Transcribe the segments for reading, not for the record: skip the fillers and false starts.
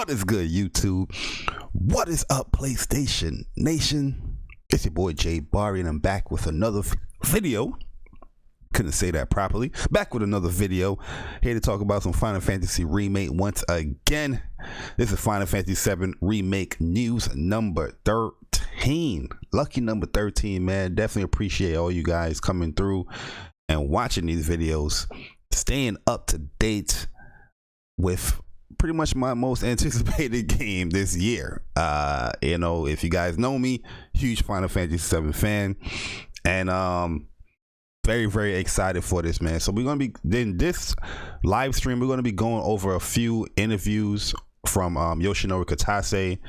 What is good, YouTube? What is up, PlayStation Nation? It's your boy Jay Barry, and I'm back with another video. Couldn't say that properly. Back with another video. Here to talk about some Final Fantasy Remake once again. This is Final Fantasy VII Remake news number 13. Lucky number 13, man. Definitely appreciate all you guys coming through and watching these videos. Staying up to date with pretty much my most anticipated game this year. You know, if you guys know me, huge Final Fantasy VII fan, and very excited for this, man. So we're gonna be in this live stream, we're gonna be going over a few interviews from Yoshinori Kitase,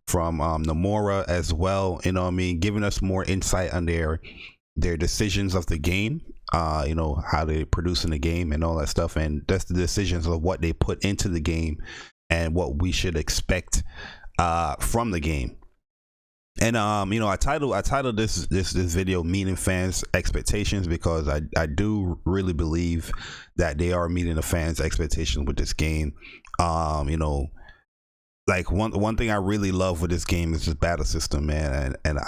from Nomura as well, you know what I mean, giving us more insight on their decisions of the game, you know, how they're producing the game and all that stuff, and that's the decisions of what they put into the game and what we should expect from the game. And you know, I titled this video "Meeting Fans' Expectations" because I do really believe that they are meeting the fans' expectations with this game. You know, like one thing I really love with this game is this battle system, man, and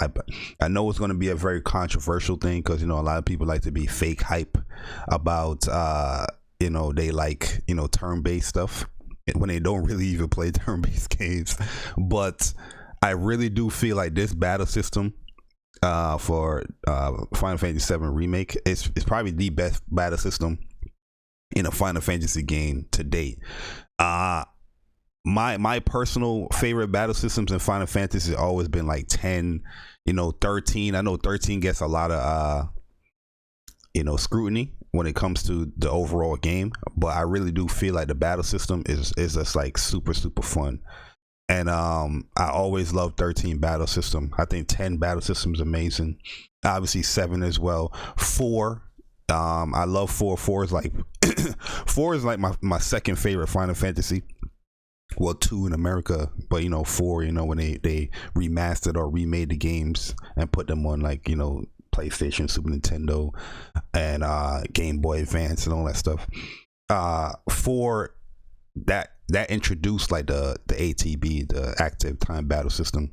I know it's going to be a very controversial thing because, you know, a lot of people like to be fake hype about you know, they like, you know, turn-based stuff when they don't really even play turn-based games. But I really do feel like this battle system for Final Fantasy VII Remake is probably the best battle system in a Final Fantasy game to date. My personal favorite battle systems in Final Fantasy has always been like 10, you know, 13. I know 13 gets a lot of you know, scrutiny when it comes to the overall game, but I really do feel like the battle system is just like super fun. And I always love 13 battle system. I think 10 battle system is amazing. Obviously 7 as well. 4, I love 4. 4 is like 4 is like my second favorite Final Fantasy. Well, 2 in America, but you know, 4, you know, when they remastered or remade the games and put them on, like, you know, PlayStation, Super Nintendo, and Game Boy Advance and all that stuff. 4 that introduced like the ATB, the active time battle system,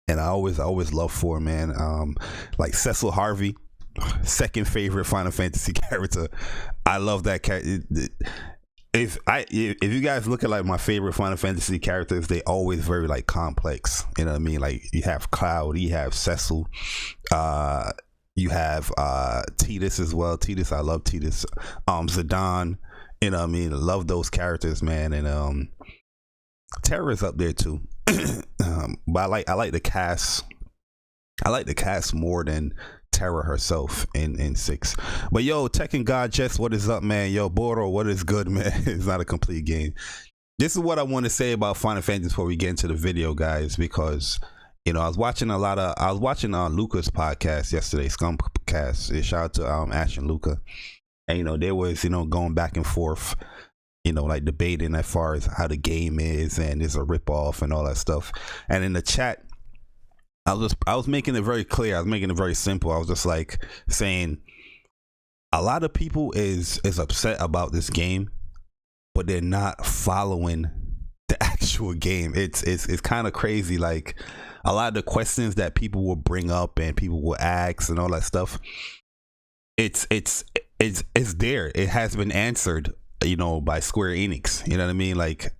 and I always love 4, man. Like Cecil Harvey, second favorite Final Fantasy character. I love that character. If you guys look at like my favorite Final Fantasy characters, they always very like complex, you know what I mean? Like you have Cloud, you have Cecil, you have Tidus as well. Tidus, I love Tidus. Zidane, you know what I mean? I love those characters, man. And Terra's up there too. But I like the cast. I like the cast more than Terra herself in 6. But yo, Tekken God Jess, what is up, man? Yo, Boro, what is good, man? It's not a complete game. This is what I want to say about Final Fantasy before we get into the video, guys, because, you know, I was watching Luca's podcast yesterday, Scumpcast. Shout out to Ash and Luca. And, you know, there was, you know, going back and forth, you know, like debating as far as how the game is and it's a ripoff and all that stuff. And in the chat, I was making it very clear. I was making it very simple. I was just like saying a lot of people is upset about this game, but they're not following the actual game. It's kind of crazy. Like a lot of the questions that people will bring up and people will ask and all that stuff, it's there. It has been answered, you know, by Square Enix. You know what I mean? Like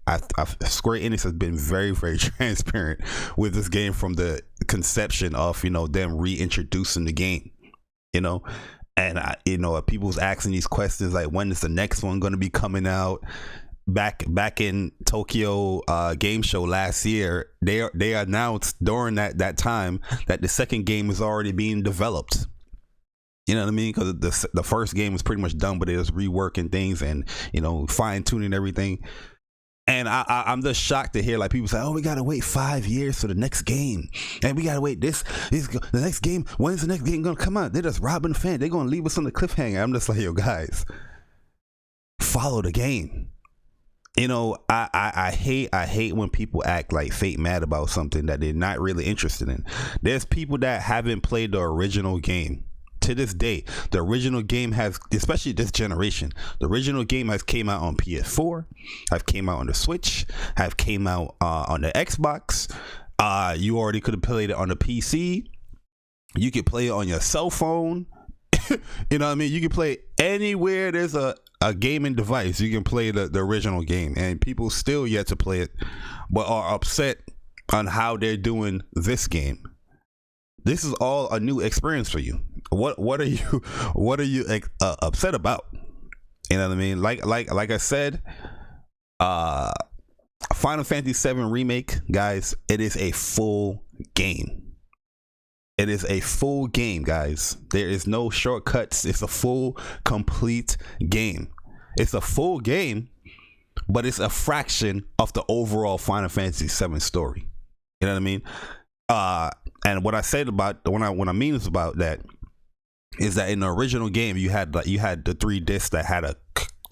Square Enix has been very transparent with this game from the conception of, you know, them reintroducing the game, you know. And you know, people's asking these questions like, when is the next one going to be coming out? Back in Tokyo Game Show last year, they announced during that time that the second game is already being developed. You know what I mean? Because the first game was pretty much done, but it was reworking things and, you know, fine tuning everything. And I'm just shocked to hear like people say, "Oh, we gotta wait 5 years for the next game, and we gotta wait the next game. When is the next game gonna come out?" They're just robbing the fan. They're gonna leave us on the cliffhanger. I'm just like, yo, guys, follow the game. You know, I hate when people act like fake mad about something that they're not really interested in. There's people that haven't played the original game to this day, the original game has, especially this generation, the original game has came out on PS4, have came out on the Switch, have came out on the Xbox. You already could have played it on the PC. You could play it on your cell phone. You know what I mean? You can play anywhere there's a gaming device. You can play the original game, and people still yet to play it, but are upset on how they're doing this game. This is all a new experience for you. What are you upset about? You know what I mean? Like I said, Final Fantasy VII Remake, guys, it is a full game. It is a full game, guys. There is no shortcuts. It's a full, complete game. It's a full game, but it's a fraction of the overall Final Fantasy VII story. You know what I mean? And what I said about what I mean is about that is that in the original game you had the 3 discs that had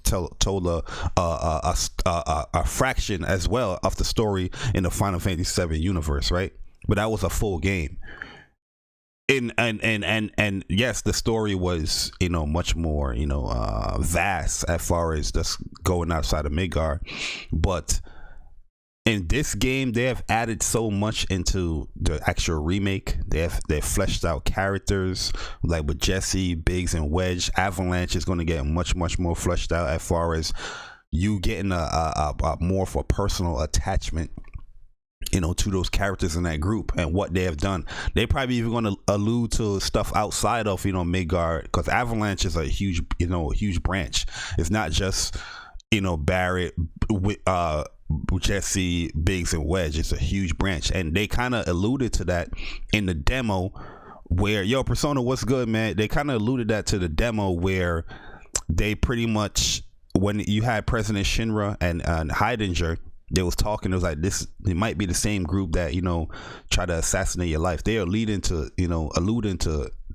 told a fraction as well of the story in the Final Fantasy VII universe, right? But that was a full game. And yes, the story was, you know, much more, you know, vast as far as just going outside of Midgar, but in this game they have added so much into the actual remake. They've fleshed out characters like with Jesse, Biggs, and Wedge. Avalanche is going to get much more fleshed out as far as you getting a more of a personal attachment, you know, to those characters in that group and what they have done. They probably even going to allude to stuff outside of, you know, Midgard, because Avalanche is a huge branch. It's not just, you know, Barrett with Jesse, Biggs, and Wedge. It's a huge branch, and they kind of alluded to that in the demo where, yo, Persona, what's good, man? They kind of alluded that to the demo where they pretty much, when you had President Shinra and Heidinger, they was talking, it was like, this, it might be the same group that, you know, try to assassinate your life. They are alluding to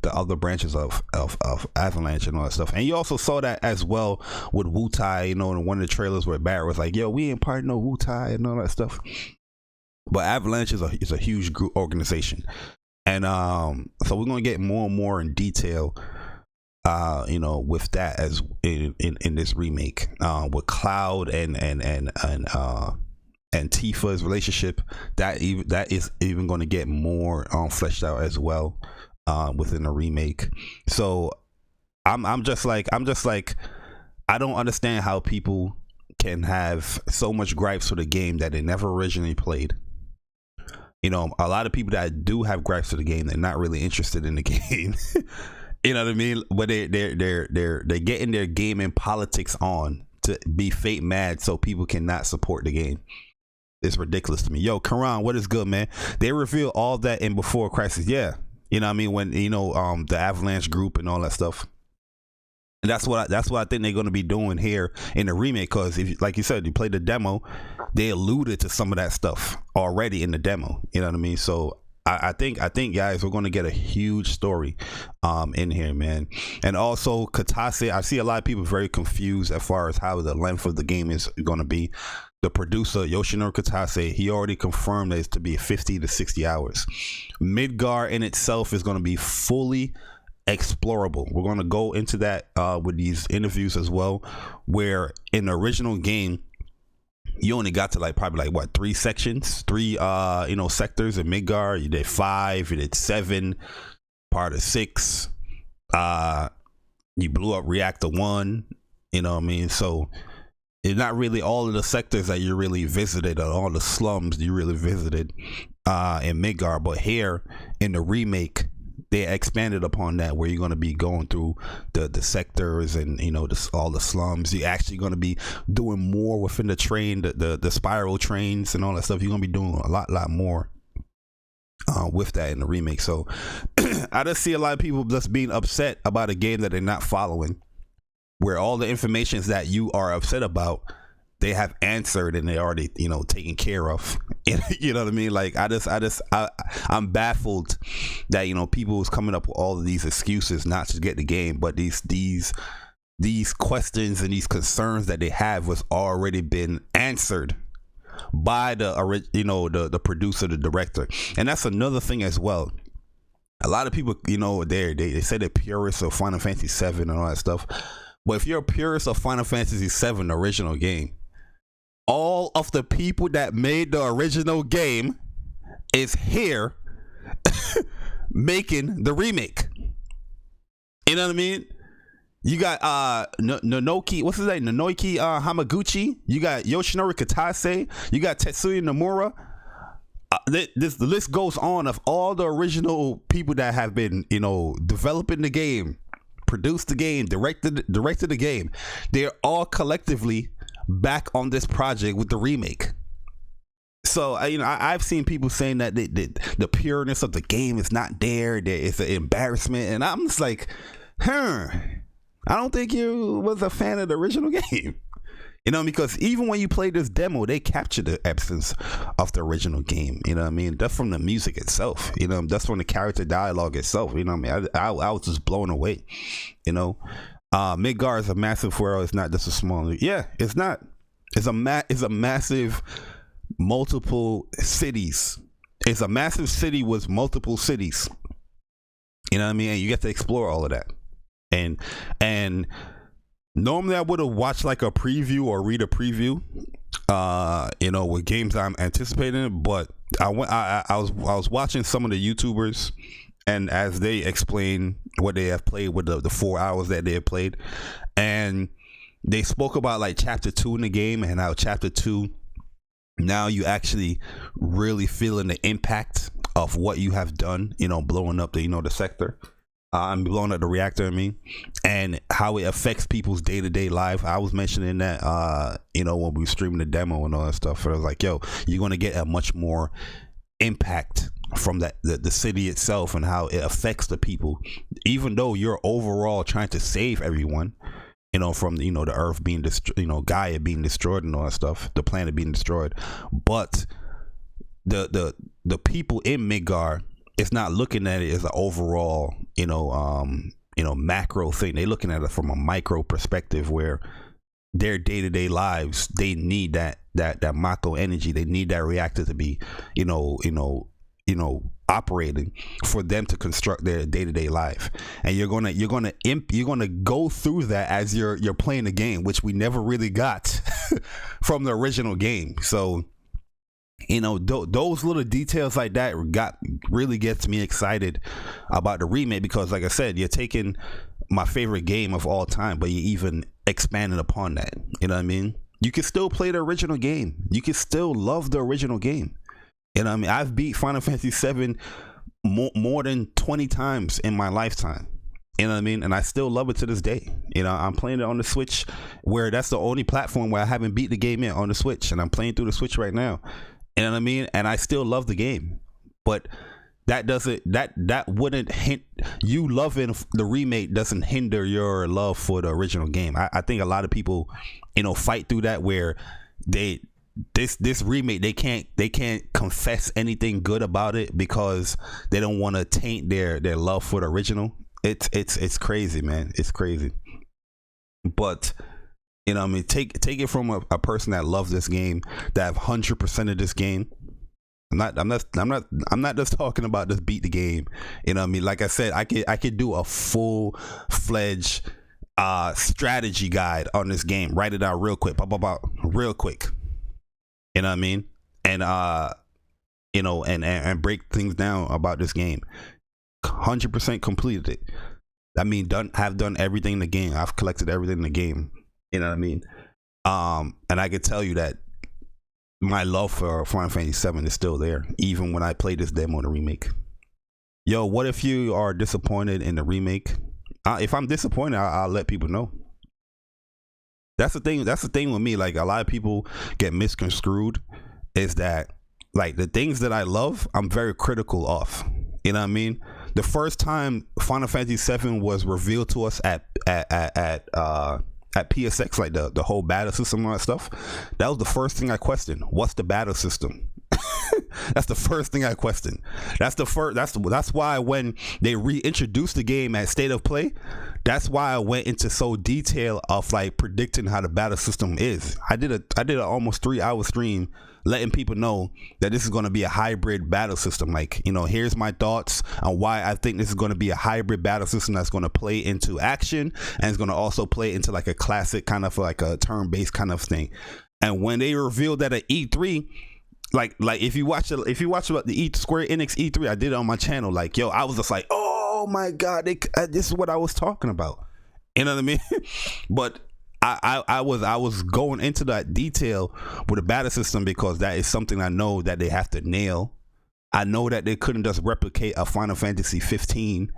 the other branches of Avalanche and all that stuff. And you also saw that as well with Wutai, you know, in one of the trailers where Barrett was like, yo, we ain't part of no Wutai and all that stuff. But Avalanche is a huge group organization. And so we're going to get more and more in detail, you know, with that as in this remake, with Cloud and Tifa's relationship, that is even going to get more fleshed out as well within the remake. So I'm just like I don't understand how people can have so much gripes with a game that they never originally played. You know, a lot of people that do have gripes with the game, they're not really interested in the game. You know what I mean? But they're getting their gaming politics on to be fake mad so people cannot support the game. It's ridiculous to me. Yo, Karan, what is good, man? They reveal all that in Before Crisis. Yeah. You know what I mean? When, you know, the Avalanche group and all that stuff. And that's what I think they're going to be doing here in the remake, because if, like you said, you played the demo, they alluded to some of that stuff already in the demo. You know what I mean? So I think guys, we're going to get a huge story in here, man. And also Kitase, I see a lot of people very confused as far as how the length of the game is going to be. The producer, Yoshinori Kitase, he already confirmed that it's to be 50 to 60 hours. Midgar in itself is going to be fully explorable. We're going to go into that with these interviews as well, where in the original game you only got to probably 3 sections, 3 sectors in Midgar. You did 5, you did 7, part of 6, you blew up reactor 1, you know what I mean? So it's not really all of the sectors that you really visited, or all the slums you really visited in Midgar. But here in the remake, they expanded upon that, where you're going to be going through the sectors and, you know, all the slums. You're actually going to be doing more within the train, the spiral trains and all that stuff. You're going to be doing a lot more with that in the remake. So I just see a lot of people just being upset about a game that they're not following, where all the information that you are upset about, they have answered and they already, you know, taken care of. You know what I mean? Like, I'm baffled that, you know, people is coming up with all of these excuses not to get the game, but these questions and these concerns that they have was already been answered by the producer, the director. And that's another thing as well. A lot of people, they say they're purists of Final Fantasy 7 and all that stuff. But if you're a purist of Final Fantasy 7, the original game, all of the people that made the original game is here making the remake. You know what I mean? You got Nonoki, what's his name? Nonoki Hamaguchi. You got Yoshinori Kitase. You got Tetsuya Nomura. The list goes on of all the original people that have been, developing the game, produced the game, directed the game. They're all collectively back on this project with the remake. So I've seen people saying that the pureness of the game is not there. That it's an embarrassment, and I'm just like, I don't think you was a fan of the original game. Because even when you play this demo, they capture the essence of the original game. You know what I mean? That's from the music itself. That's from the character dialogue itself. You know what I mean? I was just blown away. Midgar is a massive world. It's not just a small. Yeah, it's not. It's a massive multiple cities. It's a massive city with multiple cities. You know what I mean? And you get to explore all of that. And normally I would have watched like a preview or read a preview, with games I'm anticipating. But I was watching some of the YouTubers, and as they explain what they have played with the 4 hours that they have played, and they spoke about like chapter 2 in the game and how chapter 2, now you actually really feeling the impact of what you have done, blowing up the sector. I'm blowing up the reactor, and how it affects people's day-to-day life. I was mentioning that, when we were streaming the demo and all that stuff. And I was like, yo, you're going to get a much more impact from the city itself and how it affects the people, even though you're overall trying to save everyone, from, the earth being destroyed, Gaia being destroyed and all that stuff, the planet being destroyed. But the people in Midgar, it's not looking at it as an overall, macro thing. They're looking at it from a micro perspective where their day-to-day lives, they need that Mako energy. They need that reactor to be, operating for them to construct their day-to-day life. And you're gonna go through that as you're playing the game, which we never really got from the original game. So those little details like that really gets me excited about the remake, because like I said, you're taking my favorite game of all time, but you're even expanding upon that. You know what I mean? You can still play the original game. You can still love the original game. You know what I mean? I've beat Final Fantasy 7 more than 20 times in my lifetime. You know what I mean? And I still love it to this day. I'm playing it on the Switch, where that's the only platform where I haven't beat the game yet, on the Switch, and I'm playing through the Switch right now. You know what I mean? And I still love the game. But that wouldn't hint, you loving the remake doesn't hinder your love for the original game. I think a lot of people, fight through that, where this remake, they can't confess anything good about it because they don't want to taint their love for the original. It's crazy, man. It's crazy. But take it from a person that loves this game, that have 100% of this game. I'm not just talking about just beat the game. Like I said, I could do a full-fledged strategy guide on this game. Write it out real quick, real quick. You know what I mean? And and break things down about this game. 100% completed it. Have done everything in the game. I've collected everything in the game. You know what I mean? And I can tell you that my love for Final Fantasy 7 is still there, even when I play this demo, the remake. Yo, what if you are disappointed in the remake? If I'm disappointed, I'll let people know. That's the thing. That's the thing with me. Like, a lot of people get misconstrued, is that like the things that I love, I'm very critical of. You know what I mean? The first time Final Fantasy 7 was revealed to us at PSX, like the whole battle system and all that stuff, that was the first thing I questioned. What's the battle system? That's the first thing I questioned. That's why when they reintroduced the game at State of Play, that's why I went into so detail of like predicting how the battle system is. I did a almost 3-hour stream letting people know that this is going to be a hybrid battle system. Like, you know, here's my thoughts on why I think this is going to be a hybrid battle system that's going to play into action, and it's going to also play into like a classic kind of like a turn-based kind of thing. And when they revealed that at E3, like if you watch the Square Enix E3, I did it on my channel. Like, yo, I was just like, oh my god, this is what I was talking about. You know what I mean? But I was going into that detail with the battle system because that is something I know that they have to nail. I know that they couldn't just replicate a Final Fantasy 15.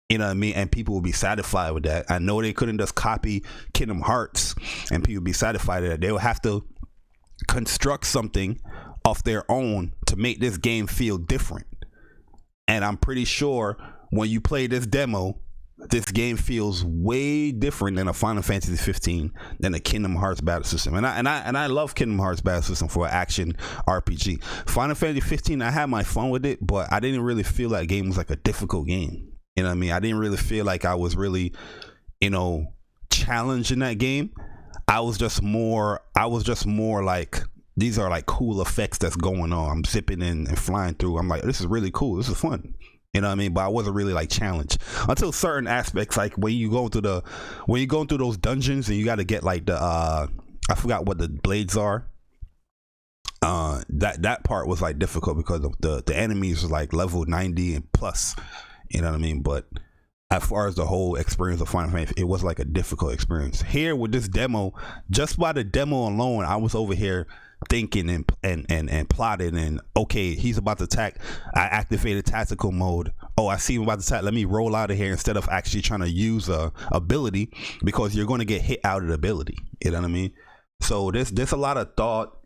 You know what I mean? And people will be satisfied with that. I know they couldn't just copy Kingdom Hearts and people will be satisfied with that. They will have to construct something of their own to make this game feel different. And I'm pretty sure when you play this demo, this game feels way different than a Final Fantasy 15 than a Kingdom Hearts battle system. And I love Kingdom Hearts battle system for an action RPG. Final Fantasy 15, I had my fun with it, but I didn't really feel that game was like a difficult game. You know what I mean? I didn't really feel like I was really, you know, challenged in that game. I was just more like, these are like cool effects that's going on. I'm zipping in and flying through. I'm like, this is really cool. This is fun. You know what I mean? But I wasn't really like challenged until certain aspects, like when you go through those dungeons and you got to get like the I forgot what the blades are. That part was like difficult because of the enemies was like level 90 and plus. You know what I mean? But as far as the whole experience of Final Fantasy, it was like a difficult experience. Here with this demo, just by the demo alone, I was over here thinking and plotting, and okay, he's about to attack. I activated tactical mode. Oh, I see him about to attack. Let me roll out of here instead of actually trying to use a ability, because you're going to get hit out of the ability. You know what I mean? So there's a lot of thought.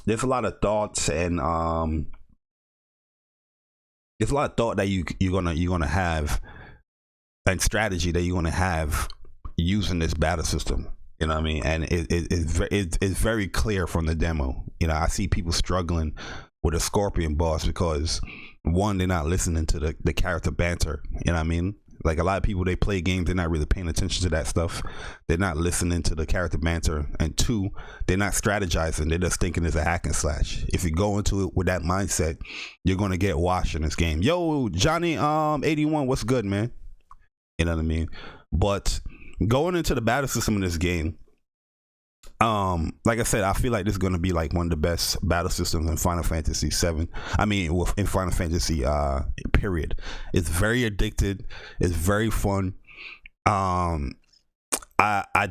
There's a lot of thoughts and there's a lot of thought that you're gonna have, and strategy that you're gonna have using this battle system. You know what I mean? And it's very clear from the demo. You know, I see people struggling with a Scorpion boss because, one, they're not listening to the character banter. You know what I mean? Like, a lot of people, they play games, they're not really paying attention to that stuff. They're not listening to the character banter. And two, they're not strategizing. They're just thinking it's a hack and slash. If you go into it with that mindset, you're going to get washed in this game. Yo, Johnny 81, what's good, man? You know what I mean? But going into the battle system in this game, like I said, I feel like this is going to be like one of the best battle systems in Final Fantasy 7. I mean, in Final Fantasy period. It's very addicted. It's very fun. I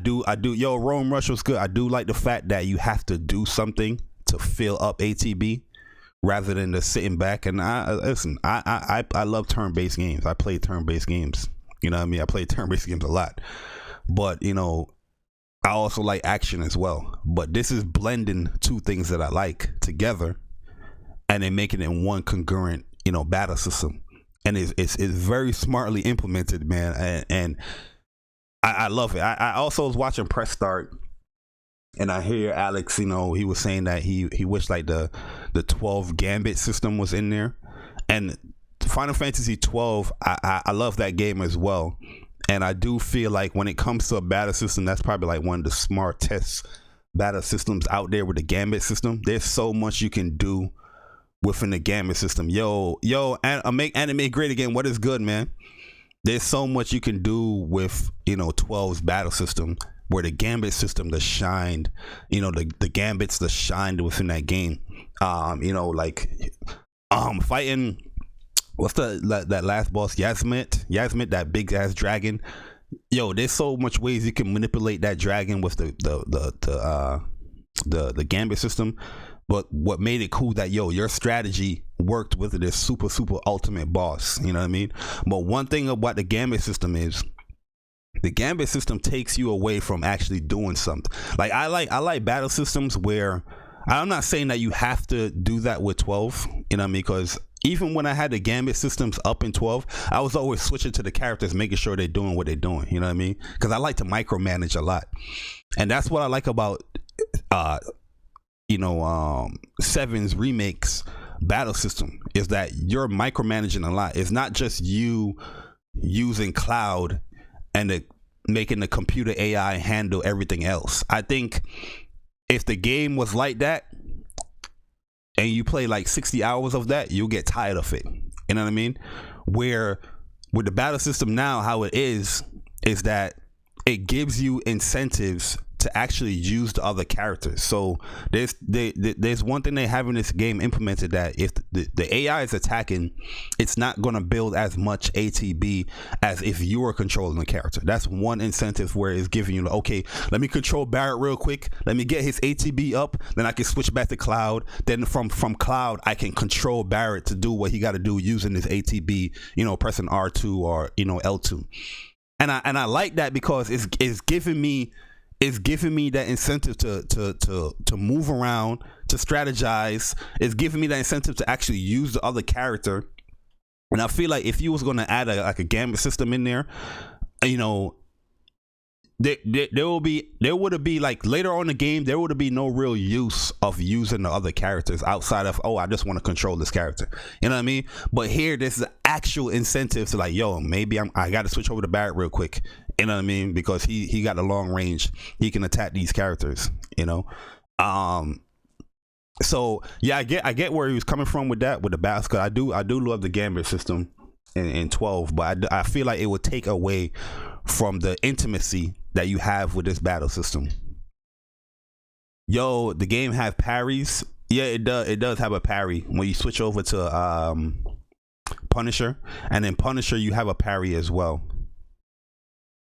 do. Yo, Rome Rush was good. I do like the fact that you have to do something to fill up ATB rather than just sitting back. And I love turn-based games. I play turn-based games. You know what I mean? I play turn-based games a lot. But, you know, I also like action as well. But this is blending two things that I like together, and then making it one congruent, you know, battle system. And it's very smartly implemented, man. And I love it. I also was watching Press Start, and I hear Alex, you know, he was saying that he wished like the 12 Gambit system was in there. And Final Fantasy 12, I love that game as well. And I do feel like when it comes to a battle system, that's probably like one of the smartest battle systems out there with the Gambit system. There's so much you can do within the Gambit system. Yo, make anime great again. What is good, man? There's so much you can do with, you know, 12's battle system, where the Gambit system that shined, you know, the Gambits that shined within that game. You know, like fighting, what's that last boss, Yasmit, that big ass dragon. Yo, there's so much ways you can manipulate that dragon with the Gambit system. But what made it cool that, yo, your strategy worked with this super ultimate boss. You know what I mean? But one thing about the Gambit system is the Gambit system takes you away from actually doing something. Like I like battle systems where, I'm not saying that you have to do that with 12. You know what I mean? Because even when I had the Gambit systems up in 12, I was always switching to the characters, making sure they're doing what they're doing. You know what I mean? Because I like to micromanage a lot. And that's what I like about, you know, 7's Remake's battle system, is that you're micromanaging a lot. It's not just you using Cloud and making the computer AI handle everything else. I think if the game was like that and you play like 60 hours of that, you'll get tired of it. You know what I mean? Where with the battle system now, how it is that it gives you incentives to actually use the other characters. So there's one thing they have in this game implemented, that if the AI is attacking, it's not going to build as much ATB as if you were controlling the character. That's one incentive where it's giving you, okay, let me control Barrett real quick, let me get his ATB up, then I can switch back to Cloud, then from Cloud I can control Barrett to do what he got to do using his ATB, pressing R2 or L2. And I like that because it's giving me that incentive to move around, to strategize. It's giving me that incentive to actually use the other character. And I feel like if you was going to add a gambit system in there, there would be like later on in the game, there would be no real use of using the other characters outside of, I just want to control this character. You know what I mean? But here, this is actual incentive to like, maybe I got to switch over to Barrett real quick. You know what I mean? Because he got a long range. He can attack these characters, So yeah, I get where he was coming from with that, with the basket. I do love the gambit system in 12, but I feel like it would take away from the intimacy that you have with this battle system. The game have parries. Yeah, it does have a parry when you switch over to Punisher, and then Punisher you have a parry as well.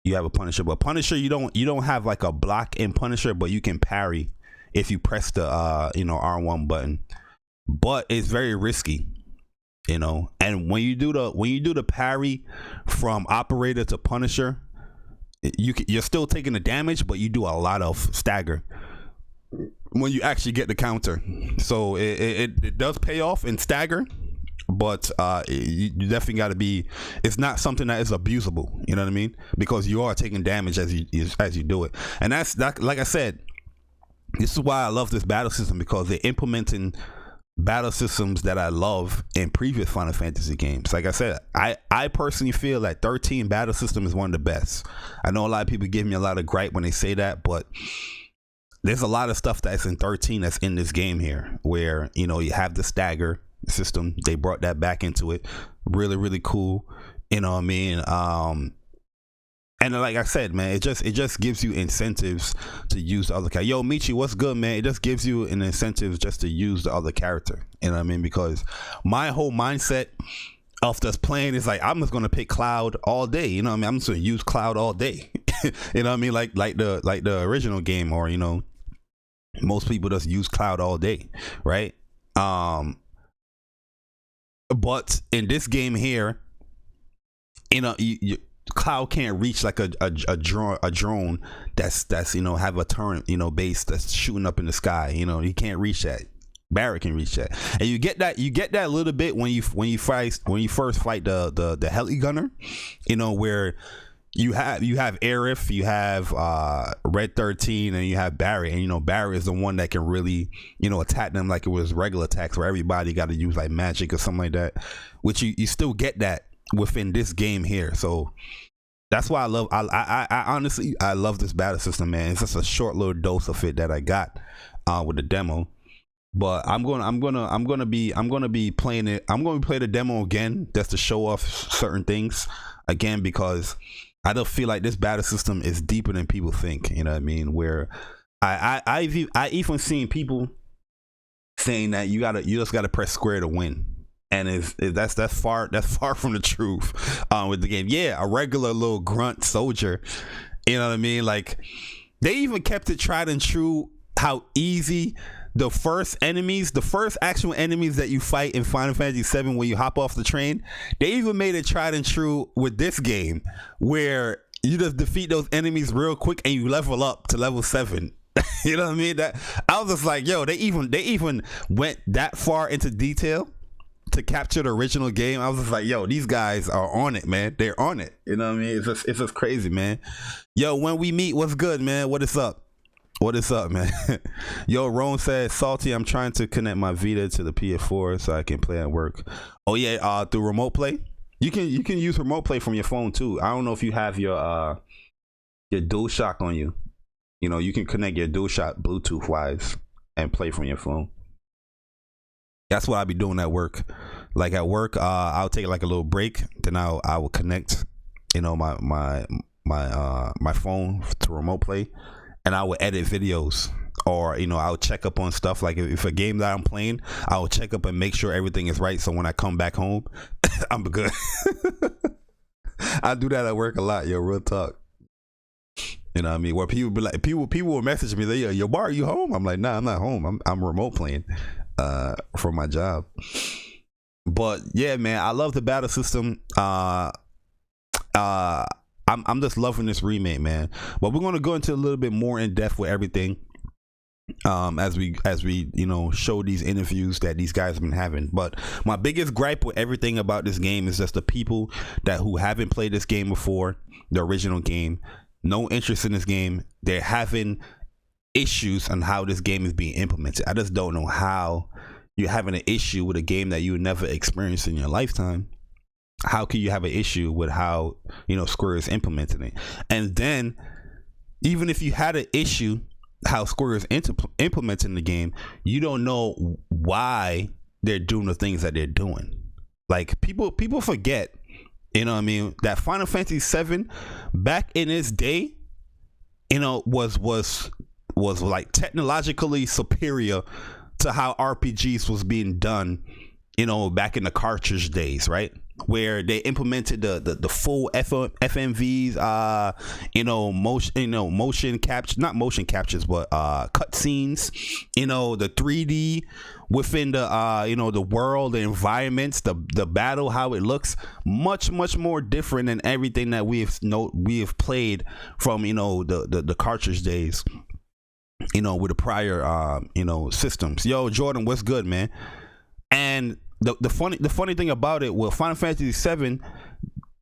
You have a Punisher, but Punisher you don't have like a block in Punisher, but you can parry if you press the R1 button. But it's very risky, and when you do the parry from Operator to Punisher, you're still taking the damage, but you do a lot of stagger when you actually get the counter. So it does pay off in stagger, but you definitely got to be, it's not something that is abusable, you know what I mean, because you are taking damage as you do it. And that's like I said, this is why I love this battle system, because they're implementing battle systems that I love in previous Final Fantasy games. Like I said, I personally feel that 13 battle system is one of the best. I know a lot of people give me a lot of gripe when they say that, but there's a lot of stuff that's in 13 that's in this game here, where you have the stagger system. They brought that back into it. Really, really cool. You know what I mean? And like I said, man, it just gives you incentives to use the other character. Yo, Michi, what's good, man? It just gives you an incentive just to use the other character. You know what I mean? Because my whole mindset of just playing is like, I'm just gonna pick Cloud all day. You know what I mean? I'm just gonna use Cloud all day. You know what I mean? Like the original game, or most people just use Cloud all day, right? But in this game here, Cloud can't reach like a drone that's have a turret base that's shooting up in the sky. He can't reach that. Barrett can reach that, and you get that a little bit when you first fight the heli gunner, where you have Aerith, you have Red 13, and you have Barry, and Barry is the one that can really attack them like it was regular attacks where everybody got to use like magic or something like that, which you still get that within this game here. So that's why I honestly love this battle system, man. It's just a short little dose of it that I got with the demo. But I'm gonna be playing it. I'm gonna play the demo again just to show off certain things again, because I don't feel like this battle system is deeper than people think. You know what I mean? Where I even seen people saying that you just gotta press square to win, and that's far from the truth with the game. Yeah, a regular little grunt soldier. You know what I mean? Like, they even kept it tried and true how easy the first actual enemies that you fight in Final Fantasy 7 when you hop off the train, they even made it tried and true with this game, where you just defeat those enemies real quick and you level up to level 7. You know what I mean? That I was just like, yo, they even went that far into detail to capture the original game. I was just like, yo, these guys are on it, man. They're on it. You know what I mean? It's just crazy, man. Yo, when we meet, what's good, man? What is up? What is up, man? Yo, Ron says, Salty, I'm trying to connect my Vita to the PS4 so I can play at work. Oh yeah, through remote play. You can use remote play from your phone too. I don't know if you have your DualShock on you. You know, you can connect your DualShock Bluetooth wise and play from your phone. That's what I'll be doing at work. Like at work, I'll take like a little break, then I will connect, you know, my phone to remote play, and I will edit videos, or you know, I'll check up on stuff. Like if a game that I'm playing, I will check up and make sure everything is right, so when I come back home, I'm good. I do that at work a lot, yo, real talk. You know what I mean? Where people be like, people will message me, they, yo, Bar, are you home? I'm like, nah, I'm not home. I'm remote playing for my job. But yeah, man, I love the battle system. I'm just loving this remake, man. But we're gonna go into a little bit more in depth with everything. As we you know, show these interviews that these guys have been having. But my biggest gripe with everything about this game is just the people who haven't played this game before, the original game, no interest in this game. They're having issues on how this game is being implemented. I just don't know how you're having an issue with a game that you never experienced in your lifetime. How can you have an issue with how, you know, Square is implementing it? And then even if you had an issue how Square is implementing the game, you don't know why they're doing the things that they're doing. Like people forget, you know what I mean, that Final Fantasy VII back in its day, you know, was like technologically superior to how RPGs was being done, you know, back in the cartridge days, right? Where they implemented the full FMVs, you know, motion capture, not motion captures, but cut scenes, you know, the 3D within the you know, the world, the environments, the battle, how it looks, much more different than everything that we have played from, you know, the cartridge days, you know, with the prior you know, systems. Yo, Jordan, what's good, man? And the funny thing about it, well, Final Fantasy VII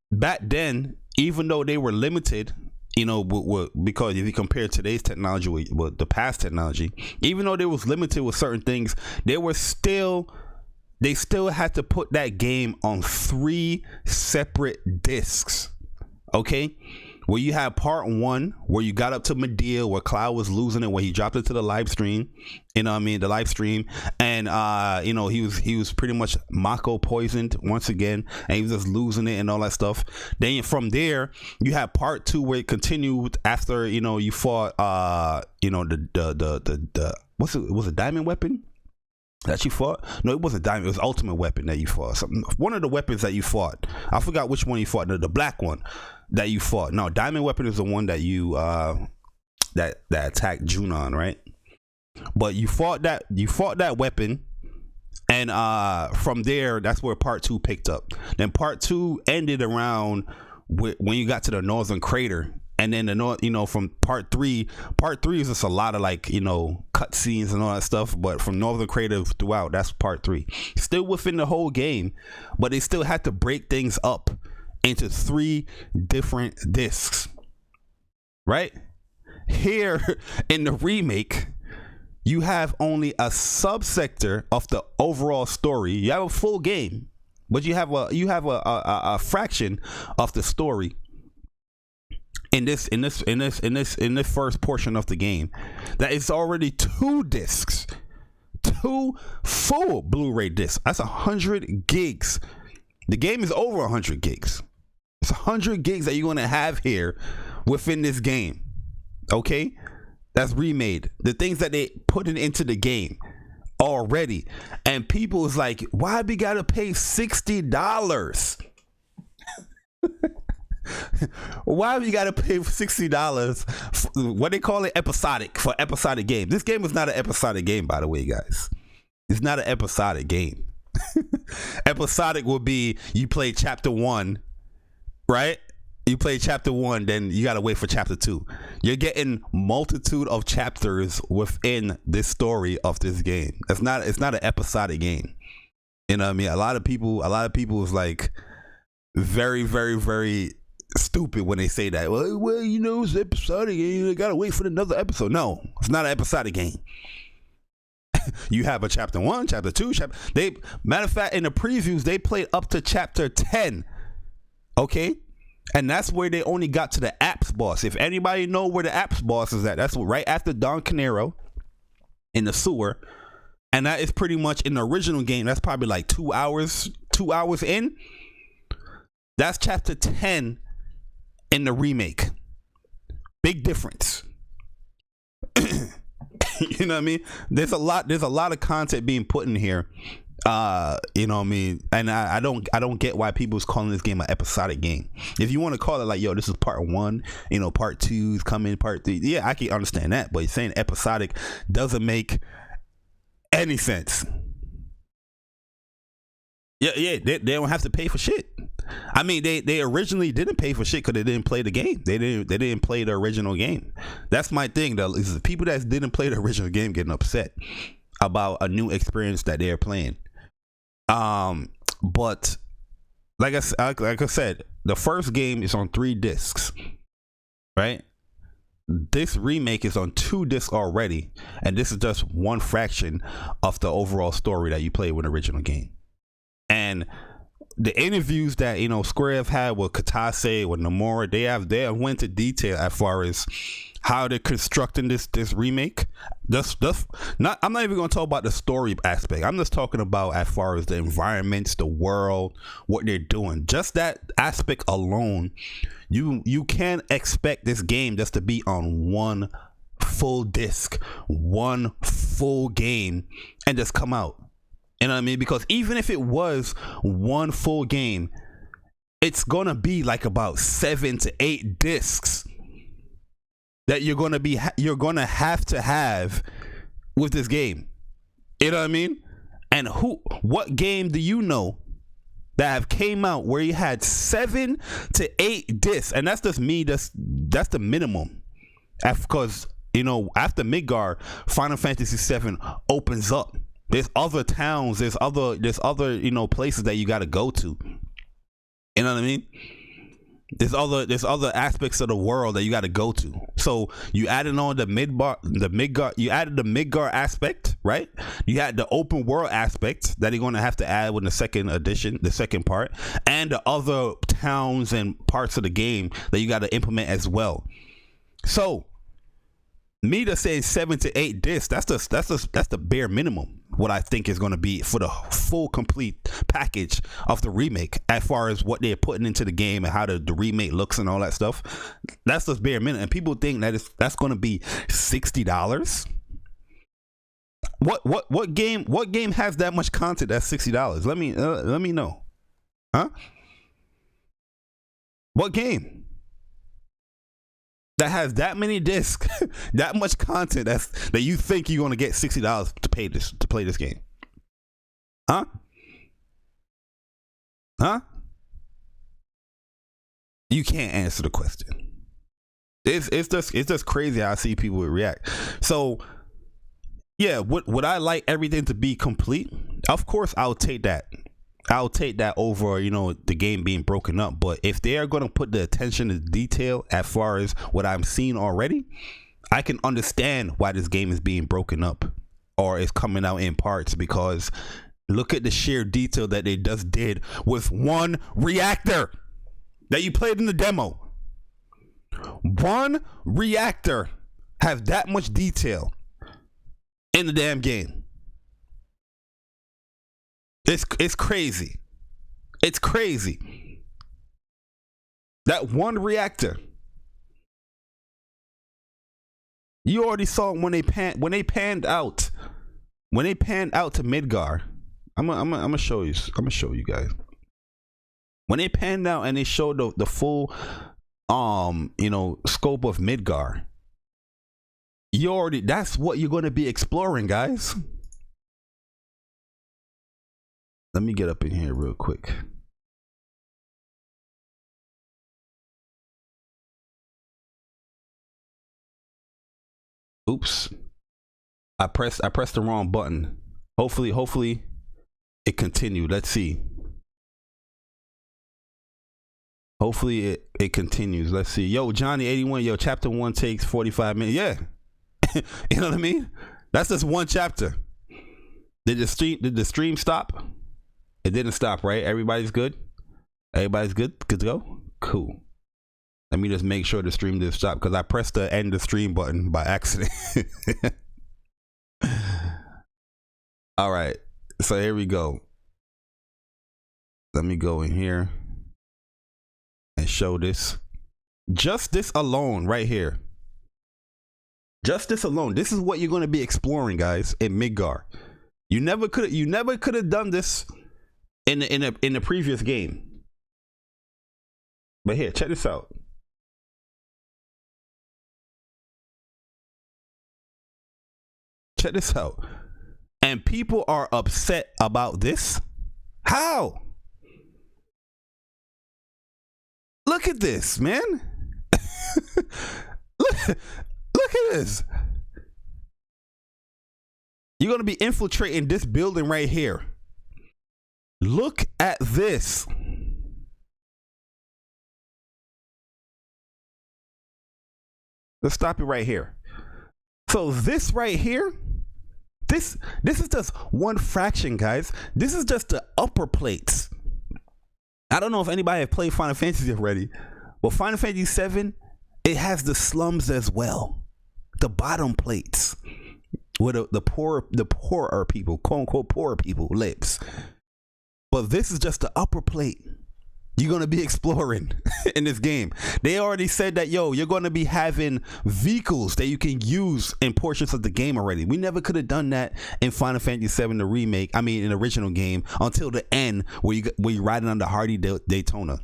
back then, even though they were limited, you know, because if you compare today's technology with the past technology, even though they was limited with certain things, they still had to put that game on 3 separate discs. Okay, where you have part 1 where you got up to Medea, where Cloud was losing it, where he dropped it to the live stream, you know what I mean, the live stream, and you know, he was pretty much Mako poisoned once again, and he was just losing it and all that stuff. Then from there you have part 2 where it continued after, you know, you fought you know, the was it diamond weapon that you fought? No, it wasn't diamond, it was ultimate weapon that you fought. One of the weapons that you fought, I forgot which one you fought, the black one that you fought. No, diamond weapon is the one that you that attacked Junon, right? But you fought that weapon, and from there, that's where part 2 picked up. Then part 2 ended around when you got to the northern crater, and then you know, from part 3 is just a lot of, like, you know, cut scenes and all that stuff. But from northern crater throughout, that's part 3, still within the whole game, but they still had to break things up into 3 different discs, right? Here in the remake, you have only a subsector of the overall story. You have a full game, but you have a fraction of the story in this first portion of the game. That is already 2 discs, 2 full Blu-ray discs. That's 100 gigs. The game is over 100 gigs. It's 100 gigs that you're going to have here within this game. Okay? That's remade. The things that they put into the game already. And people is like, why we got to pay $60? Why we got to pay $60? What they call it, episodic, for episodic game. This game is not an episodic game, by the way, guys. It's not an episodic game. Episodic will be you play chapter 1, right? You play chapter 1, then you gotta wait for chapter 2. You're getting multitude of chapters within this story of this game. It's not an episodic game. You know what I mean? A lot of people is like very, very, very stupid when they say that. Well, you know, it's episodic. You gotta wait for another episode. No, it's not an episodic game. You have a chapter 1, chapter 2, matter of fact, in the previews they played up to chapter 10 Okay, and that's where they only got to the apps boss. If anybody know where the apps boss is at, that's right after Don Canero in the sewer, and that is pretty much in the original game. That's probably like 2 hours in. That's chapter 10 in the remake. Big difference. You know what I mean? There's a lot of content being put in here. You know what I mean? And I don't get why people's calling this game an episodic game. If you want to call it like, yo, this is part 1, you know, part 2's coming, part 3, yeah, I can understand that. But saying episodic doesn't make any sense. Yeah, they don't have to pay for shit. I mean, they originally didn't pay for shit because they didn't play the game. They didn't play the original game. That's my thing, though. Is the people that didn't play the original game getting upset about a new experience that they're playing. But like I said, the first game is on 3 discs, right? This remake is on 2 discs already, and this is just one fraction of the overall story that you played with the original game. And the interviews that, you know, Square have had with Kitase, with Nomura, they have went into detail as far as how they're constructing this remake. I'm not even going to talk about the story aspect. I'm just talking about as far as the environments, the world, what they're doing. Just that aspect alone, you can't expect this game just to be on one full disc, one full game, and just come out. You know what I mean? Because even if it was one full game, it's gonna be like about 7 to 8 discs that you're gonna have to have with this game. You know what I mean? And what game do you know that have came out where you had 7 to 8 discs? And that's just me. That's the minimum. Because, you know, after Midgar, Final Fantasy VII opens up. There's other towns, there's other, you know, places that you got to go to. You know what I mean? There's other aspects of the world that you got to go to. So you added on the Midgar, you added the Midgar aspect, right? You had the open world aspect that you're going to have to add with the second edition, the second part, and the other towns and parts of the game that you got to implement as well. So me to say 7 to 8 discs, that's the bare minimum. What I think is going to be for the full complete package of the remake, as far as what they're putting into the game and how the remake looks and all that stuff. That's just bare minimum. And people think that's going to be $60. What game has that much content that's $60? Let me know. Huh? What game that has that many discs, that much content that you think you're gonna get $60 to play this game? Huh? You can't answer the question. It's just crazy how I see people react. So yeah, would I like everything to be complete? Of course, I'll take that. I'll take that over, you know, the game being broken up. But if they are going to put the attention to detail as far as what I'm seeing already, I can understand why this game is being broken up or is coming out in parts, because look at the sheer detail that they just did with one reactor that you played in the demo. One reactor have that much detail in the damn game. It's crazy. It's crazy. That one reactor. You already saw when they panned out to Midgar. I'm gonna show you. I'm gonna show you guys. When they panned out and they showed the full you know, scope of Midgar. That's what you're gonna be exploring, guys. Let me get up in here real quick. Oops. I pressed the wrong button. Hopefully it continued. Let's see. Hopefully it continues. Let's see. Yo, Johnny 81, yo, chapter 1 takes 45 minutes. Yeah. You know what I mean? That's just one chapter. Did the stream stop? It didn't stop, right? Everybody's good? Everybody's good to go? Cool. Let me just make sure the stream did stop because I pressed the end the stream button by accident. All right. So here we go. Let me go in here and show this. Just this alone right here. Just this alone. This is what you're going to be exploring, guys, in Midgar. You never could have done this in the previous game. But here, check this out. Check this out. And people are upset about this. How? Look at this, man. look at this. You're going to be infiltrating this building right here. Look at this. Let's stop it right here. So this right here, this is just one fraction, guys. This is just the upper plates. I don't know if anybody have played Final Fantasy already, but Final Fantasy 7, it has the slums as well. The bottom plates where the poorer people, quote unquote poorer people, lives. But this is just the upper plate you're going to be exploring in this game. They already said that, yo, you're going to be having vehicles that you can use in portions of the game already. We never could have done that in Final Fantasy 7, the remake. I mean, in the original game, until the end where you're riding on the Hardy Daytona.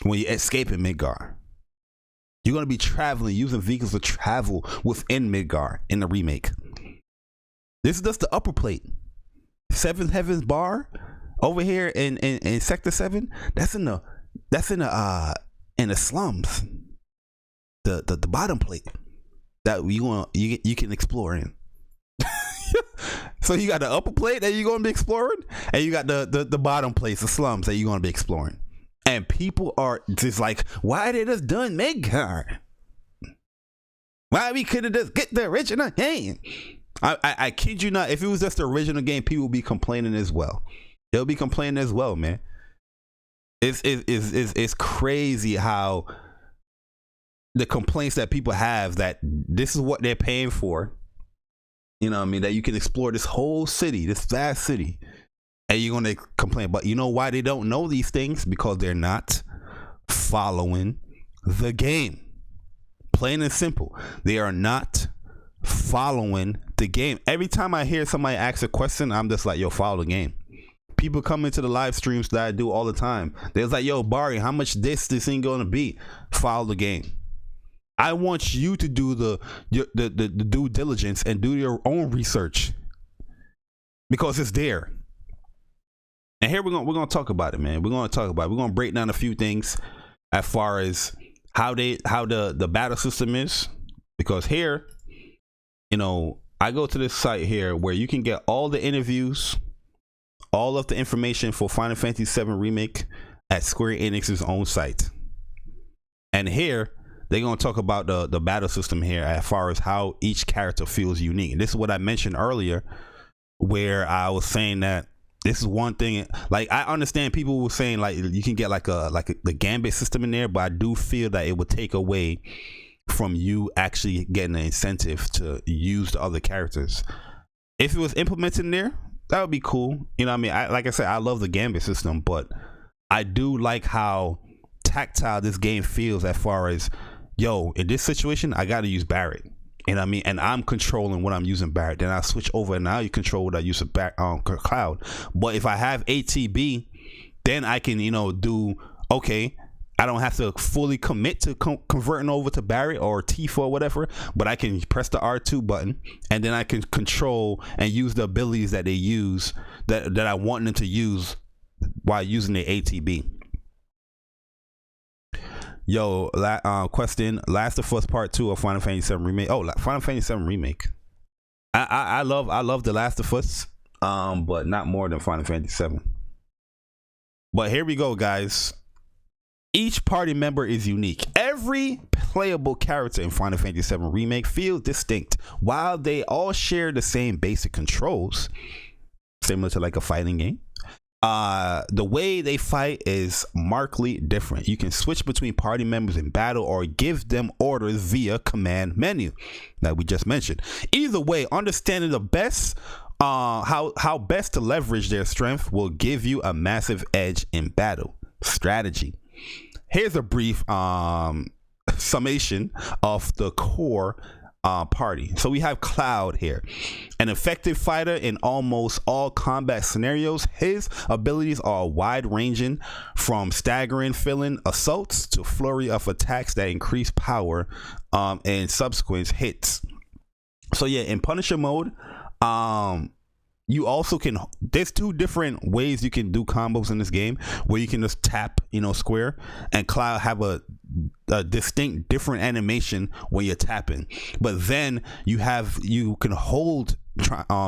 When you're escaping Midgar. You're going to be traveling, using vehicles to travel within Midgar in the remake. This is just the upper plate. Seventh Heavens Bar over here in Sector 7, that's in the slums. The bottom plate that you can explore in. So you got the upper plate that you're gonna be exploring, and you got the bottom place, the slums that you're gonna be exploring. And people are just like, why they just done Midgar? Why we couldn't just get the original game? I kid you not, if it was just the original game, people would be complaining as well. They'll be complaining as well, man. It's crazy how the complaints that people have that this is what they're paying for. You know what I mean? That you can explore this whole city, this vast city, and you're gonna complain. But you know why they don't know these things? Because they're not following the game. Plain and simple. They are not following the game. Every time I hear somebody ask a question, I'm just like, yo, follow the game. People come into the live streams that I do all the time. They're like, yo, Barry, how much this ain't gonna be? Follow the game. I want you to do the due diligence and do your own research because it's there. And here we're gonna talk about it, man. We're gonna break down a few things as far as how the battle system is, because here, you know, I go to this site here where you can get all the interviews, all of the information for Final Fantasy 7 Remake at Square Enix's own site. And here they're going to talk about the battle system here as far as how each character feels unique. And this is what I mentioned earlier, where I was saying that this is one thing. Like, I understand people were saying like you can get like the gambit system in there, but I do feel that it would take away from you actually getting an incentive to use the other characters. If it was implemented in there, that would be cool. You know what I mean? Like I said, I love the gambit system, but I do like how tactile this game feels as far as, yo, in this situation, I got to use Barret. You know what I mean? And I'm controlling what I'm using Barret. Then I switch over and now you control what I use Cloud. But if I have ATB, then I can, you know, do, okay, I don't have to fully commit to converting over to Barret or Tifa or whatever, but I can press the R2 button and then I can control and use the abilities that they use that I want them to use while using the ATB. Yo, question: Last of Us Part 2 or Final Fantasy 7 Remake? Oh, Final Fantasy 7 Remake. I love the Last of Us, but not more than Final Fantasy 7. But here we go, guys. Each party member is unique. Every playable character in Final Fantasy VII Remake feels distinct. While they all share the same basic controls, similar to like a fighting game, The way they fight is markedly different. You can switch between party members in battle or give them orders via command menu, like we just mentioned. Either way, understanding the best how best to leverage their strength will give you a massive edge in battle. Strategy. Here's a brief summation of the core party. So we have Cloud here, an effective fighter in almost all combat scenarios. His abilities are wide ranging, from staggering filling assaults to flurry of attacks that increase power and subsequent hits. So yeah, in Punisher mode, you also can, there's two different ways you can do combos in this game, where you can just tap, square, and Cloud have a distinct different animation when you're tapping. But then you can hold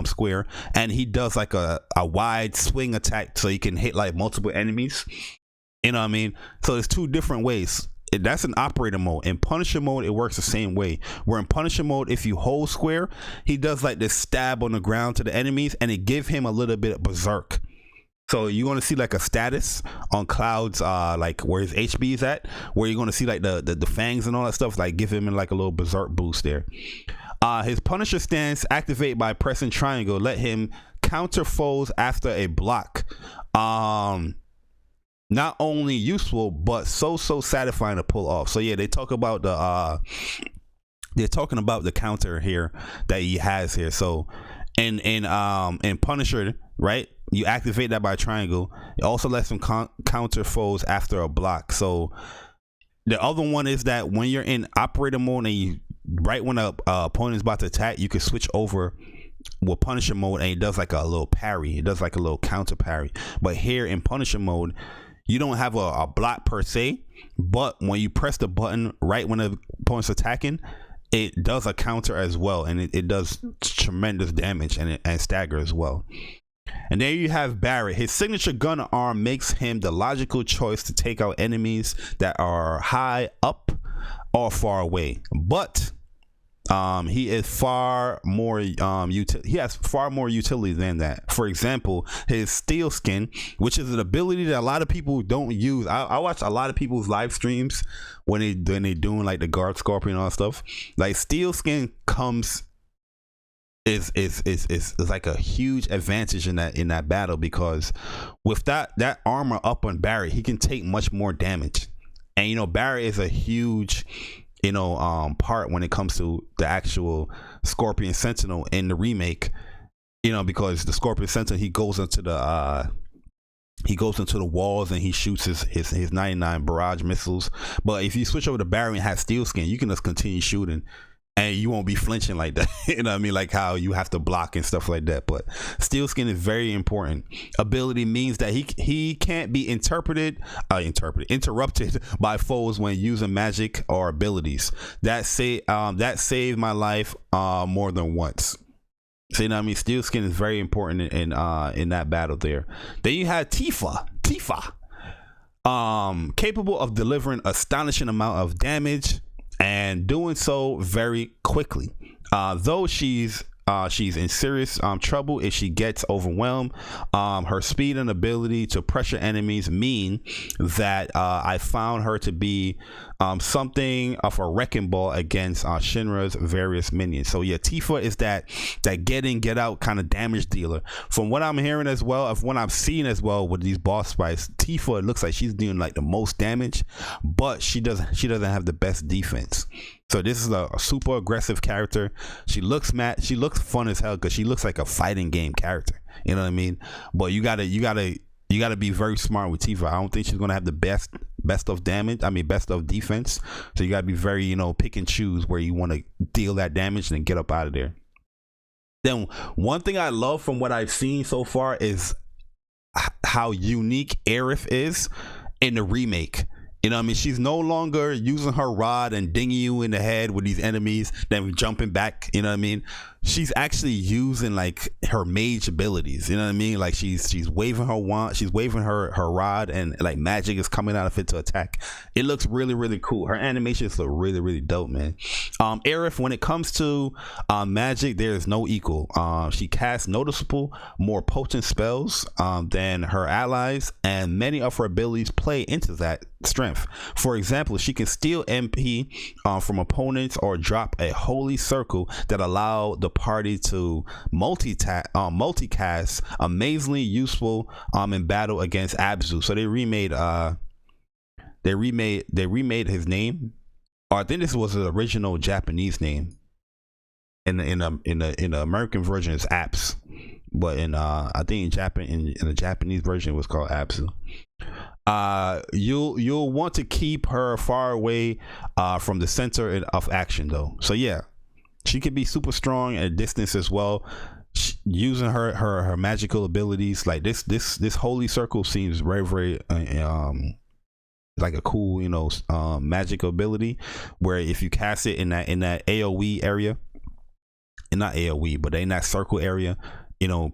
square, and he does like a wide swing attack, so you can hit like multiple enemies. You know what I mean? So there's two different ways. That's an operator mode. In Punisher mode, it works the same way. Where in Punisher mode, if you hold square, he does like this stab on the ground to the enemies, and it give him a little bit of berserk. So you're gonna see like a status on Cloud's like where his HP is at, where you're gonna see like the fangs and all that stuff, like give him like a little berserk boost there. His Punisher stance activate by pressing triangle, let him counter foes after a block. Not only useful, but so satisfying to pull off. So yeah, they talk about they're talking about the counter here that he has here. So in Punisher, right, you activate that by triangle. It also lets him counter foes after a block. So the other one is that when you're in operator mode, and right when a opponent is about to attack, you can switch over with Punisher mode, and it does like a little parry. It does like a little counter parry. But here in Punisher mode, you don't have a block per se, but when you press the button right when the opponent's attacking, it does a counter as well, and it does tremendous damage and stagger as well. And there you have Barrett. His signature gun arm makes him the logical choice to take out enemies that are high up or far away. But he is far more he has far more utility than that. For example, his steel skin, which is an ability that a lot of people don't use. I watch a lot of people's live streams when they doing like the guard scorpion and all that stuff. Like steel skin is like a huge advantage in that battle, because with that armor up on Barrett, he can take much more damage. And Barrett is a huge part when it comes to the actual Scorpion Sentinel in the remake, because the Scorpion Sentinel, he goes into the walls and he shoots his 99 barrage missiles. But if you switch over to Barry and have steel skin, you can just continue shooting and you won't be flinching like that. You know what I mean? Like how you have to block and stuff like that. But steel skin is very important. Ability means that he can't be interrupted by foes when using magic or abilities. That saved my life more than once. So you know what I mean? Steel skin is very important in that battle there. Then you have Tifa, capable of delivering astonishing amount of damage and doing so very quickly. Though she's in serious trouble if she gets overwhelmed, her speed and ability to pressure enemies mean that I found her to be something of a wrecking ball against Shinra's various minions. So yeah, Tifa is that get out kind of damage dealer. From what I'm hearing as well, of what I'm seeing as well with these boss fights, Tifa, it looks like she's doing like the most damage, but she doesn't have the best defense. So this is a super aggressive character. She looks fun as hell because she looks like a fighting game character. You know what I mean? But you gotta be very smart with Tifa. I don't think she's gonna have the best of damage. I mean, best of defense. So you gotta be very, pick and choose where you want to deal that damage and then get up out of there. Then one thing I love from what I've seen so far is how unique Aerith is in the remake. You know what I mean? She's no longer using her rod and dinging you in the head with these enemies, then jumping back. You know what I mean? she's actually using like her mage abilities. You know what I mean? Like she's waving her wand, she's waving her rod, and like magic is coming out of it to attack. It looks really really cool. Her animations look really really dope, man. Aerith, when it comes to magic, there is no equal. She casts noticeable more potent spells than her allies, and many of her abilities play into that strength. For example, she can steal MP from opponents or drop a holy circle that allow the party to multicast, amazingly useful in battle against Abzu. So they remade his name, or I think this was the original Japanese name. In the American version it's Apps, but I think in the Japanese version it was called Abzu. You'll want to keep her far away from the center of action though. So yeah, she can be super strong at a distance as well. Using her magical abilities, like this holy circle seems very very like a cool magical ability, where if you cast it in that AoE area, and not AoE but in that circle area, your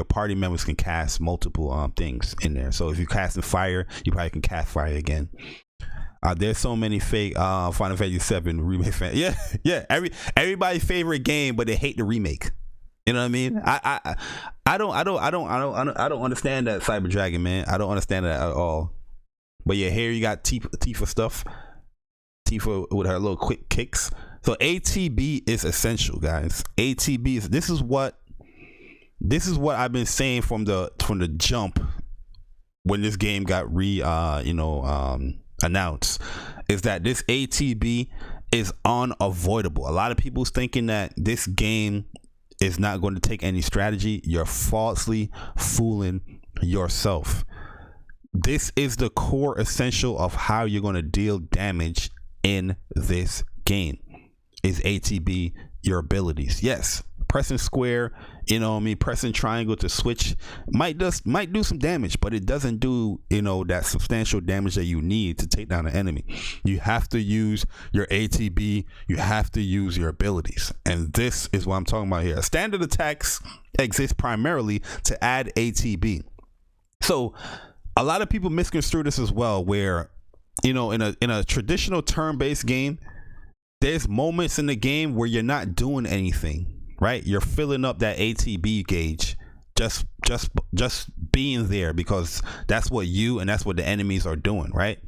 party members can cast multiple things in there. So if you cast in fire, you probably can cast fire again. There's so many fake Final Fantasy 7 remake fans. Yeah. Everybody's favorite game, but they hate the remake. You know what I mean? I don't understand that, Cyber Dragon, man. I don't understand that at all. But yeah, here you got Tifa stuff. Tifa with her little quick kicks. So ATB is essential, guys. ATB is this is what I've been saying from the jump when this game got announced, is that this ATB is unavoidable. A lot of people's thinking that this game is not going to take any strategy. You're falsely fooling yourself. This is the core essential of how you're going to deal damage in this game. Is ATB your abilities? Yes, pressing square, pressing triangle to switch might do some damage, but it doesn't do that substantial damage that you need to take down an enemy. You have to use your ATB, you have to use your abilities, and this is what I'm talking about here. Standard attacks exist primarily to add ATB. So a lot of people misconstrue this as well, where in a traditional turn-based game, there's moments in the game where you're not doing anything, right? You're filling up that ATB gauge, just being there, because that's what you and that's what the enemies are doing, right?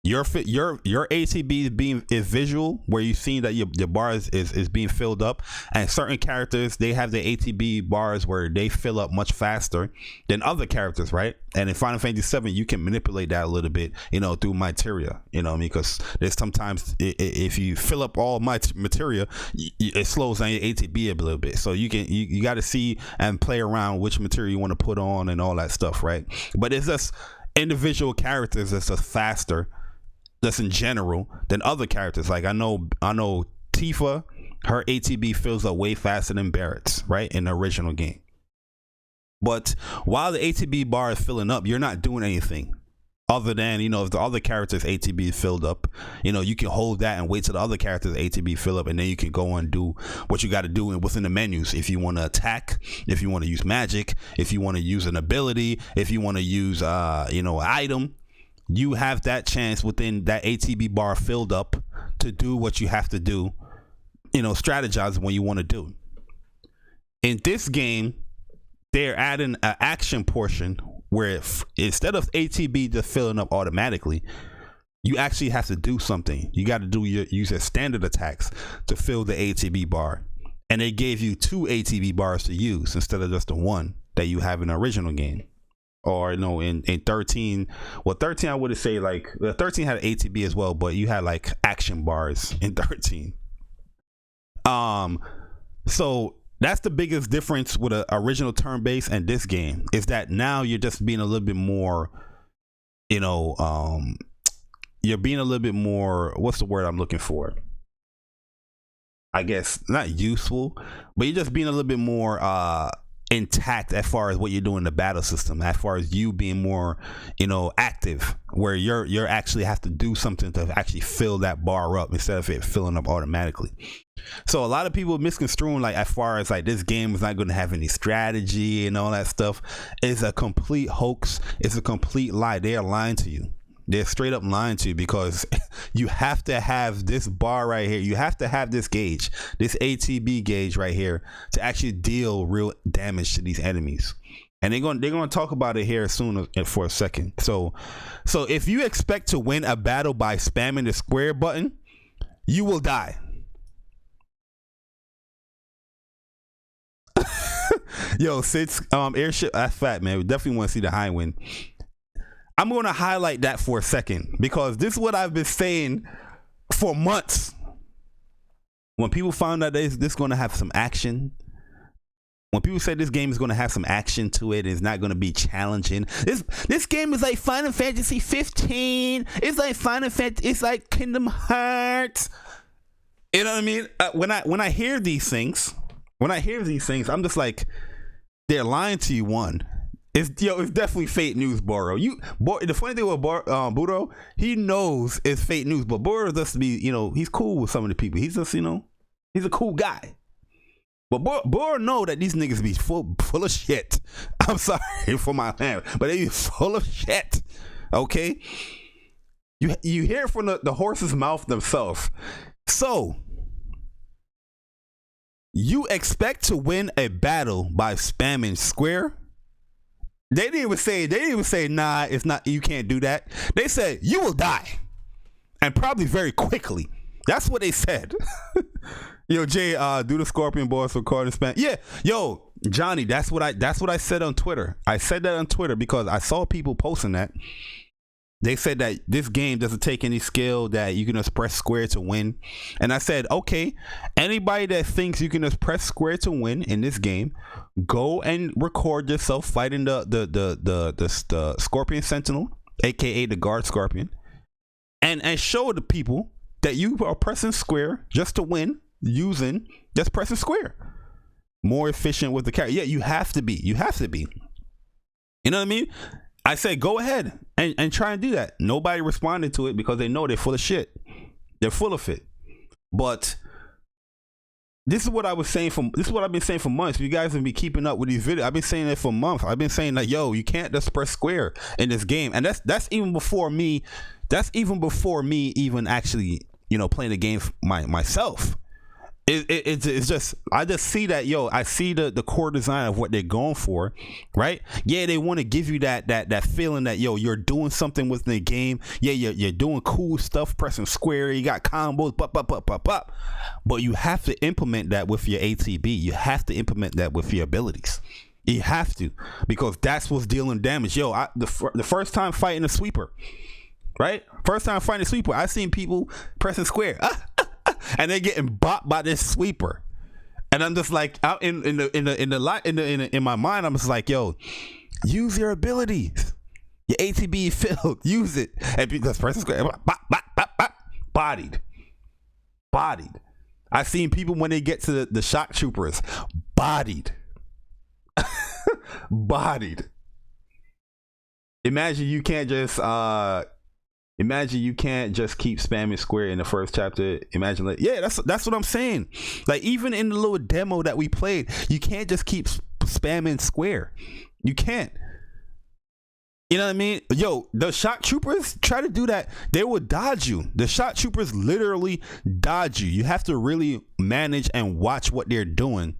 Your ATB is visual, where you see that your bar is being filled up, and certain characters, they have the ATB bars where they fill up much faster than other characters, right? And in Final Fantasy 7, you can manipulate that a little bit, through materia, because there's sometimes if you fill up all materia, it slows down your ATB a little bit. So you got to see and play around which material you want to put on and all that stuff, right? But it's just individual characters that's just faster, that's in general, than other characters. Like I know Tifa, her ATB fills up way faster than Barrett's, right, in the original game. But while the ATB bar is filling up, you're not doing anything other than, if the other character's ATB is filled up, you can hold that and wait till the other character's ATB fill up, and then you can go and do what you got to do within the menus. If you want to attack, if you want to use magic, if you want to use an ability, if you want to use an item, you have that chance within that ATB bar filled up to do what you have to do, strategize when you want to do. In this game, they're adding an action portion where instead of ATB just filling up automatically, you actually have to do something. You got to use your standard attacks to fill the ATB bar. And they gave you 2 ATB bars to use instead of just the one that you have in the original game. Or in 13, well, 13 I would say, like 13 had ATB as well, but you had like action bars in 13. So that's the biggest difference with an original turn-based and this game, is that now you're just being a little bit more, you're being a little bit more, what's the word I'm looking for? I guess not useful, but you're just being a little bit more intact as far as what you're doing in the battle system, as far as you being more active, where you're actually have to do something to actually fill that bar up instead of it filling up automatically. So a lot of people misconstruing like as far as like this game is not going to have any strategy and all that stuff is a complete hoax. It's a complete lie. They are lying to you. They're straight up lying to you because you have to have this bar right here. You have to have this gauge, this ATB gauge right here to actually deal real damage to these enemies. And they're going to talk about it here soon for a second. So if you expect to win a battle by spamming the square button, you will die. Yo, Sid's airship, that's fat, man. We definitely want to see the high wind. I'm going to highlight that for a second because this is what I've been saying for months. When people found out this is going to have some action, when people say this game is going to have some action to it, it's not going to be challenging. This game is like Final Fantasy 15. It's like Final Fantasy. It's like Kingdom Hearts. You know what I mean? When I hear these things, I'm just like, they're lying to you. One, it's definitely fake news, Boro. The funny thing with Budo, he knows it's fake news, but Boro just be, he's cool with some of the people. He's just, he's a cool guy. But Boro know that these niggas be full of shit. I'm sorry for my land, but they be full of shit. Okay, you hear it from the horse's mouth themselves. So you expect to win a battle by spamming square? They didn't even say nah, it's not, you can't do that. They said you will die, and probably very quickly. That's what they said. Yo, Jay, do the Scorpion boys for card and spam. Yeah, yo, Johnny, that's what I said on Twitter. I said that on Twitter because I saw people posting that. They said that this game doesn't take any skill, that you can just press square to win. And I said, okay, anybody that thinks you can just press square to win in this game, go and record yourself fighting the Scorpion Sentinel, aka the Guard Scorpion, and show the people that you are pressing square just to win using just pressing square. More efficient with the character. Yeah, you have to be. You know what I mean? I said, go ahead and try and do that. Nobody responded to it because they know they're full of shit. They're full of it. But this is what I've been saying for months. You guys have been keeping up with these videos. I've been saying it for months. I've been saying that, yo, you can't just press square in this game. And that's even before me. That's even before me even actually, playing the game myself. It's just, I just see that, I see the core design of what they're going for, right? Yeah, they want to give you that feeling that, you're doing something within the game. Yeah, you're doing cool stuff, pressing square, you got combos, but you have to implement that with your ATB. You have to implement that with your abilities. You have to, because that's what's dealing damage. The first time fighting a sweeper, right? First time fighting a sweeper, I seen people pressing square. And they're getting bopped by this sweeper, and I'm just like, out in my mind, I'm just like, yo, use your abilities. Your ATB filled, use it. And because person square, bodied. I've seen people when they get to the shock troopers, bodied. Imagine you can't just keep spamming square in the first chapter. Imagine, like, yeah, that's what I'm saying. Like, even in the little demo that we played, you can't just keep spamming square. You can't. You know what I mean? Yo, the shock troopers try to do that. They will dodge you. The shock troopers literally dodge you. You have to really manage and watch what they're doing.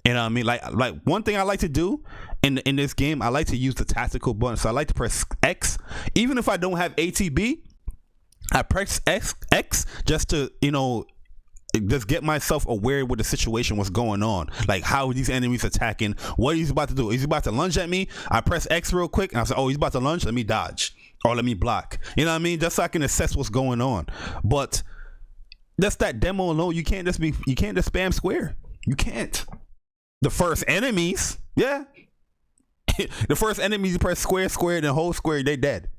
You know what I mean? Like one thing I like to do in this game, I like to use the tactical button. So I like to press X. Even if I don't have ATB, I press X just to, just get myself aware with the situation, what's going on. Like, how are these enemies attacking? What he's about to do? Is he about to lunge at me? I press X real quick and I say, oh, he's about to lunge. Let me dodge. Or let me block. You know what I mean? Just so I can assess what's going on. But that's that demo alone. You can't just spam square. You can't. The first enemies, yeah. The first enemies, you press square, and the whole square, they dead.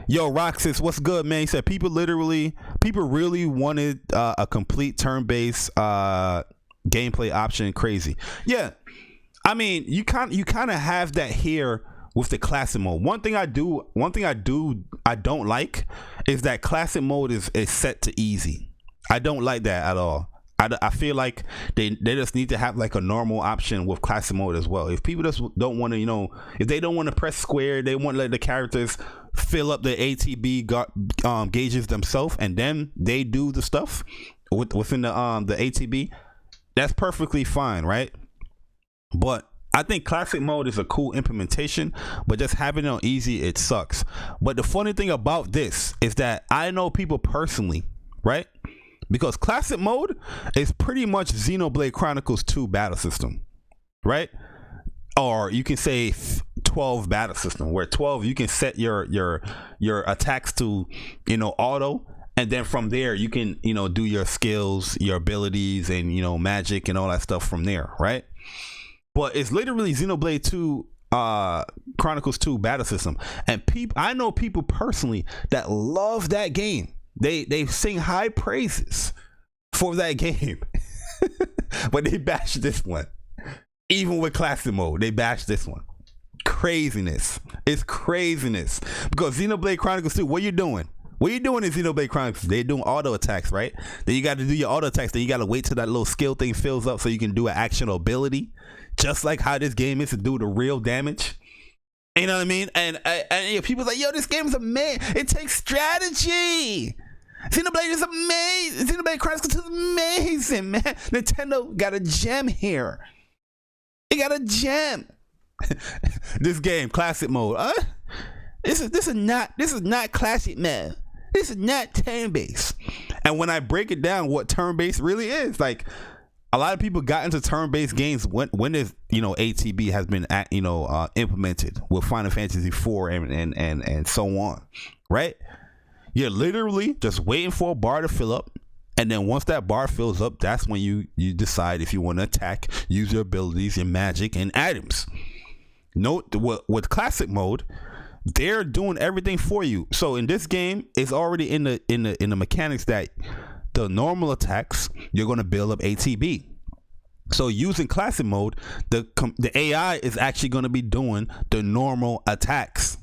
Yo, Roxas, what's good, man? He said people really wanted a complete turn-based gameplay option. Crazy. Yeah, I mean, you kind of have that here with the classic mode. One thing I don't like is that classic mode is set to easy. I don't like that at all. I feel like they just need to have like a normal option with classic mode as well. If people just don't want to, if they don't want to press square, they want to let the characters fill up the ATB gauges themselves, and then they do the stuff within the ATB. That's perfectly fine, right? But I think classic mode is a cool implementation, but just having it on easy, it sucks. But the funny thing about this is that I know people personally, right? Because classic mode is pretty much Xenoblade Chronicles 2 battle system, right? Or you can say 12 battle system, where 12 you can set your attacks to, auto, and then from there you can, do your skills, your abilities, and magic and all that stuff from there, right? But it's literally Xenoblade 2 Chronicles 2 battle system, and I know people personally that love that game. They sing high praises for that game. But they bash this one. Even with classic mode, they bash this one. Craziness. It's craziness. Because Xenoblade Chronicles 2, what you doing? What you doing in Xenoblade Chronicles? They're doing auto attacks, right? Then you got to do your auto attacks. Then you got to wait till that little skill thing fills up so you can do an action or ability. Just like how this game is to do the real damage. You know what I mean? And people like, yo, this game is amazing. It takes strategy. Xenoblade is amazing. Xenoblade Chronicles 2 is amazing, man. Nintendo got a gem here. It got a gem. This game, classic mode. This is not classic mode. This is not turn-based. And when I break it down, what turn-based really is, like, a lot of people got into turn-based games when this, ATB has been implemented with Final Fantasy 4 and so on, right? You're literally just waiting for a bar to fill up, and then once that bar fills up, that's when you decide if you want to attack, use your abilities, your magic, and items. Note with classic mode, they're doing everything for you. So in this game, it's already in the mechanics that the normal attacks, you're going to build up ATB. So using classic mode, the AI is actually going to be doing the normal attacks,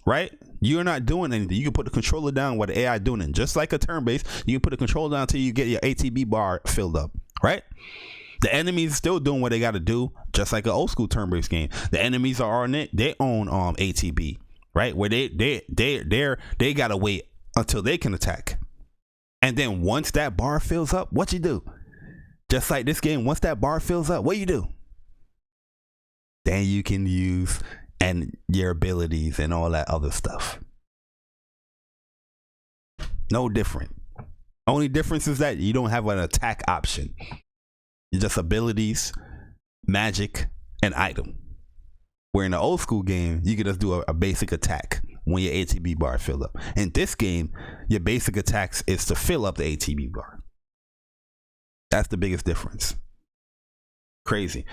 right? You're not doing anything. You can put the controller down while the AI is doing it. Just like a turn-based, you can put the controller down until you get your ATB bar filled up, right? The enemies still doing what they got to do, just like an old school turn-based game. The enemies are on their own ATB, right? Where they got to wait until they can attack. And then once that bar fills up, what you do? Just like this game, once that bar fills up, what you do? Then you can use and your abilities and all that other stuff. No different. Only difference is that you don't have an attack option. It's just abilities, magic, and item. Where in the old school game, you could just do a basic attack when your ATB bar fill up. In this game, your basic attacks is to fill up the ATB bar. That's the biggest difference. Crazy.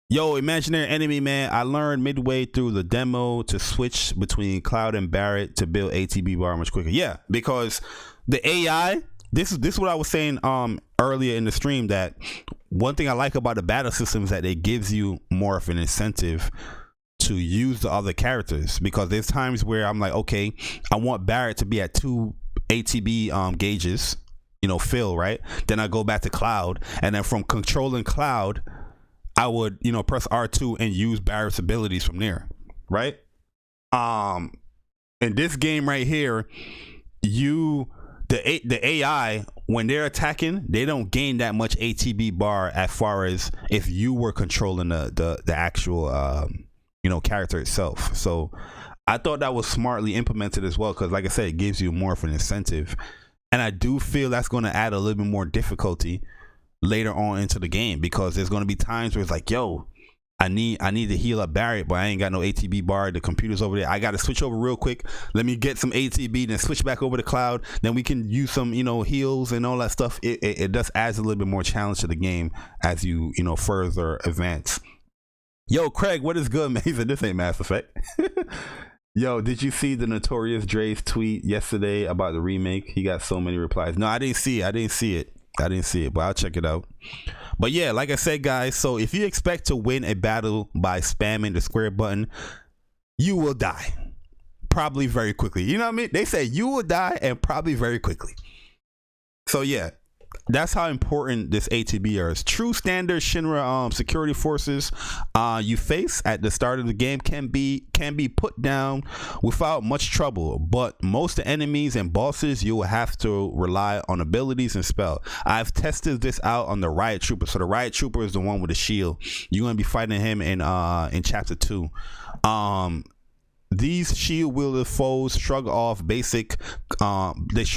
Yo, imaginary enemy, man. I learned midway through the demo to switch between Cloud and Barret to build ATB bar much quicker. Yeah, because the AI, this is what I was saying earlier in the stream, that one thing I like about the battle system is that it gives you more of an incentive to use the other characters, because there's times where I'm like, okay, I want Barret to be at 2 ATB gauges, fill, right? Then I go back to Cloud, and then from controlling Cloud, I would, press R2 and use Barret's abilities from there, right? In this game right here, the AI, when they're attacking, they don't gain that much ATB bar as far as if you were controlling the actual character itself. So I thought that was smartly implemented as well, because like I said, it gives you more of an incentive, and I do feel that's going to add a little bit more difficulty later on into the game, because there's going to be times where it's like, yo, I need to heal up Barret, but I ain't got no ATB bar. The computer's over there. I got to switch over real quick. Let me get some ATB, then switch back over to Cloud. Then we can use some, heals and all that stuff. It just adds a little bit more challenge to the game as you, further advance. Yo, Craig, what is good, man? He said, this ain't Mass Effect. Yo, did you see the Notorious Dre's tweet yesterday about the remake? He got so many replies. No, I didn't see it. But I'll check it out. But yeah, like I said, guys, so if you expect to win a battle by spamming the square button, you will die. Probably very quickly. You know what I mean? They say you will die, and probably very quickly. So yeah, That's how important this ATB is. True standard Shinra security forces you face at the start of the game can be put down without much trouble, but most enemies and bosses you will have to rely on abilities and spell. I've tested this out on the Riot Trooper. So the Riot Trooper is the one with the shield. You're gonna be fighting him in chapter 2. These shield wielded foes shrug off Cloud's basic combos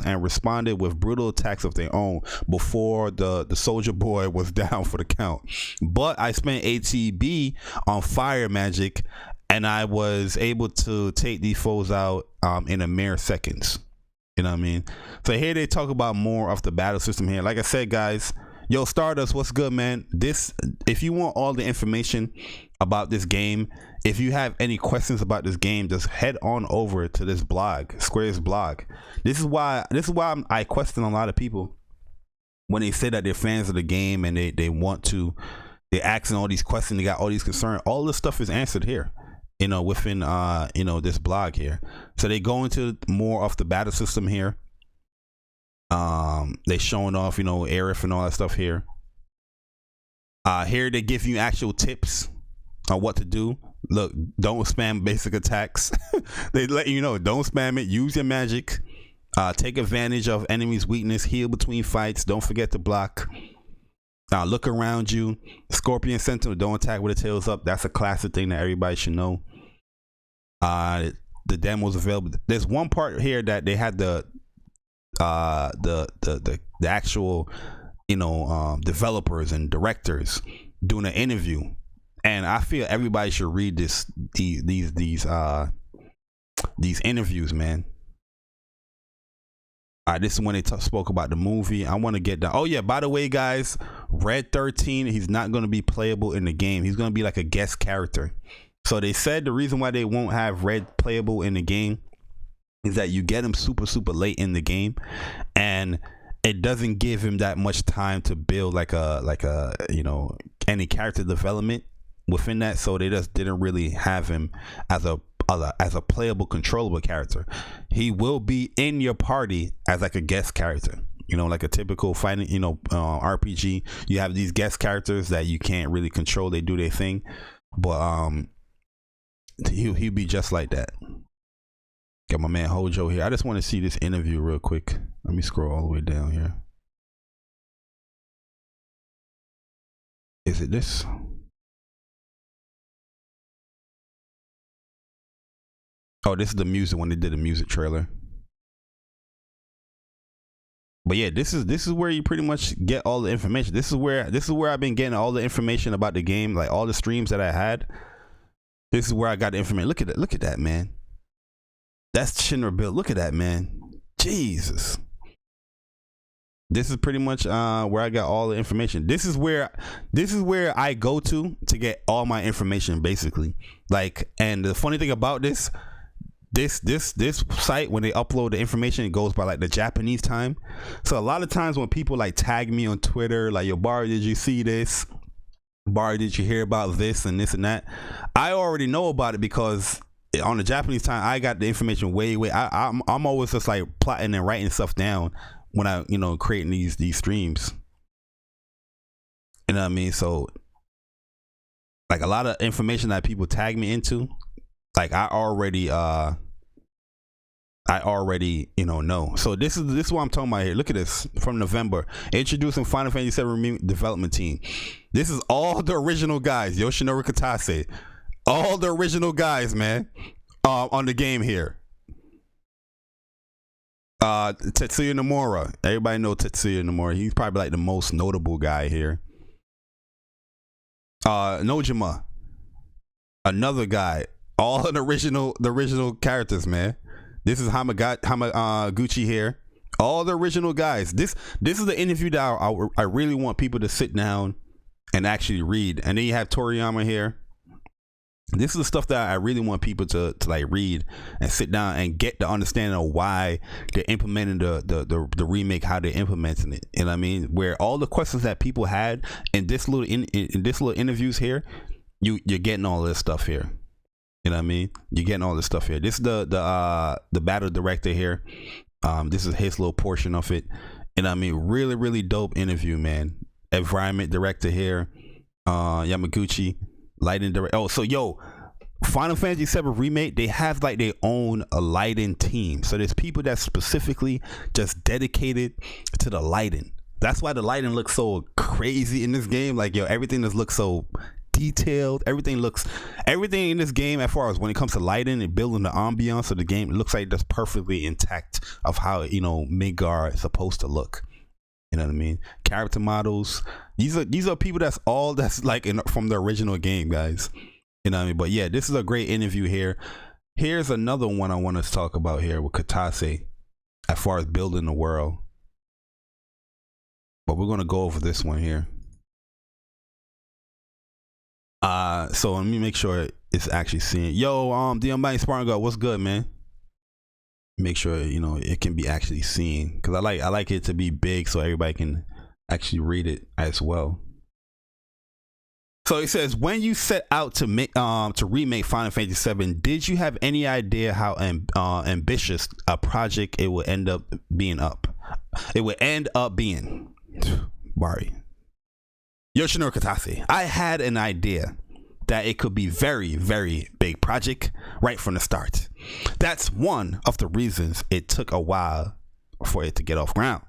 and responded with brutal attacks of their own before the soldier boy was down for the count. But I spent ATB on fire magic and I was able to take these foes out in a mere seconds. You know what I mean? So here they talk about more of the battle system here. Like I said, guys, yo, Stardust, what's good, man? If you want all the information about this game, if you have any questions about this game, just head on over to this blog, Square's blog. This is why I question a lot of people when they say that they're fans of the game and they're asking all these questions, they got all these concerns. All this stuff is answered here, within this blog here. So they go into more of the battle system here. They showing off, Aerith and all that stuff here. Here they give you actual tips on what to do. Look, don't spam basic attacks. They let you know, don't spam it. Use your magic. Take advantage of enemies' weakness. Heal between fights. Don't forget to block. Look around you. Scorpion Sentinel, don't attack with the tails up. That's a classic thing that everybody should know. The demo's available. There's one part here that they had the actual developers and directors doing an interview, and I feel everybody should read these interviews, man. This is when they spoke about the movie. I want to get down. Oh yeah, by the way, guys, Red 13, he's not going to be playable in the game. He's going to be like a guest character. So they said the reason why they won't have Red playable in the game is that you get him super late in the game, and it doesn't give him that much time to build like a any character development within that. So they just didn't really have him as a playable, controllable character. He will be in your party as like a guest character, like a typical fighting RPG. You have these guest characters that you can't really control. They do their thing, but he'll be just like that. Got my man Hojo here. I just want to see this interview real quick. Let me scroll all the way down here. Is it this? Oh, this is the music when they did the music trailer. But yeah, this is where you pretty much get all the information. This is where I've been getting all the information about the game, like all the streams that I had. This is where I got the information. Look at that, man. That's Shinra build. Look at that, man. Jesus. This is pretty much where I got all the information. This is where I go to get all my information, basically. Like, and the funny thing about this site, when they upload the information, it goes by like the Japanese time. So a lot of times when people like tag me on Twitter, like, yo, Barry, did you see this? Barry, did you hear about this and this and that? I already know about it because on the Japanese time, I got the information way. I'm always just like plotting and writing stuff down when I creating these streams. You know what I mean? So like a lot of information that people tag me into, like I already know. So this is what I'm talking about here. Look at this from November. Introducing Final Fantasy VII Remake development team. This is all the original guys. Yoshinori Kitase. All the original guys, man, on the game here. Tetsuya Nomura. Everybody know Tetsuya Nomura. He's probably like the most notable guy here. Nojima. Another guy. All the original characters, man. This is Hamaguchi here. All the original guys. This is the interview that I really want people to sit down and actually read. And then you have Toriyama here. This is the stuff that I really want people to like read and sit down and get the understanding of why they're implementing the remake, how they're implementing it. You know what I mean? Where all the questions that people had in this little interviews here, you're getting all this stuff here. You know what I mean? You're getting all this stuff here. This is the battle director here. This is his little portion of it. And I mean, really, really dope interview, man. Environment director here, Yamaguchi, lighting director. Oh, so yo, Final Fantasy VII Remake, they have like their own lighting team. So there's people that specifically just dedicated to the lighting. That's why the lighting looks so crazy in this game. Like, yo, everything just looks so detailed. Everything in this game, as far as when it comes to lighting and building the ambiance of the game, it looks like that's perfectly intact of how, you know, Midgar is supposed to look. You know what I mean? Character models. These are people that's like from the original game, guys. You know what I mean? But yeah, this is a great interview here. Here's another one I want to talk about here with Kitase as far as building the world. But we're gonna go over this one here. So let me make sure it's actually seen. Yo, the Almighty Spartan God, what's good, man? Make sure, you know, it can be actually seen, because I like it to be big so everybody can actually read it as well. So it says, when you set out to make to remake Final Fantasy VII, did you have any idea how ambitious a project it would end up being? Bari. Yoshinori Kitase, I had an idea that it could be very, very big project right from the start. That's one of the reasons it took a while for it to get off ground,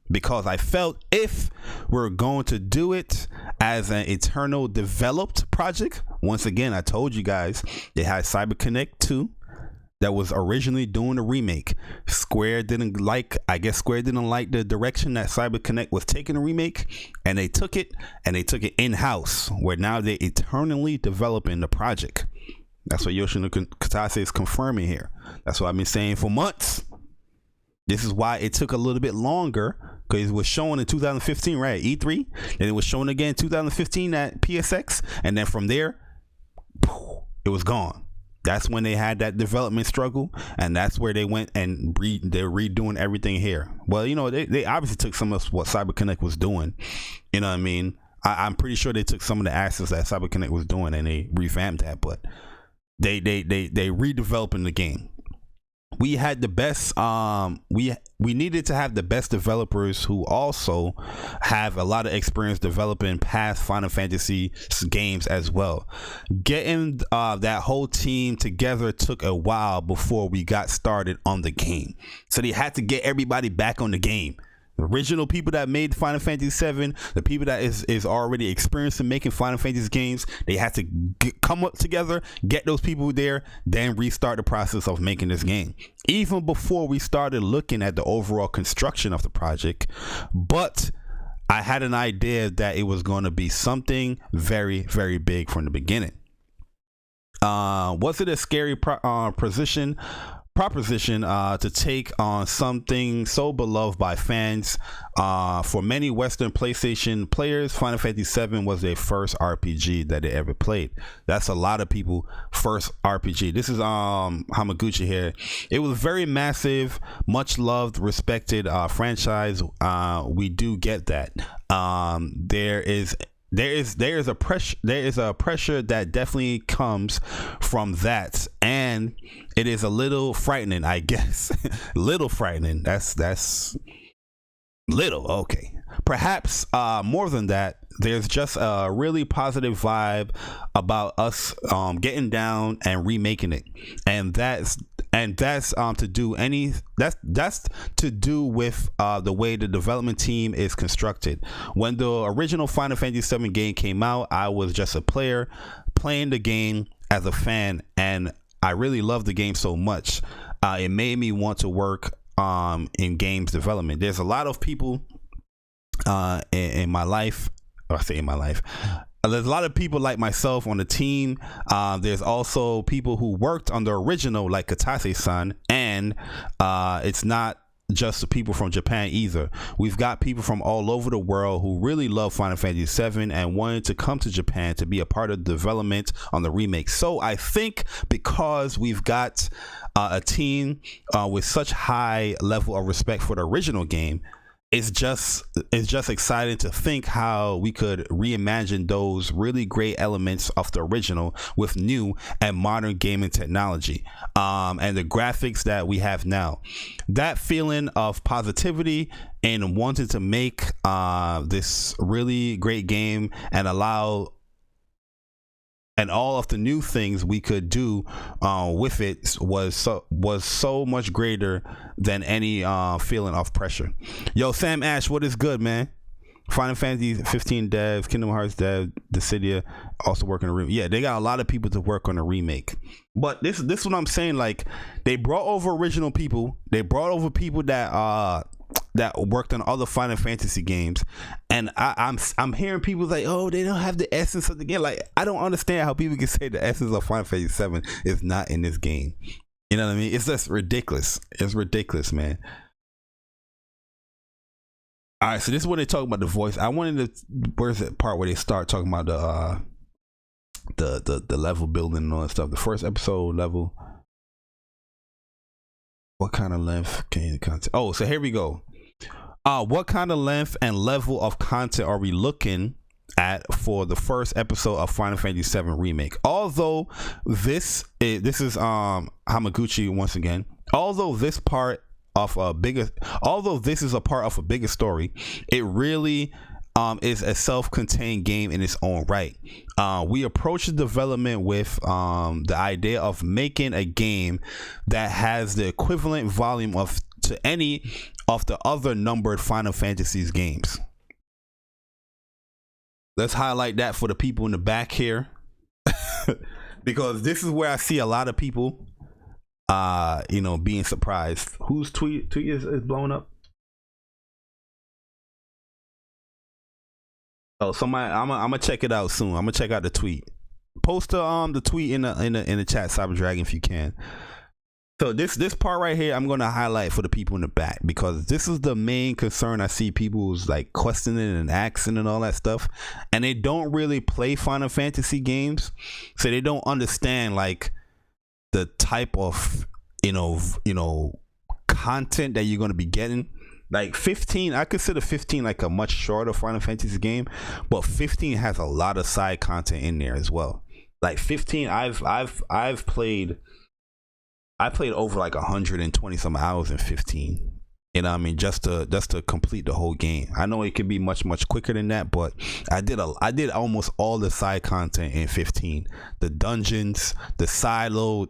because I felt if we're going to do it as an eternal developed project, once again, I told you guys they had CyberConnect 2 that was originally doing the remake. Square didn't like the direction that CyberConnect was taking the remake, and they took it in-house, where now they're eternally developing the project. That's what Yoshinori Kitase is confirming here. That's what I've been saying for months. This is why it took a little bit longer, because it was shown in 2015, right, at E3, then it was shown again in 2015 at PSX, and then from there, it was gone. That's when they had that development struggle, and that's where they went and they're redoing everything here. Well, you know, they obviously took some of what CyberConnect was doing. You know what I mean? I'm pretty sure they took some of the assets that CyberConnect was doing and they revamped that, but they redeveloping the game. We had the best we needed to have the best developers who also have a lot of experience developing past Final Fantasy games as well. Getting that whole team together took a while before we got started on the game, so they had to get everybody back on the game. The original people that made Final Fantasy VII, the people that is already experienced in making Final Fantasy games, they had to come up together, get those people there, then restart the process of making this game. Even before we started looking at the overall construction of the project, but I had an idea that it was going to be something very, very big from the beginning. Was it a scary proposition to take on something so beloved by fans? For many Western PlayStation players, Final Fantasy VII was their first RPG that they ever played. That's a lot of people first RPG. This is Hamaguchi here. It was very massive, much loved, respected franchise. We do get that. There is a pressure that definitely comes from that, and it is a little frightening, I guess. Little frightening. That's little. Okay, perhaps more than that. There's just a really positive vibe about us getting down and remaking it, and that's to do with the way the development team is constructed. When the original Final Fantasy VII game came out, I was just a player playing the game as a fan, and I really loved the game so much. It made me want to work in games development. There's a lot of people in my life. I say in my life. There's a lot of people like myself on the team. There's also people who worked on the original, like Kitase-san, and it's not just the people from Japan either. We've got people from all over the world who really love Final Fantasy VII and wanted to come to Japan to be a part of the development on the remake. So I think because we've got a team with such high level of respect for the original game, it's just exciting to think how we could reimagine those really great elements of the original with new and modern gaming technology, and the graphics that we have now. That feeling of positivity and wanting to make this really great game and allow and all of the new things we could do with it was so much greater than any feeling of pressure. Yo, Sam Ash, what is good, man? Final Fantasy 15 devs, Kingdom Hearts dev, Dissidia also working on a remake. Yeah, they got a lot of people to work on a remake. But this is what I'm saying. Like, they brought over original people. They brought over people that worked on other Final Fantasy games, and I'm hearing people like, oh, they don't have the essence of the game. Like, I don't understand how people can say the essence of Final Fantasy 7 is not in this game. You know what I mean? It's just ridiculous. It's ridiculous, man. All right, so this is when they talk about the voice. I wanted to, where's that part where they start talking about the level building and all that stuff. The first episode level. What kind of length can you content? Oh, so here we go. What kind of length and level of content are we looking at for the first episode of Final Fantasy VII Remake? Although this is Hamaguchi once again. Although this is a part of a bigger story, it really is a self-contained game in its own right. We approach the development with the idea of making a game that has the equivalent volume to any of the other numbered Final Fantasies games. Let's highlight that for the people in the back here, because this is where I see a lot of people being surprised. Whose tweet is blowing up? Oh, somebody, I'm gonna check it out soon. I'm gonna check out the tweet. Post the tweet in the chat, Cyber Dragon, if you can. So this part right here, I'm gonna highlight for the people in the back, because this is the main concern I see people's like questioning and asking and all that stuff, and they don't really play Final Fantasy games, so they don't understand like the type of content that you're gonna be getting. Like 15, I consider 15 like a much shorter Final Fantasy game, but 15 has a lot of side content in there as well. Like 15, I've played over like 120 some hours in 15. You know what I mean? Just to complete the whole game. I know it could be much quicker than that, but I did almost all the side content in 15. The dungeons, the silo,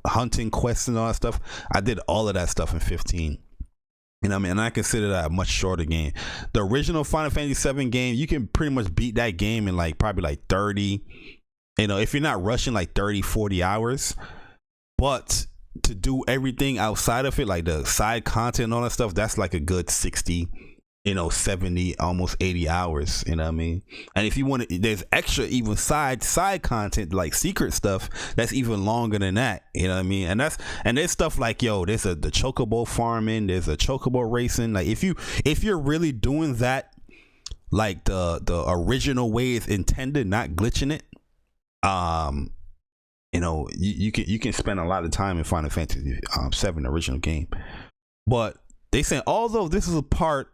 hunting quests and all that stuff. I did all of that stuff in 15. You know what I mean? And I consider that a much shorter game. The original Final Fantasy VII game, you can pretty much beat that game in like probably like 30, if you're not rushing, like 30, 40 hours. But to do everything outside of it, like the side content and all that stuff, that's like a good 60, 70, almost 80 hours. You know what I mean? And if you want to, there's extra even side content, like secret stuff, that's even longer than that. You know what I mean? And there's stuff like, there's the chocobo farming, there's a chocobo racing. Like if you're really doing that like the original way it's intended, not glitching it, you can spend a lot of time in Final Fantasy VII original game. But they say, although this is a part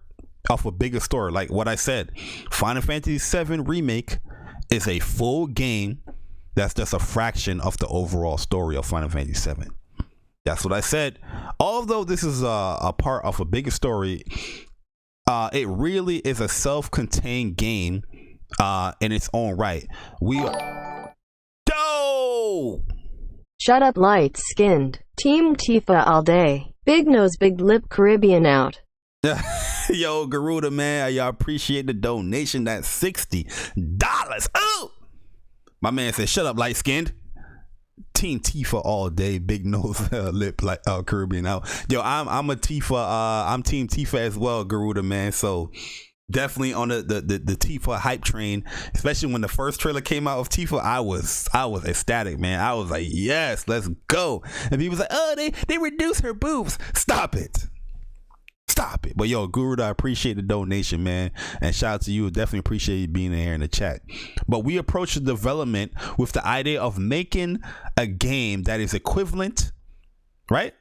of a bigger story, like what I said, Final Fantasy VII Remake is a full game that's just a fraction of the overall story of Final Fantasy VII. That's what I said. Although this is a part of a bigger story, it really is a self-contained game in its own right. We are Shut up, light skinned. Team Tifa all day. Big nose, big lip, Caribbean out. Yo, Garuda, man, y'all appreciate the donation. That's $60. Oh, my man said, shut up, light skinned. Team Tifa all day, big nose, lip, like Caribbean out. Yo, I'm a Tifa. I'm Team Tifa as well, Garuda, man. So definitely on the Tifa hype train, especially when the first trailer came out of Tifa. I was ecstatic, man. I was like, yes, let's go. And people was like, oh, they reduced her boobs. Stop it. But yo, Guru, I appreciate the donation, man, and shout out to you. Definitely appreciate you being here in the chat. But we approach the development with the idea of making a game that is equivalent, right?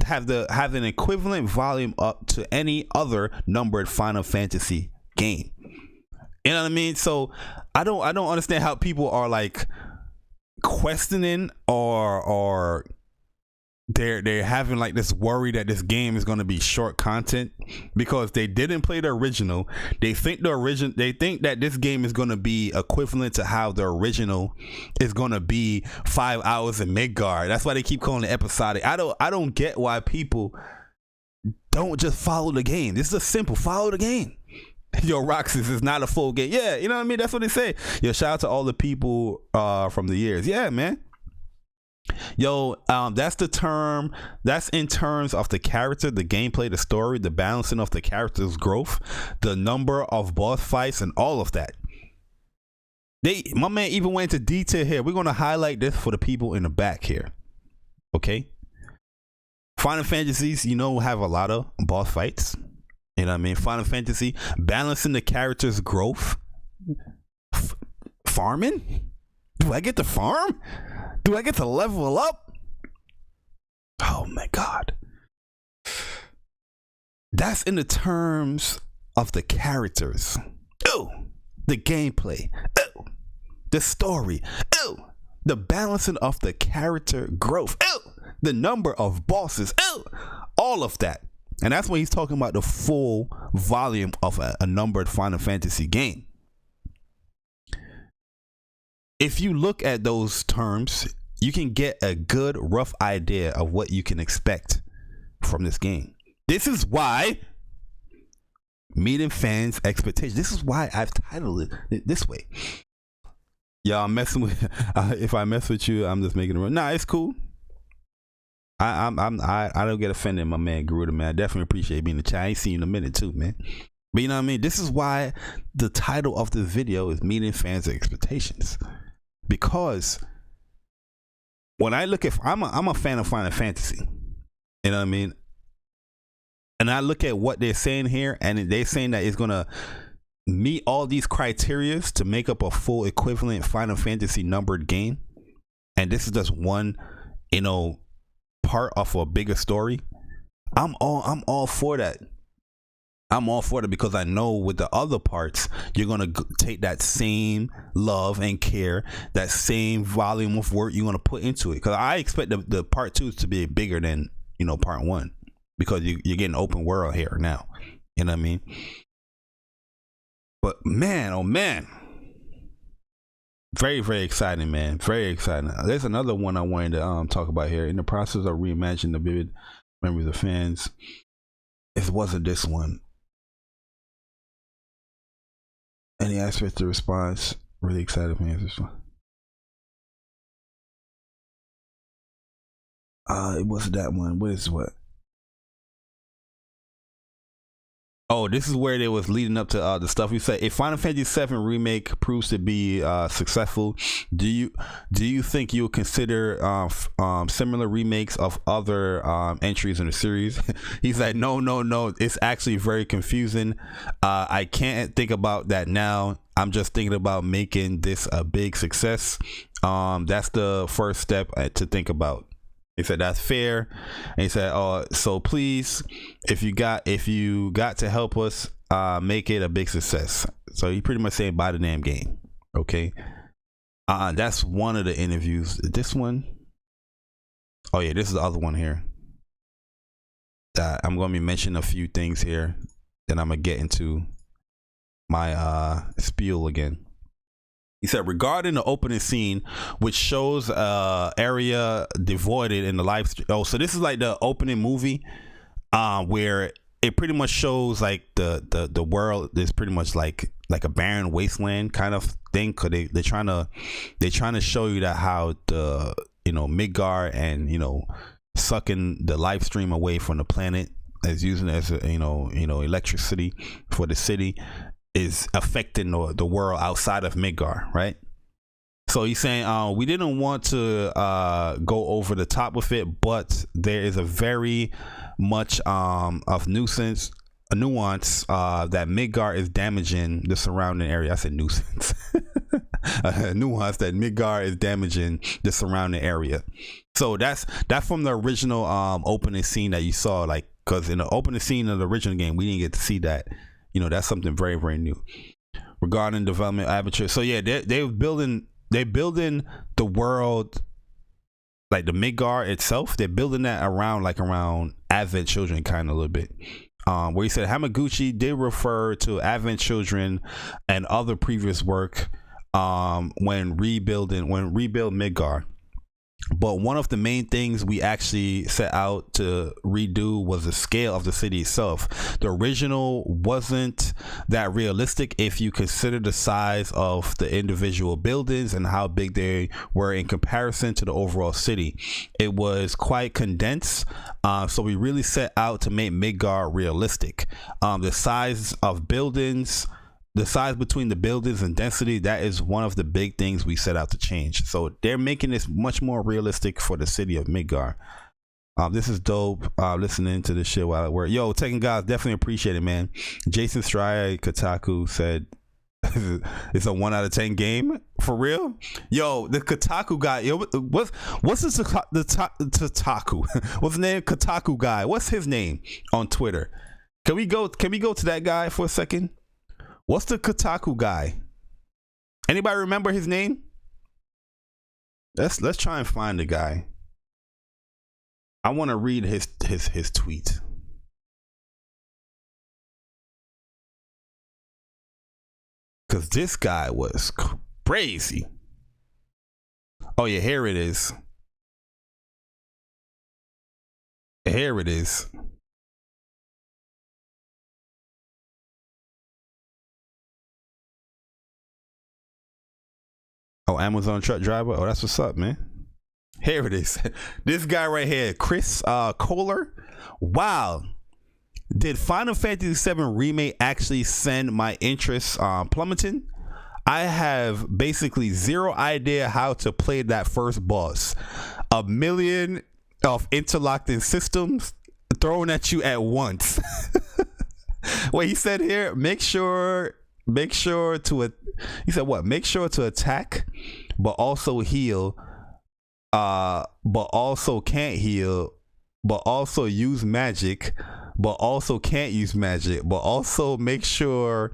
have an equivalent volume up to any other numbered Final Fantasy game. You know what I mean? So I don't understand how people are like questioning or they're having like this worry that this game is going to be short content because they didn't play the original. They think that this game is going to be equivalent to how the original is going to be 5 hours in Midgard. That's why they keep calling it episodic. I don't get why people don't just follow the game. This is a simple follow the game. Yo, Roxas is not a full game. Yeah, you know what I mean? That's what they say. Yo, shout out to all the people from the years. Yeah, man. Yo, that's the term. That's in terms of the character, the gameplay, the story, the balancing of the character's growth, the number of boss fights, and all of that. My man even went into detail here. We're gonna highlight this for the people in the back here. Okay. Final Fantasies, have a lot of boss fights. You know what I mean? Final Fantasy, balancing the character's growth. Farming? Do I get to farm? Do I get to level up? Oh my God. That's in the terms of the characters. Ew. The gameplay. Ew. The story. Ew. The balancing of the character growth. Ew. The number of bosses. Ew. All of that. And that's when he's talking about the full volume of a numbered Final Fantasy game. If you look at those terms, you can get a good rough idea of what you can expect from this game. This is why meeting fans' expectations. This is why I've titled it this way. Y'all, I'm messing with. If I mess with you, I'm just making it. Nah, it's cool. I don't get offended, my man Garuda, man. I definitely appreciate being in the chat. I ain't seen you in a minute too, man. But you know what I mean? This is why the title of this video is meeting fans' expectations. Because when I look at, I'm a fan of Final Fantasy. You know what I mean? And I look at what they're saying here, and they're saying that it's gonna meet all these criteria to make up a full equivalent Final Fantasy numbered game. And this is just one, part of a bigger story. I'm all for that. I'm all for it because I know with the other parts, you're going to take that same love and care, that same volume of work you're going to put into it. Because I expect the part 2 to be bigger than, part 1 because you're getting open world here now. You know what I mean? But man, oh man. Very, very exciting, man. Very exciting. There's another one I wanted to talk about here. In the process of reimagining the vivid memories of fans, it wasn't this one. Any aspect of response, really excited fans. This one. It wasn't that one. What? Oh, this is where they was leading up to the stuff we said. If Final Fantasy VII Remake proves to be successful, do you think you'll consider similar remakes of other entries in the series? He's like, no. It's actually very confusing. I can't think about that now. I'm just thinking about making this a big success. That's the first step to think about. He said that's fair, and he said, "Oh, so please, if you got to help us make it a big success." So he pretty much saying buy the damn game, okay? That's one of the interviews. This one, oh yeah, this is the other one here. I'm gonna be mentioning a few things here, then I'm gonna get into my spiel again. He said, regarding the opening scene, which shows area devoided in the live stream. Oh, so this is like the opening movie where it pretty much shows like the world is pretty much like a barren wasteland kind of thing. Cause they're trying to show you that how the Midgar and sucking the live stream away from the planet as using it as electricity for the city is affecting the world outside of Midgar, right? So he's saying we didn't want to go over the top with it, but there is a very much of nuance that Midgar is damaging the surrounding area. I said nuisance. nuance that Midgar is damaging the surrounding area. So that's from the original opening scene that you saw, like, because in the opening scene of the original game we didn't get to see that. You know, that's something very, very new regarding development aperture. So yeah, they're building the world, like the Midgar itself. They're building that around Advent Children, kind of a little bit. Where he said Hamaguchi did refer to Advent Children and other previous work when rebuild Midgar. But one of the main things we actually set out to redo was the scale of the city itself. The original wasn't that realistic if you consider the size of the individual buildings and how big they were in comparison to the overall city. It was quite condensed, so we really set out to make Midgar realistic. The size of buildings, the size between the buildings and density, that is one of the big things we set out to change. So they're making this much more realistic for the city of Midgar. This is dope. Listening to this shit while at work. Yo, Tekken guys, definitely appreciate it, man. Jason Stride Kotaku said it's a 1 out of 10 game for real. Yo, the Kotaku guy. Yo, what's this? Kotaku. What's the name? Kotaku guy. What's his name on Twitter? Can we go to that guy for a second? What's the Kotaku guy? Anybody remember his name? Let's try and find the guy. I want to read his tweet. Cause this guy was crazy. Oh yeah, here it is. Here it is. Oh, Amazon truck driver. Oh, that's what's up, man. Here it is. This guy right here, Chris Kohler. Wow. Did Final Fantasy VII Remake actually send my interest plummeting? I have basically zero idea how to play that first boss. 1 million of interlocking systems thrown at you at once. What he said here, make sure to he said what? Make sure to attack, but also heal, but also can't heal, but also use magic, but also can't use magic, but also make sure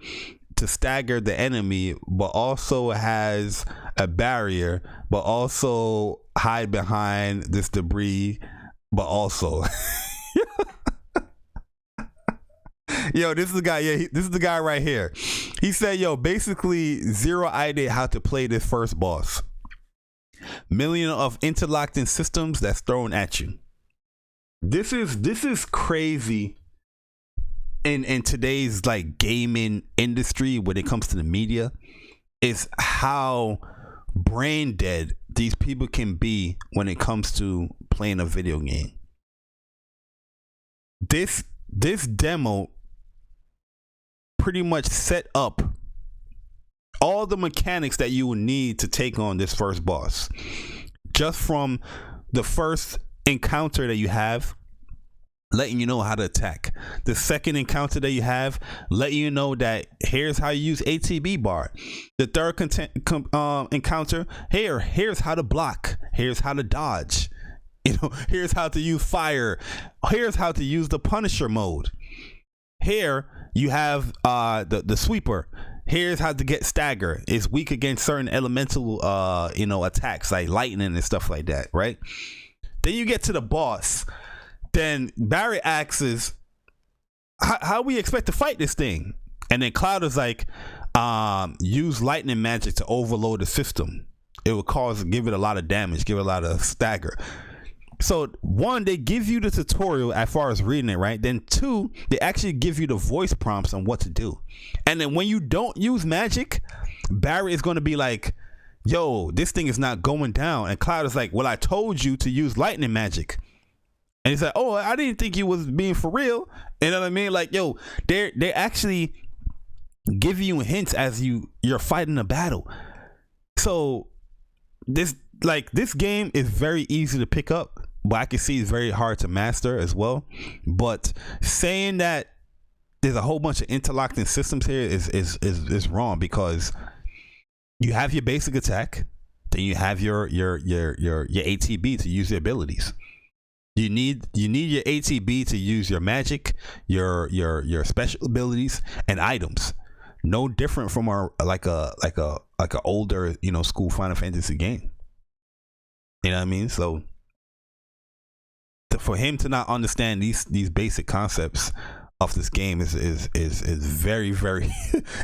to stagger the enemy, but also has a barrier, but also hide behind this debris, but also yo, this is the guy. Yeah, this is the guy right here. He said, yo, basically zero idea how to play this first boss. 1 million of interlocking systems that's thrown at you. This is crazy in today's like gaming industry when it comes to the media, is how brain dead these people can be when it comes to playing a video game. This demo pretty much set up all the mechanics that you will need to take on this first boss. Just from the first encounter that you have, letting you know how to attack. The second encounter that you have, letting you know that here's how you use ATB bar. The third encounter, here's how to block. Here's how to dodge. You know, here's how to use fire. Here's how to use the Punisher mode. Here you have the sweeper. Here's how to get stagger. It's weak against certain elemental attacks like lightning and stuff like that, right? Then you get to the boss. Then Barry asks, how we expect to fight this thing? And then Cloud is like, use lightning magic to overload the system. It will give it a lot of damage, give it a lot of stagger. So one, they give you the tutorial as far as reading it, right? Then two, they actually give you the voice prompts on what to do. And then when you don't use magic, Barry is going to be like, yo, this thing is not going down. And Cloud is like, well, I told you to use lightning magic. And he's like, oh, I didn't think you was being for real. You know what I mean? Like, yo, they actually give you hints as you're fighting a battle. So this game is very easy to pick up, but I can see it's very hard to master as well. But saying that there's a whole bunch of interlocking systems here is wrong, because You have your basic attack, then you have your ATB to use your abilities. You need your ATB to use your magic, your special abilities and items. No different from our like a older school Final Fantasy game. You know what I mean? So for him to not understand these basic concepts of this game is very very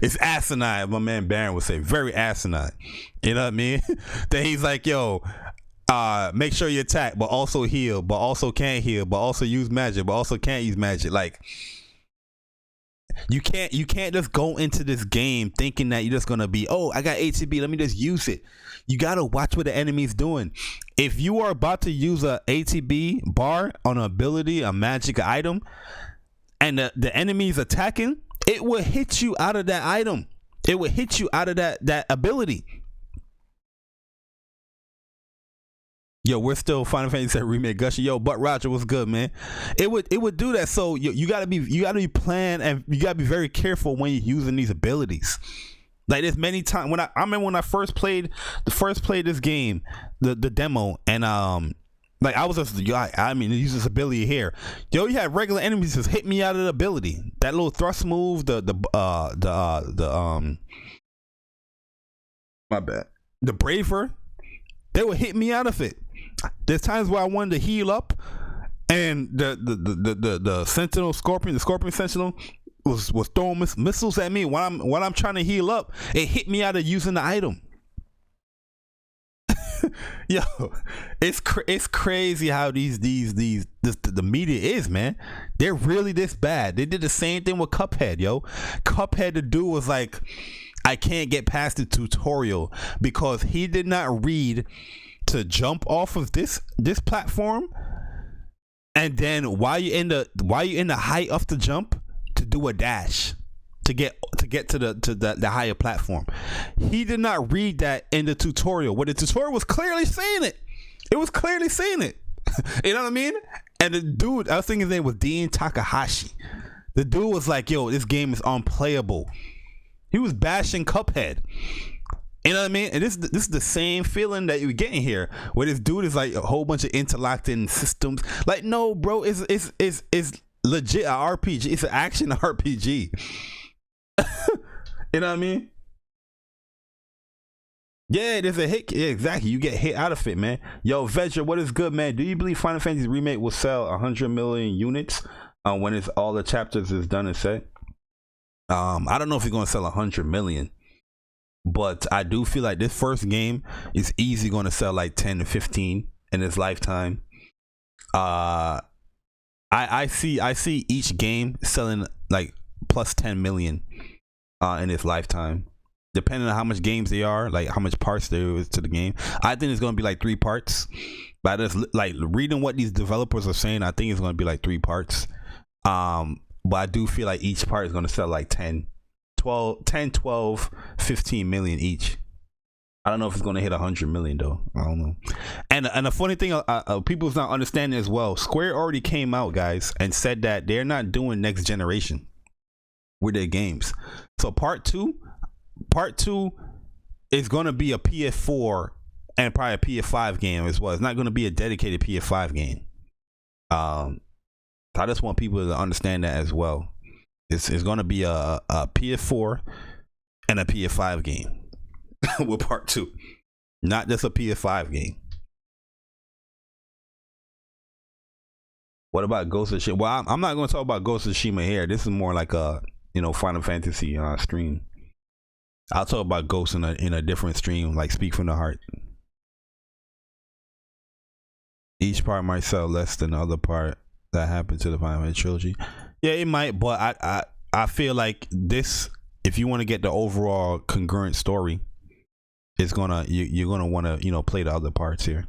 it's asinine. My man Baron would say very asinine. You know what I mean? Then he's like, yo, make sure you attack, but also heal, but also can't heal, but also use magic, but also can't use magic. Like you can't just go into this game thinking that you're just gonna be, oh, I got ATB, let me just use it. You gotta watch what the enemy's doing. If you are about to use a ATB bar on an ability, a magic item, and the enemy's attacking, it will hit you out of that item. It will hit you out of that ability. Yo, we're still Final Fantasy VII Remake gushing. Yo, but Roger, what's good, man? It would do that. So you gotta be planned, and you gotta be very careful when you're using these abilities. Like there's many times when I remember when I first played this game, the demo, and like I was just use this ability here. Yo, you had regular enemies just hit me out of the ability. That little thrust move, my bad. The braver, they would hit me out of it. There's times where I wanted to heal up, and the sentinel scorpion, the scorpion sentinel was throwing missiles at me while I'm trying to heal up. It hit me out of using the item. Yo, it's crazy how the media is, man. They're really this bad. They did the same thing with Cuphead, yo. Cuphead, the dude was like, I can't get past the tutorial because he did not read to jump off of this platform, and then while you're in the height of the jump, to do a dash to get to the higher platform. He did not read that in the tutorial. Where the tutorial was clearly saying it. It was clearly saying it. You know what I mean? And the dude, I was thinking his name was Dean Takahashi. The dude was like, yo, this game is unplayable. He was bashing Cuphead. You know what I mean? And this is the same feeling that you're getting here, where this dude is like a whole bunch of interlocking systems. Like, no, bro, it's legit a RPG. It's an action RPG. You know what I mean? Yeah, there's a hit. Yeah, exactly. You get hit out of it, man. Yo, Vedra, what is good, man? Do you believe Final Fantasy Remake will sell 100 million units when it's all the chapters is done and said? I don't know if it's gonna sell 100 million, but I do feel like this first game is easy going to sell like 10 to 15 in its lifetime. I see each game selling like plus 10 million in its lifetime, depending on how much games they are, like how much parts there is to the game. I think it's going to be like 3 parts, but just like reading what these developers are saying, I think it's going to be like 3 parts. But I do feel like each part is going to sell like 12, 15 million each. I don't know if it's going to hit 100 million though. I don't know. And the funny thing, people's not understanding as well. Square already came out, guys, and said that they're not doing next generation with their games. So part two is going to be a PS4 and probably a PS5 game as well. It's not going to be a dedicated PS5 game. I just want people to understand that as well. It's going to be a PS4 and a PS5 game with part 2, not just a PS5 game. What about Ghost of Tsushima? Well, I'm not going to talk about Ghost of Tsushima here. This is more like a Final Fantasy stream. I'll talk about Ghost in a different stream, like Speak from the Heart. Each part might sell less than the other part that happened to the Final Fantasy trilogy. Yeah, it might, but I feel like this, if you want to get the overall congruent story, it's gonna you're gonna want to play the other parts here.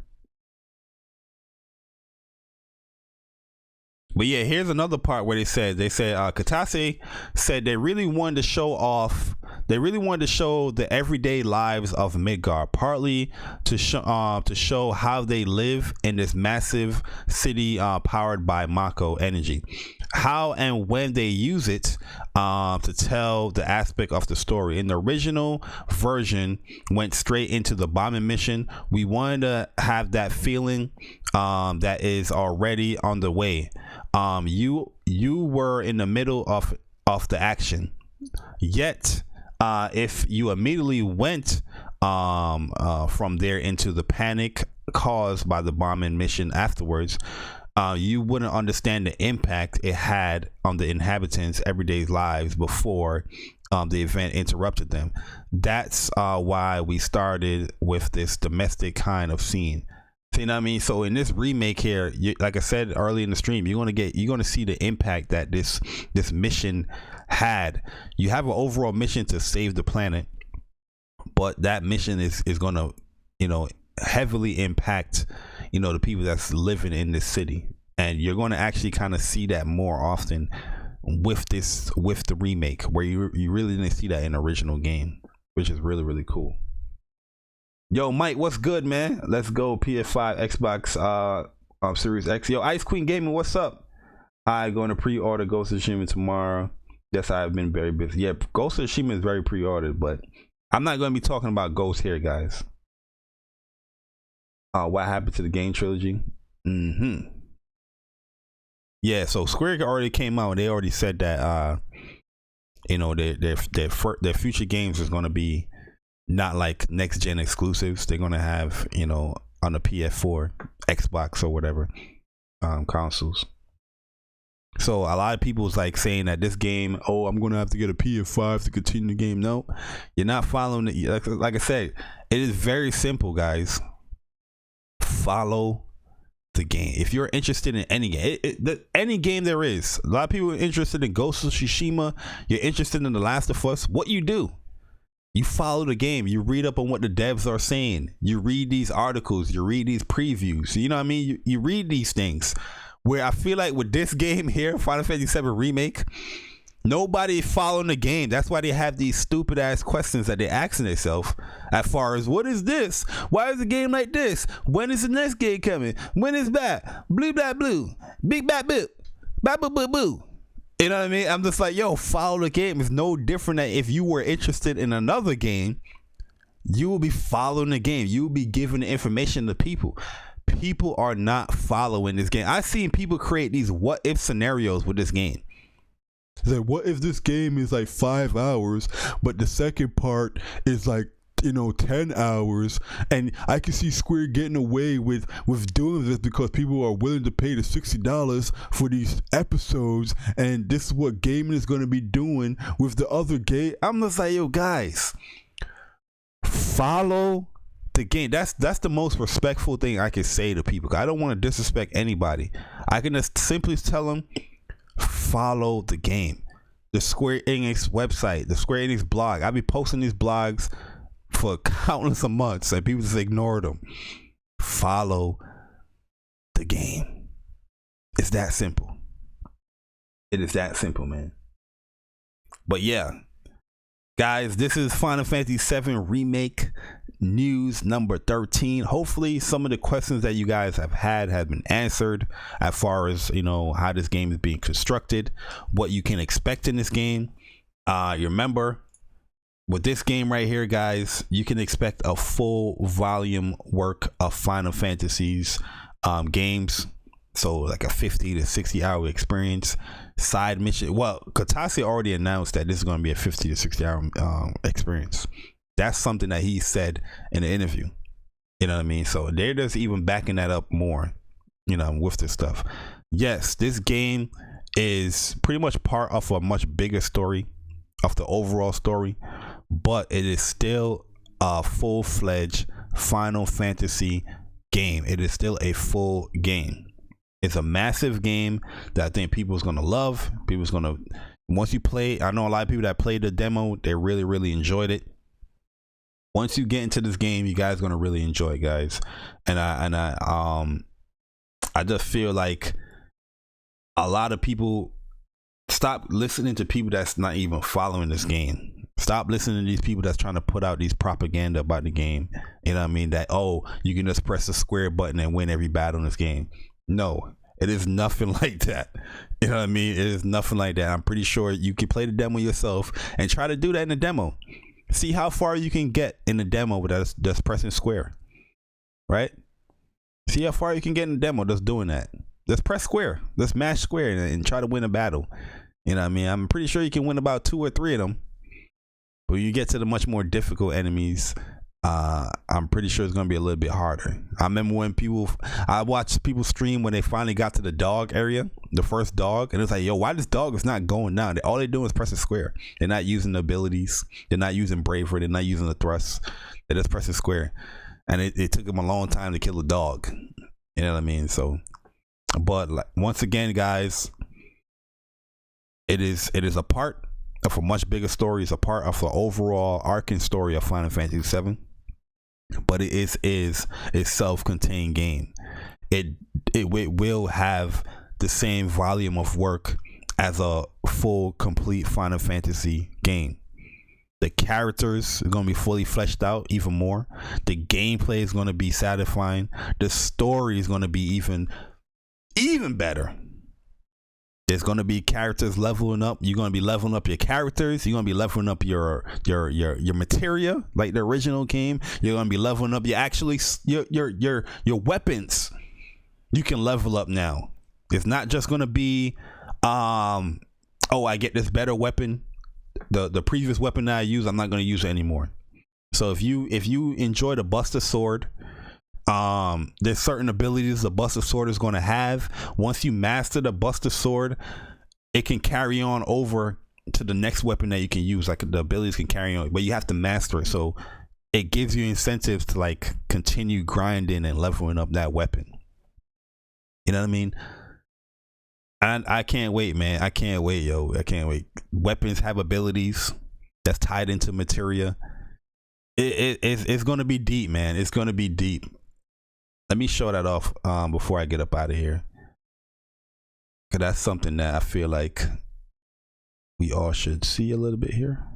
But yeah, here's another part where they said Kitase said they really wanted to show off. They really wanted to show the everyday lives of Midgard, partly to show how they live in this massive city powered by Mako energy, how and when they use it to tell the aspect of the story. In the original version, went straight into the bombing mission. We wanted to have that feeling that is already on the way. You were in the middle of the action, yet if you immediately went from there into the panic caused by the bombing mission afterwards, you wouldn't understand the impact it had on the inhabitants' everyday lives before the event interrupted them. That's why we started with this domestic kind of scene. So, you know what I mean? So in this remake here, like I said early in the stream, you're gonna see the impact that this mission had. You have an overall mission to save the planet, but that mission is gonna, heavily impact, the people that's living in this city, and you're gonna actually kind of see that more often with the remake, where you really didn't see that in the original game, which is really, really cool. Yo, Mike, what's good, man? Let's go. PS5, Xbox, Series X. Yo, Ice Queen Gaming, what's up? I going to pre-order Ghost of Tsushima tomorrow. Yes, I've been very busy. Yeah, Ghost of Tsushima is very pre-ordered, but I'm not going to be talking about Ghost here, guys. What happened to the game trilogy? Yeah, so Square already came out and they already said that their future games is going to be not like next gen exclusives. They're gonna have, on the PS4, Xbox, or whatever consoles. So a lot of people was like saying that this game, I'm gonna have to get a PS5 to continue the game. No, you're not following it. Like I said, it is very simple, guys. Follow the game. If you're interested in any game, any game there is. A lot of people are interested in Ghost of Tsushima. You're interested in The Last of Us. What you do? You follow the game. You read up on what the devs are saying. You read these articles. You read these previews. You know what I mean? You read these things. Where I feel like with this game here, Final Fantasy VII Remake, nobody following the game. That's why they have these stupid ass questions that they're asking themselves as far as, what is this? Why is the game like this? When is the next game coming? When is that? Blue, black, blue. Big, bad, boo. Bad, boo, boo, boo. You know what I mean? I'm just like, yo, follow the game. It's no different than if you were interested in another game, you will be following the game. You will be giving the information to people. People are not following this game. I've seen people create these what if scenarios with this game. It's like, what if this game is like 5 hours, but the second part is like 10 hours, and I can see Square getting away with doing this because people are willing to pay the $60 for these episodes, and this is what gaming is going to be doing with the other game. I'm just like, yo, guys, follow the game. That's the most respectful thing I can say to people. I don't want to disrespect anybody. I can just simply tell them, follow the game. The Square Enix website, the Square Enix blog. I be posting these blogs for countless of months and people just ignore them. Follow the game. It's that simple. It is that simple, man. But yeah, guys, this is Final Fantasy VII Remake news number 13. Hopefully some of the questions that you guys have been answered as far as how this game is being constructed, what you can expect in this game. You remember, with this game right here, guys, you can expect a full volume work of Final Fantasies games. So like a 50 to 60 hour experience. Side mission. Well, Kitase already announced that this is going to be a 50 to 60 hour experience. That's something that he said in the interview. You know what I mean? So they're just even backing that up more, with this stuff. Yes, this game is pretty much part of a much bigger story, of the overall story, but it is still a full-fledged Final Fantasy game. It is still a full game. It's a massive game that I think people's gonna love. People's gonna, once you play, I know a lot of people that played the demo, they really, really enjoyed it. Once you get into this game, you guys are gonna really enjoy it, guys. And I just feel like a lot of people stop listening to people that's not even following this game. Stop listening to these people that's trying to put out these propaganda about the game. You know what I mean? That, oh, you can just press the square button and win every battle in this game. No, it is nothing like that. You know what I mean? It is nothing like that. I'm pretty sure you can play the demo yourself and try to do that in the demo. See how far you can get in the demo without just pressing square. Right? See how far you can get in the demo just doing that. Just press square. Just mash square and try to win a battle. You know what I mean? I'm pretty sure you can win about 2 or 3 of them. But when you get to the much more difficult enemies, I'm pretty sure it's going to be a little bit harder. I remember when I watched people stream when they finally got to the dog area, the first dog, and it's like, yo, why this dog is not going down? All they're doing is pressing square. They're not using the abilities. They're not using bravery. They're not using the thrust. They're just pressing square. And it took them a long time to kill a dog. You know what I mean? So, but like, once again, guys, it is a part of a much bigger story. It's a part of the overall arcing story of Final Fantasy VII. But it is a self-contained game. It will have the same volume of work as a full, complete Final Fantasy game. The characters are going to be fully fleshed out even more. The gameplay is going to be satisfying. The story is going to be even better. There's going to be characters leveling up. You're going to be leveling up your characters. You're going to be leveling up your materia, like the original game. You're going to be leveling up your weapons. You can level up now. It's not just going to be, I get this better weapon. The previous weapon that I use, I'm not going to use it anymore. So if you enjoy the Buster Sword, there's certain abilities the Buster Sword is going to have. Once you master the Buster Sword, it can carry on over to the next weapon that you can use. Like the abilities can carry on, but you have to master it. So it gives you incentives to like continue grinding and leveling up that weapon. You know what I mean? And I can't wait, man. I can't wait, yo. I can't wait. Weapons have abilities that's tied into materia. It's going to be deep, man. It's going to be deep. Let me show that off before I get up out of here. Because that's something that I feel like we all should see a little bit here.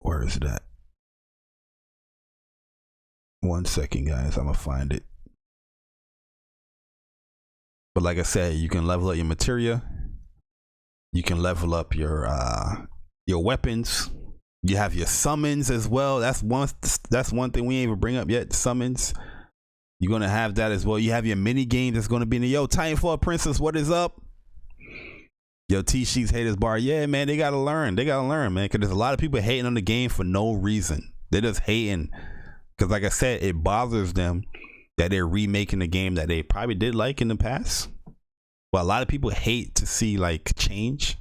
Where is that? 1 second, guys. I'm gonna find it. But like I said, you can level up your materia. You can level up your weapons. You have your summons as well. That's one thing we ain't even bring up yet. Summons. You're gonna have that as well. You have your mini game that's gonna be in the Titanfall Princess. What is up? Yo, T-Sheets Haters Bar. Yeah, man, they gotta learn. They gotta learn, man. Cause there's a lot of people hating on the game for no reason. They're just hating. Because like I said, it bothers them that they're remaking a game that they probably did like in the past. But a lot of people hate to see like change.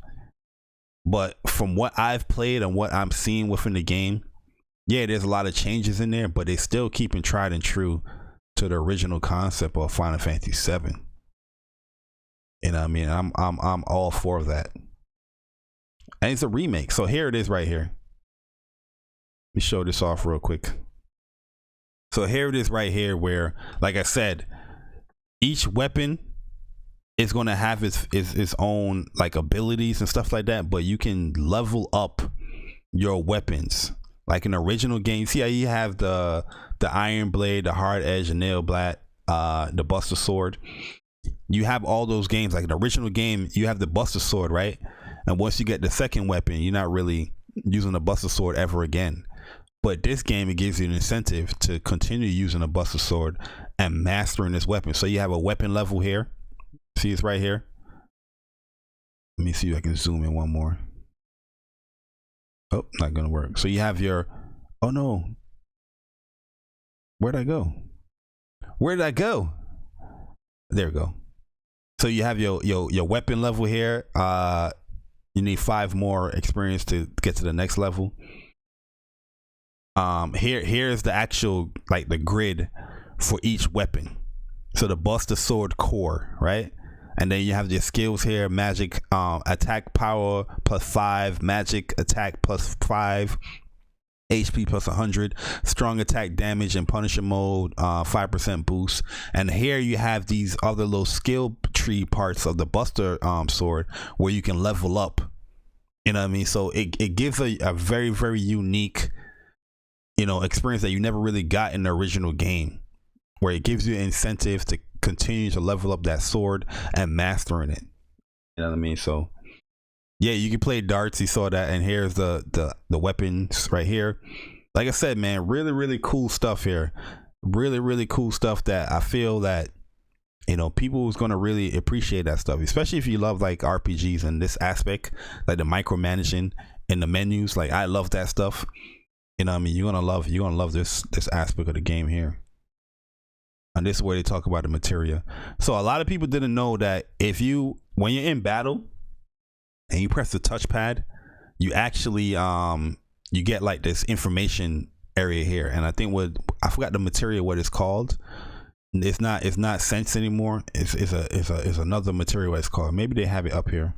But from what I've played and what I'm seeing within the game, yeah, there's a lot of changes in there, but they still keeping tried and true to the original concept of Final Fantasy VII. You know what I mean? I'm all for that. And it's a remake. So here it is right here. Let me show this off real quick. So here it is right here where, like I said, each weapon is going to have its own like abilities and stuff like that, but you can level up your weapons. Like in the original game, see how you have the iron blade, the hard edge, the nail blade, the Buster Sword. You have all those games. Like in the original game, you have the Buster Sword, right? And once you get the second weapon, you're not really using the Buster Sword ever again. But this game, it gives you an incentive to continue using a Buster Sword and mastering this weapon. So you have a weapon level here. See, it's right here. Let me see if I can zoom in one more. Oh, not gonna work. So you have your, oh no. Where'd I go? Where did I go? There we go. So you have your weapon level here. You need 5 more experience to get to the next level. Here's the actual like the grid for each weapon. So the Buster Sword core, right? And then you have your skills here: magic attack power +5, magic attack +5, HP plus 100, strong attack damage and Punisher mode, 5% boost. And here you have these other little skill tree parts of the Buster sword where you can level up. You know what I mean? So it gives a very, very unique, experience that you never really got in the original game, where it gives you incentives to continue to level up that sword and mastering it. You know what I mean? So yeah, you can play darts. You saw that, and here's the weapons right here. Like I said, man, really, really cool stuff here. Really, really cool stuff that I feel that people is gonna really appreciate that stuff, especially if you love like RPGs and this aspect, like the micromanaging in the menus. Like I love that stuff. You know what I mean? You're gonna love this aspect of the game here. And this is where they talk about the materia. So a lot of people didn't know that when you're in battle and you press the touchpad, you actually you get like this information area here. And I forgot the materia what it's called. It's not sense anymore. It's another material what it's called. Maybe they have it up here.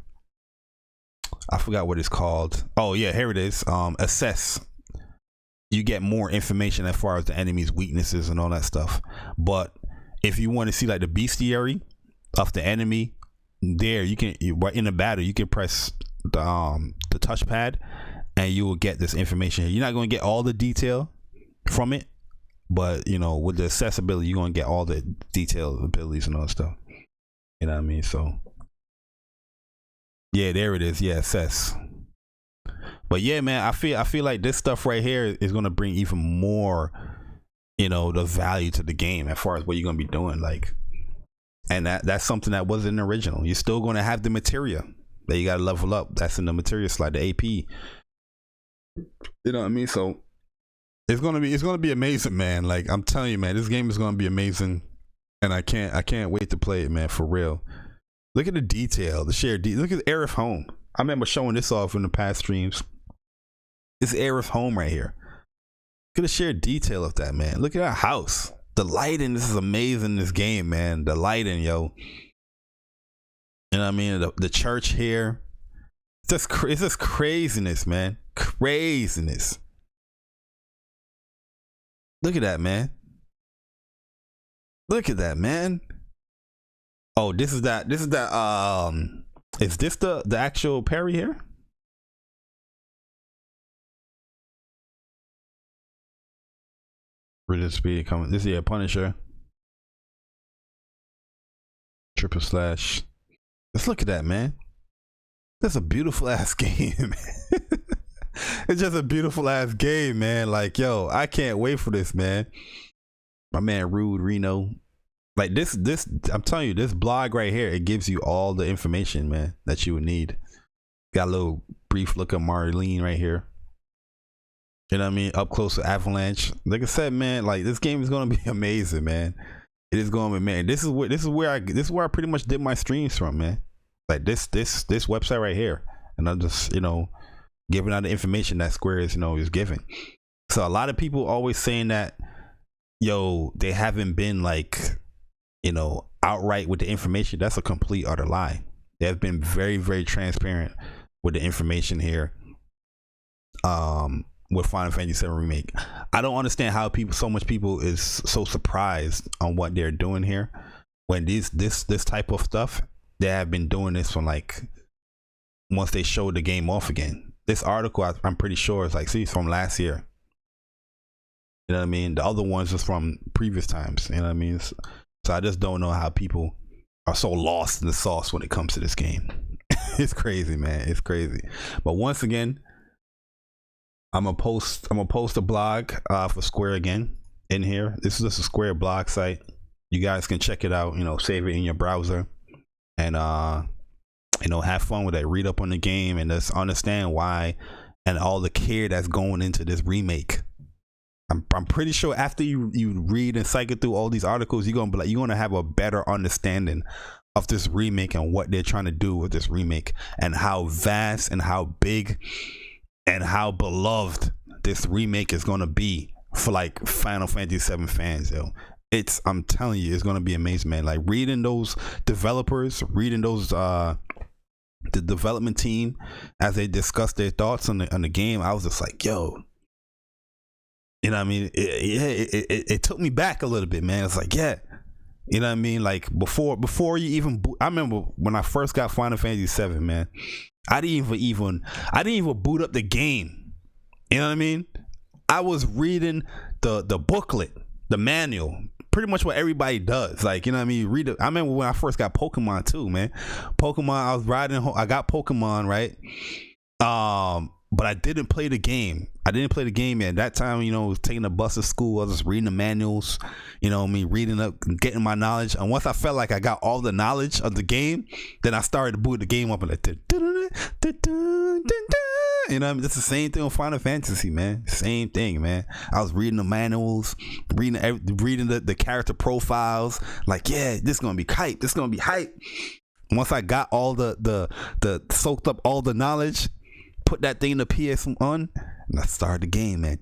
I forgot what it's called. Oh yeah, here it is. Assess. You get more information as far as the enemy's weaknesses and all that stuff. But if you want to see like the bestiary of the enemy, there you can in the battle you can press the touchpad and you will get this information. You're not going to get all the detail from it, but with the accessibility, you're going to get all the detailed abilities and all that stuff. You know what I mean? So yeah, there it is. Yeah, assess. But yeah, man, I feel like this stuff right here is gonna bring even more, the value to the game as far as what you're gonna be doing. Like, and that's something that wasn't in the original. You're still gonna have the materia that you gotta level up. That's in the materia slide, the AP. You know what I mean? So it's gonna be amazing, man. Like I'm telling you, man, this game is gonna be amazing, and I can't wait to play it, man, for real. Look at the detail, the shared detail. Look at Aerith home. I remember showing this off in the past streams. It's Aerith home right here. Look at the sheer detail of that, man. Look at our house. The lighting, this is amazing in this game, man. The lighting, yo. You know what I mean? The church here. It's just craziness, man. Craziness. Look at that, man. Look at that, man. Oh, this is that is this the actual parry here? Rigid speed coming. This is Punisher. Triple slash. Let's look at that, man. That's a beautiful ass game. It's just a beautiful ass game, man. Like, yo, I can't wait for this, man. My man Rude Reno. Like this, I'm telling you, this blog right here, it gives you all the information, man, that you would need. Got a little brief look at Marlene right here. You know what I mean? Up close to Avalanche. Like I said, man, like this game is gonna be amazing, man. It is gonna be, man. This is where I pretty much did my streams from, man. Like this website right here, and I'm just giving out the information that Square is giving. So a lot of people always saying that, yo, they haven't been like, outright with the information. That's a complete utter lie. They have been very, very transparent with the information here. With Final Fantasy VII Remake, I don't understand how so much people is so surprised on what they're doing here, when this type of stuff, they have been doing this from like once they showed the game off again. This article, I'm pretty sure is like, see, it's from last year. You know what I mean? The other ones is from previous times. You know what I mean? So I just don't know how people are so lost in the sauce when it comes to this game. It's crazy, man. It's crazy. But once again, I'm gonna post a blog for Square again in here. This is just a Square blog site. You guys can check it out, save it in your browser, and have fun with it. Read up on the game and just understand why and all the care that's going into this remake. I'm pretty sure after you read and cycle through all these articles, you're gonna have a better understanding of this remake and what they're trying to do with this remake, and how vast and how big and how beloved this remake is gonna be for like Final Fantasy VII fans, yo. I'm telling you, it's gonna be amazing, man. Like reading those developers, the development team as they discuss their thoughts on the game, I was just like, yo, You know what I mean? It took me back a little bit, man. It's like, yeah, you know what I mean? Like before you even I remember when I first got Final Fantasy 7, man. I didn't even boot up the game. You know what I mean? I was reading the booklet, the manual, pretty much what everybody does. Like, you know what I mean? Read it. I remember when I first got Pokemon too, man. Pokemon, I was riding home, I got Pokemon, right? But I didn't play the game. At that time, you know, I was taking the bus to school. I was just reading the manuals, you know, reading up, getting my knowledge. And once I felt like I got all the knowledge of the game, then I started to boot the game up and like, you know, it's the same thing with Final Fantasy, man. Same thing, man. I was reading the manuals, reading the character profiles. Like, yeah, this is gonna be hype. This is gonna be hype. Once I got all the soaked up all the knowledge, put that thing in the PS1, and I started the game, man.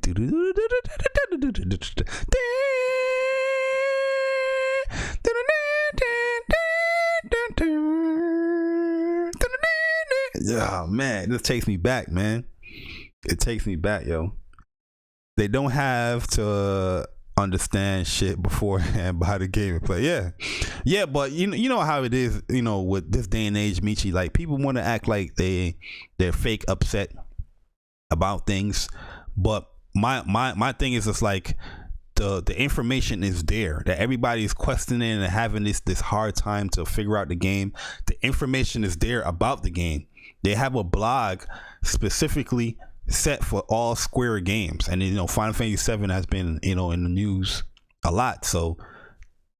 Yeah, man, this takes me back, man. It takes me back, yo. They don't have to understand shit beforehand by the game and play. Yeah, but you know how it is, you know, with this day and age, Michi. Like, people want to act like they're fake upset about things, but my thing is just like the information is there, that everybody is questioning and having this hard time to figure out the game. The information is there about the game. They have a blog specifically set for all Square games, and you know, Final Fantasy 7 has been, you know, in the news a lot. So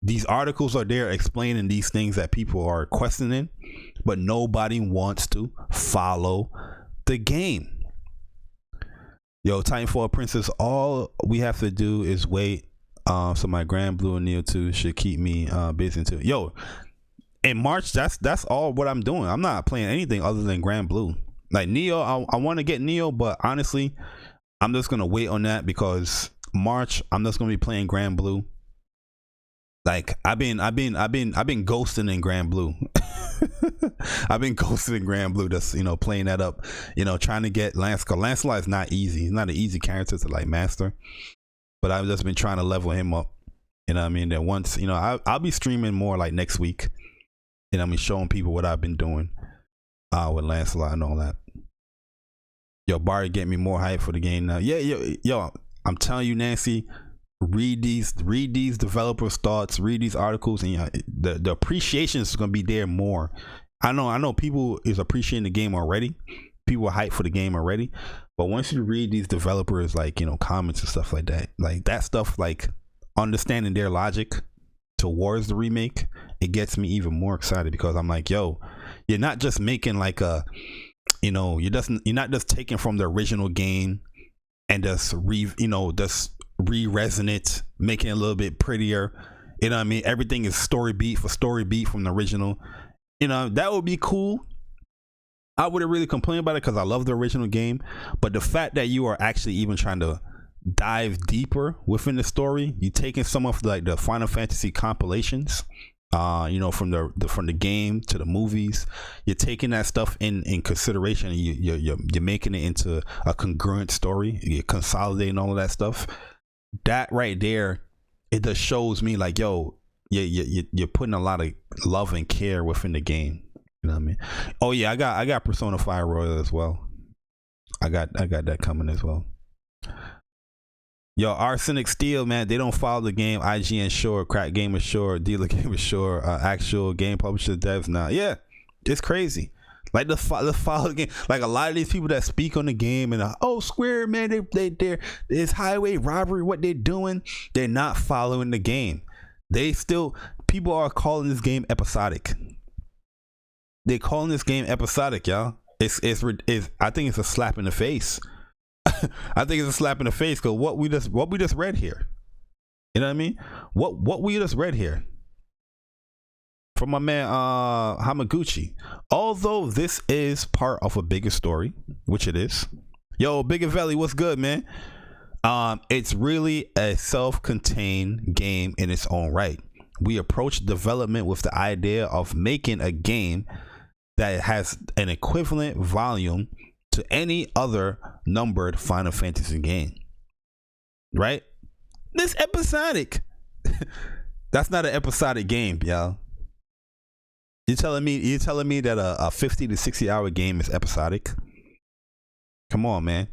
these articles are there explaining these things that people are questioning, but nobody wants to follow the game. Yo, Titanfall Princess, all we have to do is wait. So my Grand Blue and Neo 2 should keep me busy too. Yo, in March, that's all what I'm doing. I'm not playing anything other than Grand Blue. Like Neo, I want to get Neo, but honestly, I'm just gonna wait on that because March, I'm just gonna be playing Grand Blue. Like I've been ghosting in Grand Blue. I've been ghosting in Grand Blue, just, you know, playing that up, you know, trying to get Lancelot. Lancelot is not easy. He's not an easy character to like master, but I've just been trying to level him up. You know what I mean? Then once, you know, I'll be streaming more like next week, and I'm showing people what I've been doing with Lancelot and all that. Yo, Barry, get me more hype for the game now. Yeah, yo, I'm telling you, Nancy, read these developers' thoughts, read these articles, and, you know, the appreciation is gonna be there more. I know people is appreciating the game already. People are hyped for the game already, but once you read these developers, like, you know, comments and stuff like that stuff, like understanding their logic towards the remake, it gets me even more excited, because I'm like, yo, you're not just making like a, you know, you're not just taking from the original game and just re-resin it, making it a little bit prettier. You know what I mean? Everything is story beat for story beat from the original. You know, that would be cool. I wouldn't really complain about it because I love the original game, but the fact that you are actually even trying to dive deeper within the story, you taking some of like the Final Fantasy compilations, you know, from the game to the movies, you're taking that stuff in consideration, and you're making it into a congruent story. You're consolidating all of that stuff. That right there, it just shows me like, yo, you're putting a lot of love and care within the game. You know what I mean? Oh yeah, I got Persona 5 Royal as well. I got that coming as well. Yo, Arsenic Steel, man, they don't follow the game. IGN sure, Crack Gamer sure, Dealer Gamer sure, actual game publisher devs now. Yeah, it's crazy. Like the follow the game. Like a lot of these people that speak on the game and Square, man, they're it's highway robbery. What they're doing, they're not following the game. People are calling this game episodic. They're calling this game episodic, y'all. It's I think it's a slap in the face. I think it's a slap in the face, because what we just read here, you know what I mean? What we just read here from my man Hamaguchi. Although this is part of a bigger story, which it is. Yo, Bigger Valley, what's good, man? It's really a self-contained game in its own right. We approach development with the idea of making a game that has an equivalent volume to any other numbered Final Fantasy game. right? This episodic. That's not an episodic game, y'all. You telling me that a 50 to 60 hour game is episodic? Come on, man.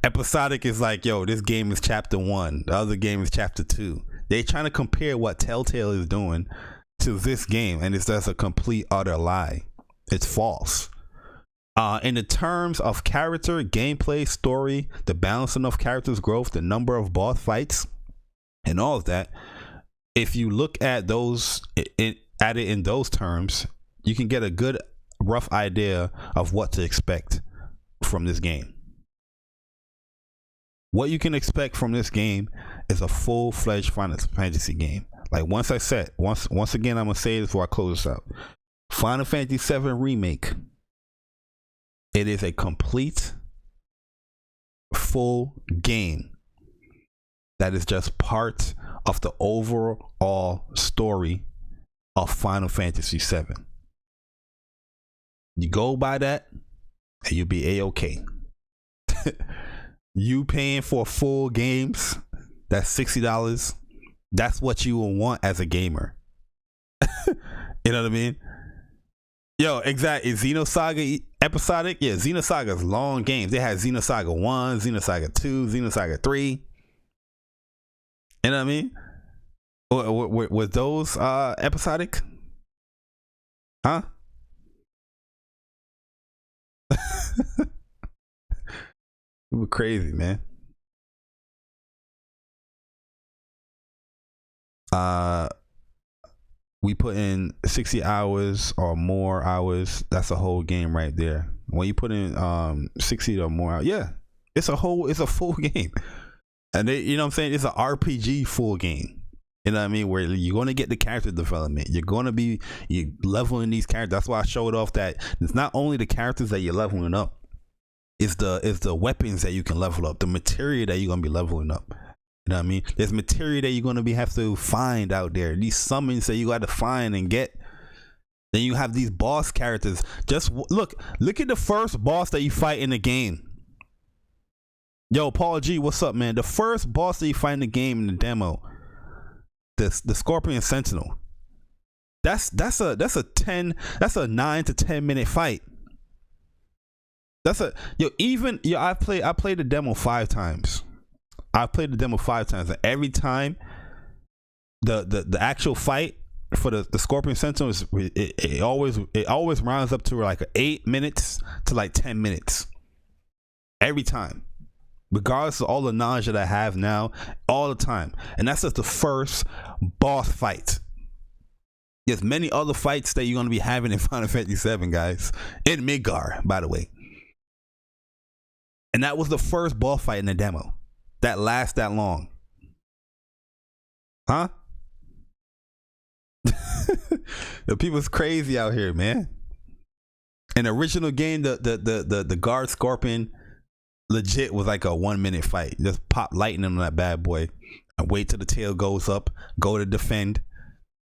Episodic is like, yo, this game is chapter 1, the other game is chapter 2. They're trying to compare what Telltale is doing to this game, and it's just a complete utter lie. It's false. In the terms of character, gameplay, story, the balancing of characters' growth, the number of boss fights, and all of that, if you look at those at it in those terms, you can get a good rough idea of what to expect from this game. What you can expect from this game is a full-fledged Final Fantasy game. Like once again, I'm gonna say this before I close this out. Final Fantasy VII Remake. It is a complete, full game that is just part of the overall story of Final Fantasy VII. You go by that, and you'll be a-okay. You paying for full games, that's $60. That's what you will want as a gamer. You know what I mean? Yo, exactly. Is Xenosaga episodic? Yeah, Xenosaga's long games. They had Xenosaga 1, Xenosaga 2, Xenosaga 3. You know what I mean? Were those episodic? Huh? We were crazy, man. We put in 60 hours or more hours. That's a whole game right there. When you put in 60 or more hours, yeah, it's a full game. And you know what I'm saying? It's an RPG full game. You know what I mean? Where you're going to get the character development. You're leveling these characters. That's why I showed off that it's not only the characters that you're leveling up, it's the weapons that you can level up, the material that you're going to be leveling up. You know what I mean? There's material that you're going to have to find out there. These summons that you got to find and get. Then you have these boss characters. Just look at the first boss that you fight in the game. Yo, Paul G, what's up, man? The first boss that you fight in the game in the demo, the Scorpion Sentinel. That's a 9 to 10 minute fight. I played the demo 5 times. I've played the demo 5 times, and every time the actual fight for the Scorpion Sentinel is it always rounds up to like 8 minutes to like 10 minutes every time, regardless of all the knowledge that I have now, all the time. And that's just the first boss fight. There's many other fights that you're going to be having in Final Fantasy VII, guys, in Midgar, by the way. And that was the first boss fight in the demo that lasts that long. Huh? The people's crazy out here, man. In the original game, the guard Scorpion legit was like a 1 minute fight. Just pop lightning on that bad boy and wait till the tail goes up, go to defend.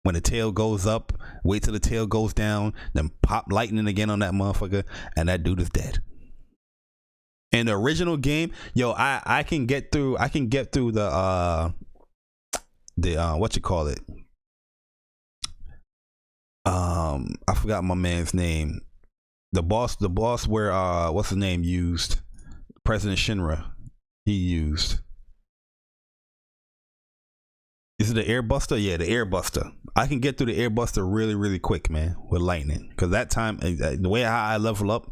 When the tail goes up, wait till the tail goes down, then pop lightning again on that motherfucker, and that dude is dead. In the original game, yo, I can get through the what you call it? I forgot my man's name. The boss where what's his name used? President Shinra. He used. Is it the Airbuster? Yeah, the Airbuster. I can get through the Airbuster really, really quick, man, with lightning. Because that time, the way I level up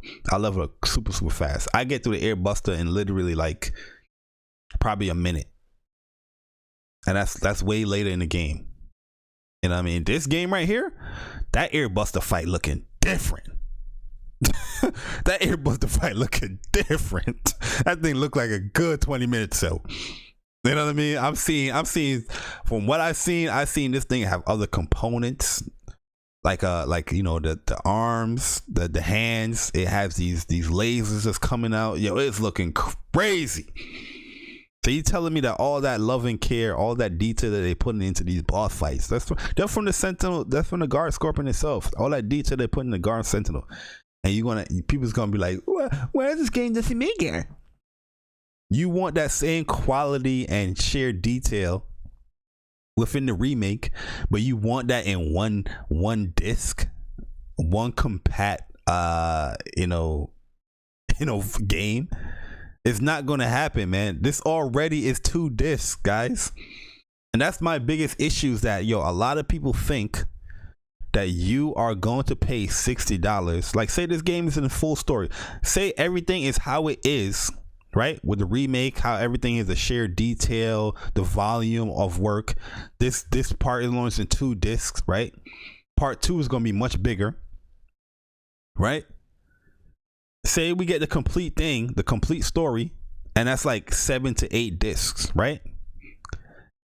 super, super fast. I get through the Airbuster in literally like probably a minute. And that's way later in the game. You know what I mean? This game right here, that Airbuster fight looking different. That Airbuster fight looking different. That thing looked like a good 20 minutes so. You know what I mean? I'm seeing from what I've seen this thing have other components. Like you know, the arms, the hands, it has these lasers that's coming out. Yo, it's looking crazy. So you telling me that all that love and care, all that detail that they putting into these boss fights, that's from the Sentinel, that's from the Guard Scorpion itself. All that detail they put in the Guard Sentinel. And people's gonna be like, where's this game does he make here? You want that same quality and sheer detail within the remake, but you want that in one disc, one compact game. It's not gonna happen, man. This already is 2 discs, guys. And that's my biggest issue, is that a lot of people think that you are going to pay $60. Like, say this game is in a full story, say everything is how it is, right, with the remake, how everything is a shared detail, the volume of work. This part is launched in 2 discs, right? Part 2 is going to be much bigger, right? Say we get the complete thing, the complete story, and that's like 7 to 8 discs, right?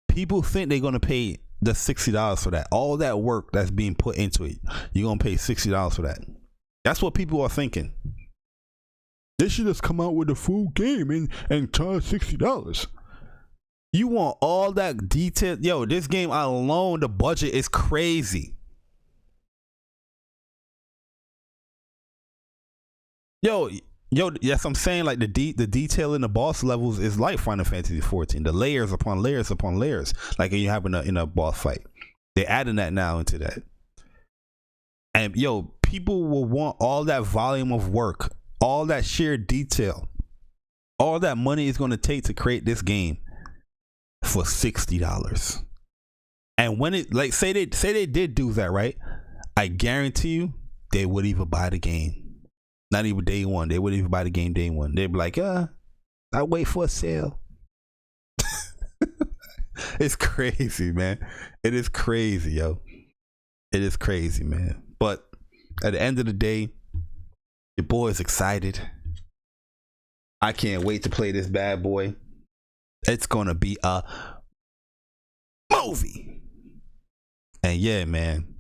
People think they're going to pay the $60 for that. All that work that's being put into it, you're going to pay $60 for that. That's what people are thinking. They should just come out with a full game and charge $60. You want all that detail? Yo, this game alone, the budget is crazy. Yo, yes, I'm saying, like, the detail in the boss levels is like Final Fantasy 14. The layers upon layers upon layers, like you have in a boss fight. They're adding that now into that. And people will want all that volume of work, all that sheer detail, all that money is going to take to create this game for $60. And when it, like, say they did do that, right? I guarantee you they would even buy the game. Not even day one. They wouldn't even buy the game day one. They'd be like, I'll wait for a sale. It's crazy, man. It is crazy, yo. It is crazy, man. But at the end of the day, your boy is excited. I can't wait to play this bad boy. It's gonna be a movie. And yeah, man.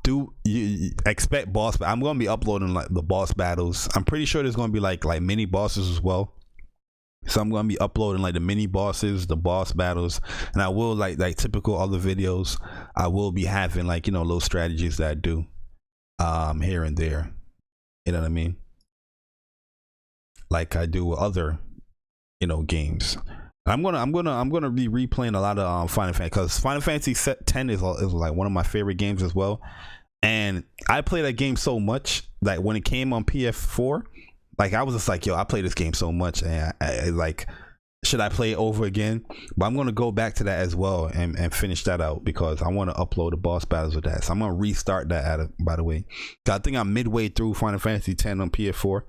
Do you expect boss? I'm gonna be uploading like the boss battles. I'm pretty sure there's gonna be like mini bosses as well. So I'm gonna be uploading like the mini bosses, the boss battles, and I will like typical other videos. I will be having like little strategies that I do here and there. You know what I mean? Like I do with other games. I'm gonna be replaying a lot of Final Fantasy, because Final Fantasy X is like one of my favorite games as well. And I played that game so much, like when it came on PS4, like I was just like, I play this game so much, and I like, should I play it over again? But I'm gonna go back to that as well and finish that out, because I want to upload the boss battles with that. So I'm gonna restart that by the way. I think I'm midway through Final Fantasy X on PS4,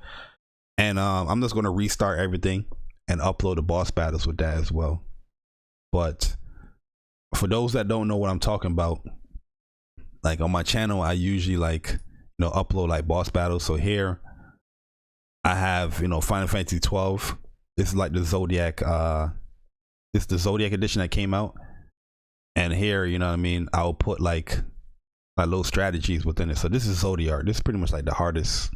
and I'm just gonna restart everything and upload the boss battles with that as well. But for those that don't know what I'm talking about, like on my channel, I usually like upload like boss battles. So here I have Final Fantasy 12. This is like the Zodiac. It's the Zodiac edition that came out. And here, you know what I mean, I'll put like little strategies within it. So this is Zodiac. This is pretty much like the hardest.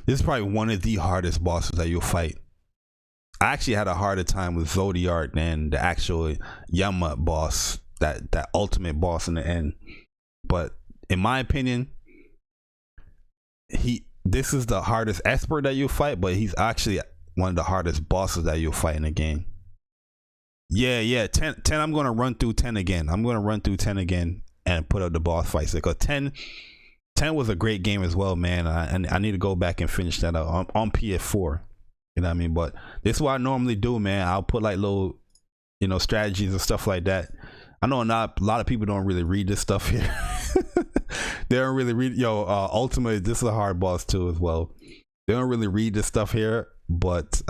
This is probably one of the hardest bosses that you'll fight. I actually had a harder time with Zodiac than the actual Yama boss, that ultimate boss in the end. But in my opinion, this is the hardest expert that you'll fight, but he's actually one of the hardest bosses that you'll fight in the game. Yeah, 10 I'm gonna run through 10 again. I'm gonna run through 10 again and put up the boss fights, because 10 was a great game as well, man. I need to go back and finish that out on PS4. You know what I mean? But this is what I normally do, man. I'll put like little, strategies and stuff like that. I know not a lot of people don't really read this stuff here. They don't really read. Ultimate, this is a hard boss too as well. They don't really read this stuff here, but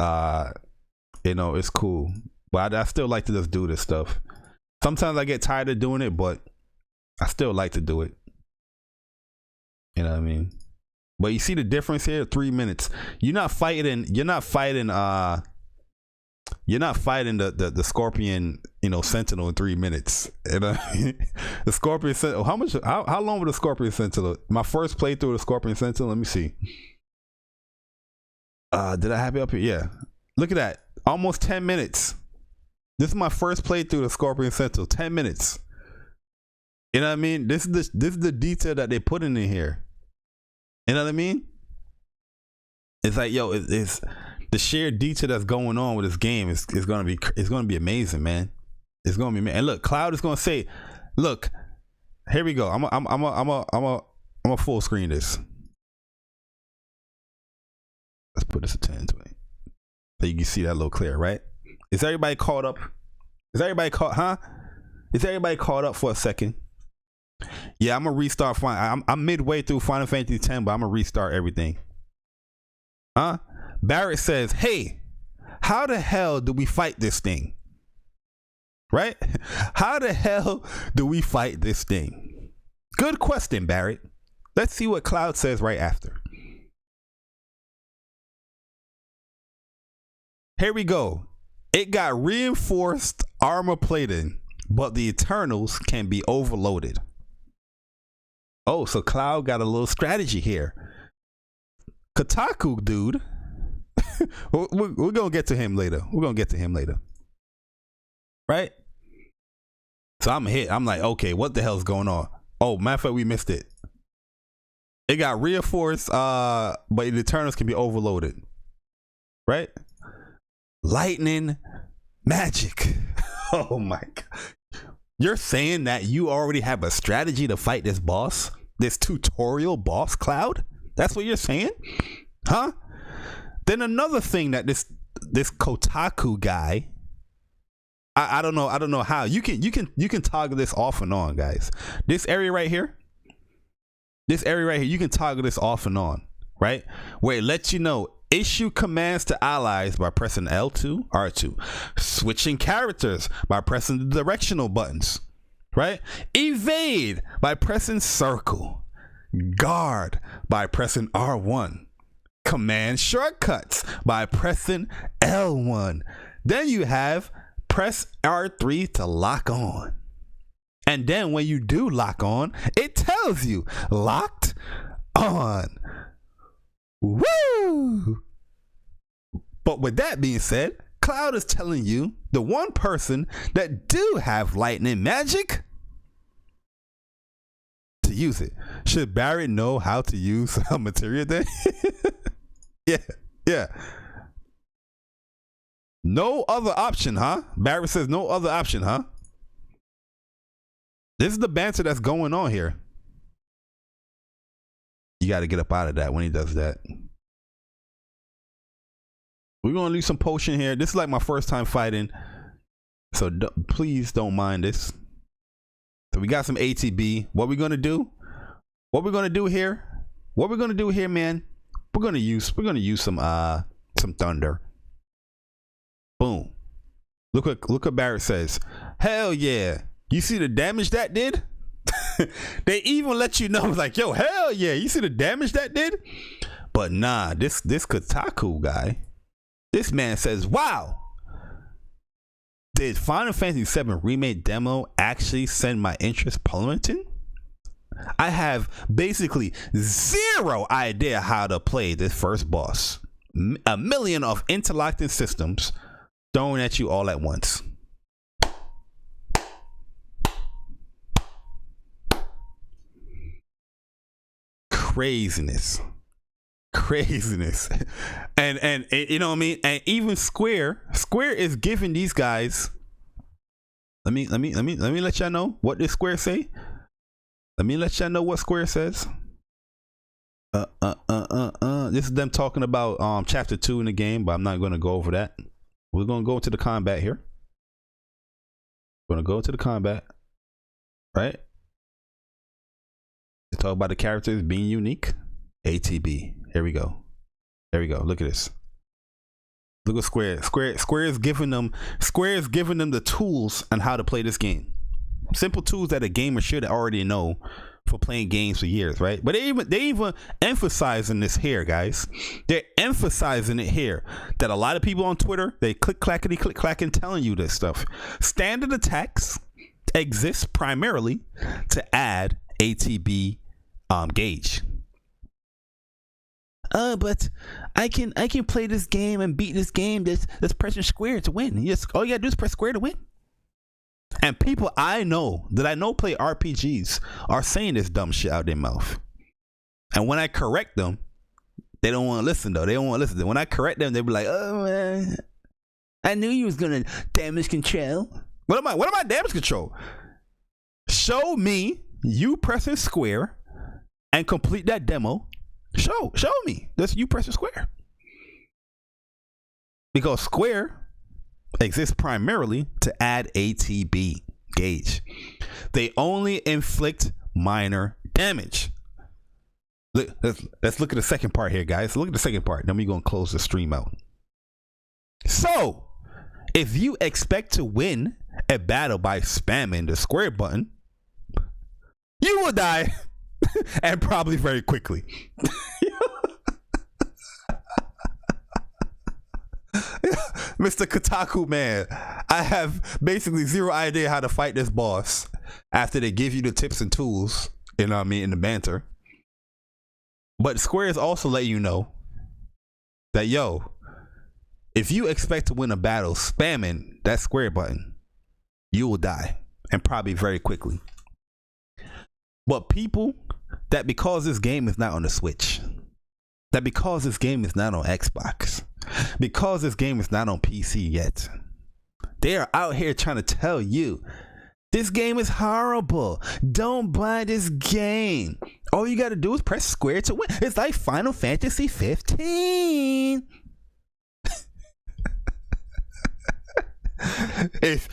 it's cool. But I still like to just do this stuff. Sometimes I get tired of doing it, but I still like to do it. You know what I mean? But you see the difference here? 3 minutes. You're not fighting the Scorpion, Sentinel in 3 minutes. The Scorpion Sentinel. How long was the Scorpion Sentinel? My first playthrough of the Scorpion Sentinel, let me see. Did I have it up here? Yeah. Look at that. Almost 10 minutes. This is my first playthrough of the Scorpion Sentinel. 10 minutes. You know what I mean? This is the detail that they put in here. You know what I mean? It's like, it's the sheer detail that's going on with this game is gonna be amazing, man. It's gonna be, man. And look, Cloud is gonna say, look, here we go. I'm a full screen this. Let's put this at 1020. So you can see that a little clear, right? Is everybody caught up? Is everybody caught up for a second? Yeah, I'm gonna restart. I'm midway through Final Fantasy X, but I'm gonna restart everything. Barrett says, hey, how the hell do we fight this thing? Right? How the hell do we fight this thing? Good question, Barrett. Let's see what Cloud says right after. Here we go. It got reinforced armor plating, but the Eternals can be overloaded. Oh, so Cloud got a little strategy here. Kotaku, dude. we're gonna get to him later. Right? So I'm hit. I'm like, okay, what the hell's going on? Oh, matter of fact, we missed it. It got reinforced, but the Eternals can be overloaded. Right? Lightning magic. Oh my god. You're saying that you already have a strategy to fight this boss? This tutorial boss, Cloud? That's what you're saying? Huh? Then another thing that this Kotaku guy, I don't know how. You can toggle this off and on, guys. This area right here, you can toggle this off and on, right? Where it lets you know, issue commands to allies by pressing L2, R2. Switching characters by pressing the directional buttons, right? Evade by pressing circle. Guard by pressing R1. Command shortcuts by pressing L1. Then you have press R3 to lock on. And then when you do lock on, it tells you locked on. Woo! But with that being said, Cloud is telling you the one person that do have lightning magic to use it. Should Barrett know how to use a materia then? Yeah. No other option, huh? Barrett says no other option, huh? This is the banter that's going on here. You got to get up out of that when he does that. We're going to leave some potion here. This is like my first time fighting, so please don't mind this. So we got some ATB. What we going to do? What we're going to do here? What we're going to do here, man? We're going to use some thunder. Boom. Look what Barrett says. Hell yeah. You see the damage that did? They even let you know, like, yo, hell yeah. You see the damage that did? But nah, this Kotaku guy, this man says, wow. Did Final Fantasy VII Remake demo actually send my interest plummeting? I have basically zero idea how to play this first boss. A million of interlocking systems thrown at you all at once. Craziness. And you know what I mean? And even Square is giving these guys, let me let y'all know what this Square say. Let me let y'all know what Square says. This is them talking about chapter 2 in the game, but I'm not going to go over that. We're going to go into the combat here. We're going to go to the combat, right? They talk about the characters being unique. ATB. Here we go. There we go. Look at this. Look at Square. Square is giving them the tools on how to play this game. Simple tools that a gamer should already know for playing games for years, right? But they even emphasizing this here, guys. They're emphasizing it here that a lot of people on Twitter, they click clacking telling you this stuff. Standard attacks exist primarily to add ATB gauge. But I can play this game and beat this game. That's pressing square to win. All you gotta do is press square to win. And people I know play RPGs are saying this dumb shit out their mouth. And when I correct them, They don't want to listen though. They don't want to listen. When I correct them, they be like, "Oh man, I knew you was gonna damage control." What am I damage control? Show me you pressing square and complete that demo. Show me that's you pressing square. Because square exists primarily to add ATB gauge. They only inflict minor damage. Let's look at the second part here, guys. Look at the second part. Then we're going to close the stream out. So, if you expect to win a battle by spamming the square button, you will die. And probably very quickly. Mr. Kotaku man, I have basically zero idea how to fight this boss after they give you the tips and tools, you know what I mean, in the banter. But Square is also letting you know that, yo, if you expect to win a battle spamming that square button, you will die, and probably very quickly. But people, that because this game is not on the Switch, that because this game is not on Xbox, because this game is not on PC yet, they are out here trying to tell you this game is horrible. Don't buy this game. All you got to do is press square to win. It's like Final Fantasy 15.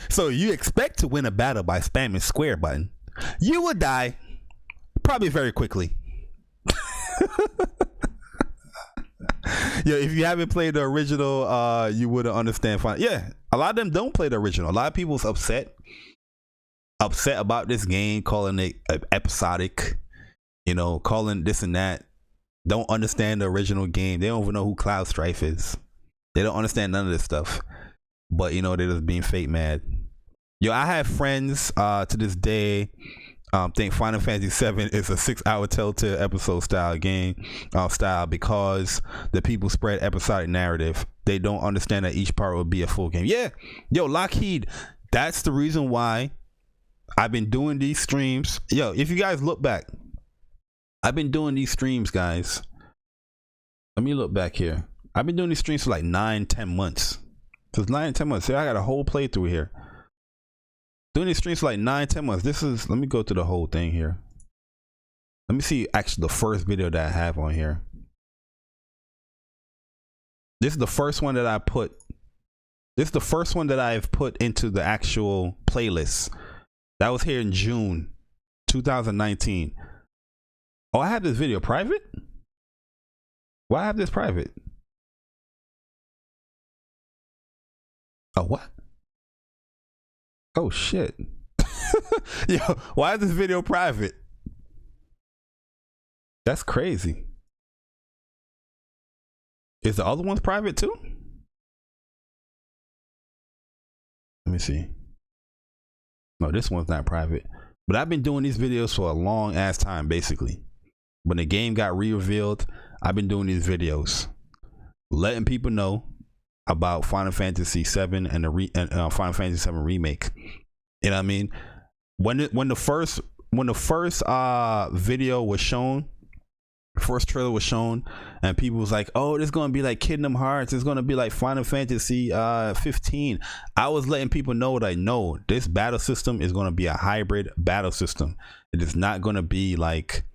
So you expect to win a battle by spamming square button, you will die probably very quickly. Yeah, if you haven't played the original, you wouldn't understand. Yeah, a lot of them don't play the original. A lot of people's upset about this game, calling it episodic, you know, calling this and that. Don't understand the original game. They don't even know who Cloud Strife is. They don't understand none of this stuff. But you know, they're just being fake mad. Yo, I have friends to this day think Final Fantasy 7 is a 6-hour Telltale episode style game because the people spread episodic narrative. They don't understand that each part would be a full game. Yeah, yo, Lockheed, that's the reason why I've been doing these streams. Yo, if you guys look back, I've been doing these streams, guys. Let me look back here. I've been doing these streams for like 9-10 months. So it's 9-10 months. See, I got a whole playthrough here. Doing these streams for like 9-10 months. Let me go to the whole thing here. Let me see actually the first video that I have on here. This is the first one that I put. This is the first one that I've put into the actual playlist. That was here in June 2019. Oh, I have this video private? Why have this private? Oh, what? Oh shit. Yo, why is this video private? That's crazy. Is the other ones private too? Let me see. No, this one's not private. But I've been doing these videos for a long ass time, basically. When the game got revealed, I've been doing these videos, letting people know about Final Fantasy 7 and the Final Fantasy 7 remake. You know what I mean? When the first video was shown, first trailer was shown, and people was like, "Oh, this is gonna be like Kingdom Hearts. It's gonna be like Final Fantasy 15." I was letting people know that I know this battle system is gonna be a hybrid battle system. It is not gonna be like,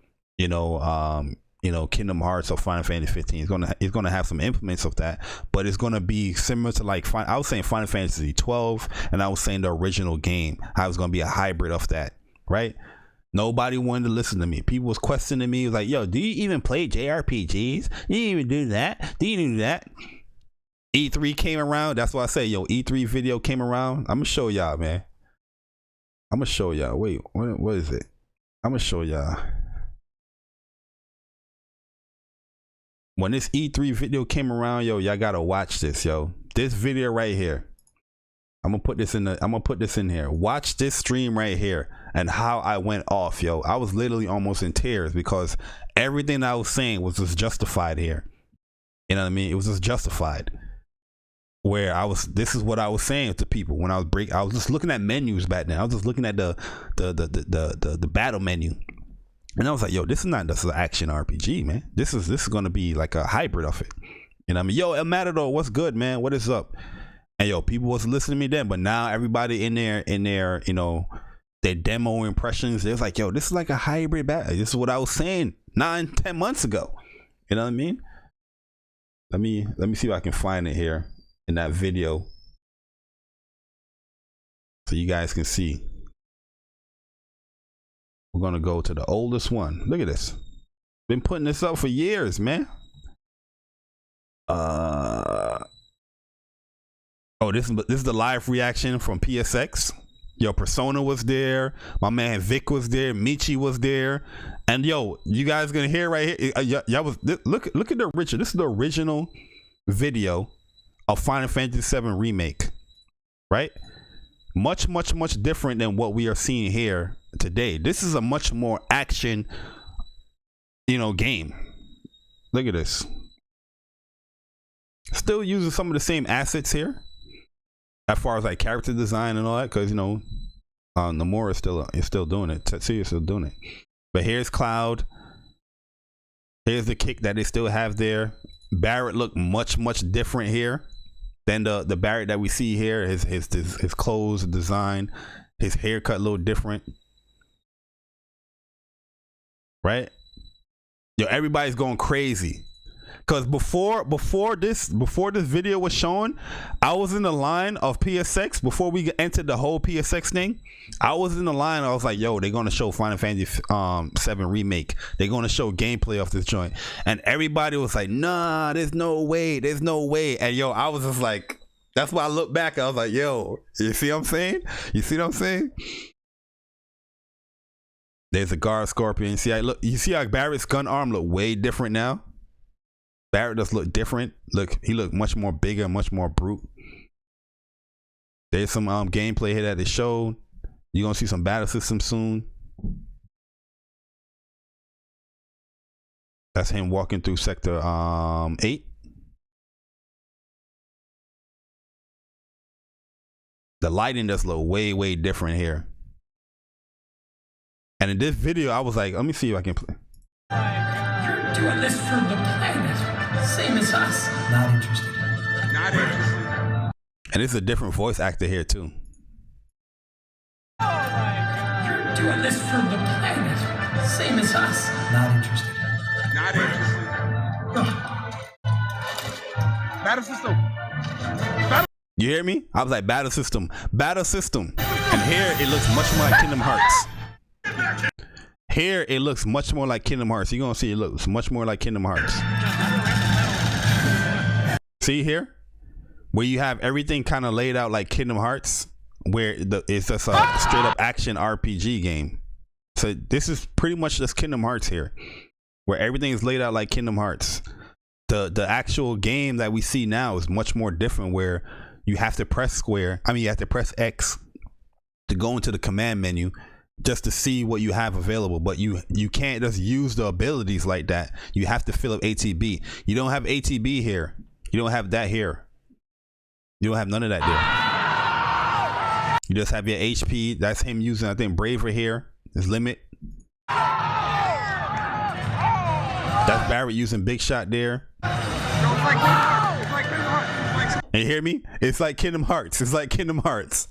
Kingdom Hearts or Final Fantasy 15. It's gonna have some implements of that, but it's gonna be similar to like I was saying Final Fantasy 12, and I was saying the original game. How it's gonna be a hybrid of that, right? Nobody wanted to listen to me. People was questioning me, like, "Yo, do you even play JRPGs? Do you even do that? Do you do that?" E3 came around. That's why I say, yo, E3 video came around. I'm gonna show y'all, man. I'm gonna show y'all. Wait, what is it? I'm gonna show y'all. When this E3 video came around, yo, y'all gotta watch this, yo. This video right here. I'm gonna put this in here. Watch this stream right here and how I went off, yo. I was literally almost in tears because everything I was saying was just justified here. You know what I mean? It was just justified. This is what I was saying to people when I was just looking at menus back then. I was just looking at the battle menu. And I was like, yo, this is not just an action RPG, man. This is gonna be like a hybrid of it. And I mean, yo, El Matador, what's good, man? What is up? And yo, people wasn't listening to me then, but now everybody in there, you know, their demo impressions, it's like, yo, this is like a hybrid battle. This is what I was saying 9-10 months ago. You know what I mean? Let me see if I can find it here in that video so you guys can see. We're gonna go to the oldest one. Look at this. Been putting this up for years, man. Oh, this is the live reaction from PSX. Yo, Persona was there. My man Vic was there. Michi was there. And yo, you guys gonna hear right here. Y'all was look at the original. This is the original video of Final Fantasy VII Remake, right? Much different than what we are seeing here today. This is a much more action, you know, game. Look at this. Still using some of the same assets here, as far as like character design and all that, because you know, Nomura is still doing it. Tetsuya is still doing it. But here's Cloud. Here's the kick that they still have there. Barrett looked much different here than the Barrett that we see here. His clothes design, his haircut a little different, right? Yo, everybody's going crazy. Cause before this video was shown, I was in the line of PSX before we entered the whole PSX thing. I was in the line. I was like, "Yo, they're gonna show Final Fantasy VII Remake. They're gonna show gameplay of this joint." And everybody was like, "Nah, there's no way. There's no way." And yo, I was just like, that's why I look back. I was like, "Yo, you see what I'm saying? You see what I'm saying?" There's a guard scorpion. See, you see how Barrett's gun arm look way different now. Barrett does look different. Look, he looked much more bigger, much more brute. There's some gameplay here that they showed. You're gonna see some battle systems soon. That's him walking through sector 8. The lighting does look way different here. And in this video, I was like, let me see if I can play. You're doing this for the planet. Same as us. Not interested. Not interested. And it's a different voice actor here too. You're doing this for the planet. Same as us. Not interested. Not interested. Battle system. You hear me? I was like, battle system. And here it looks much more like Kingdom Hearts. Here it looks much more like Kingdom Hearts. You're gonna see it looks much more like Kingdom Hearts. See here? Where you have everything kind of laid out like Kingdom Hearts, where it's just a straight up action RPG game. So this is pretty much just Kingdom Hearts here, where everything is laid out like Kingdom Hearts. The actual game that we see now is much more different, where you have to press you have to press X to go into the command menu just to see what you have available, but you can't just use the abilities like that. You have to fill up ATB. You don't have ATB here. You don't have that here. You don't have none of that there. You just have your HP. That's him using, I think, Braver here. His limit. That's Barrett using Big Shot there. And you hear me? It's like Kingdom Hearts. It's like Kingdom Hearts.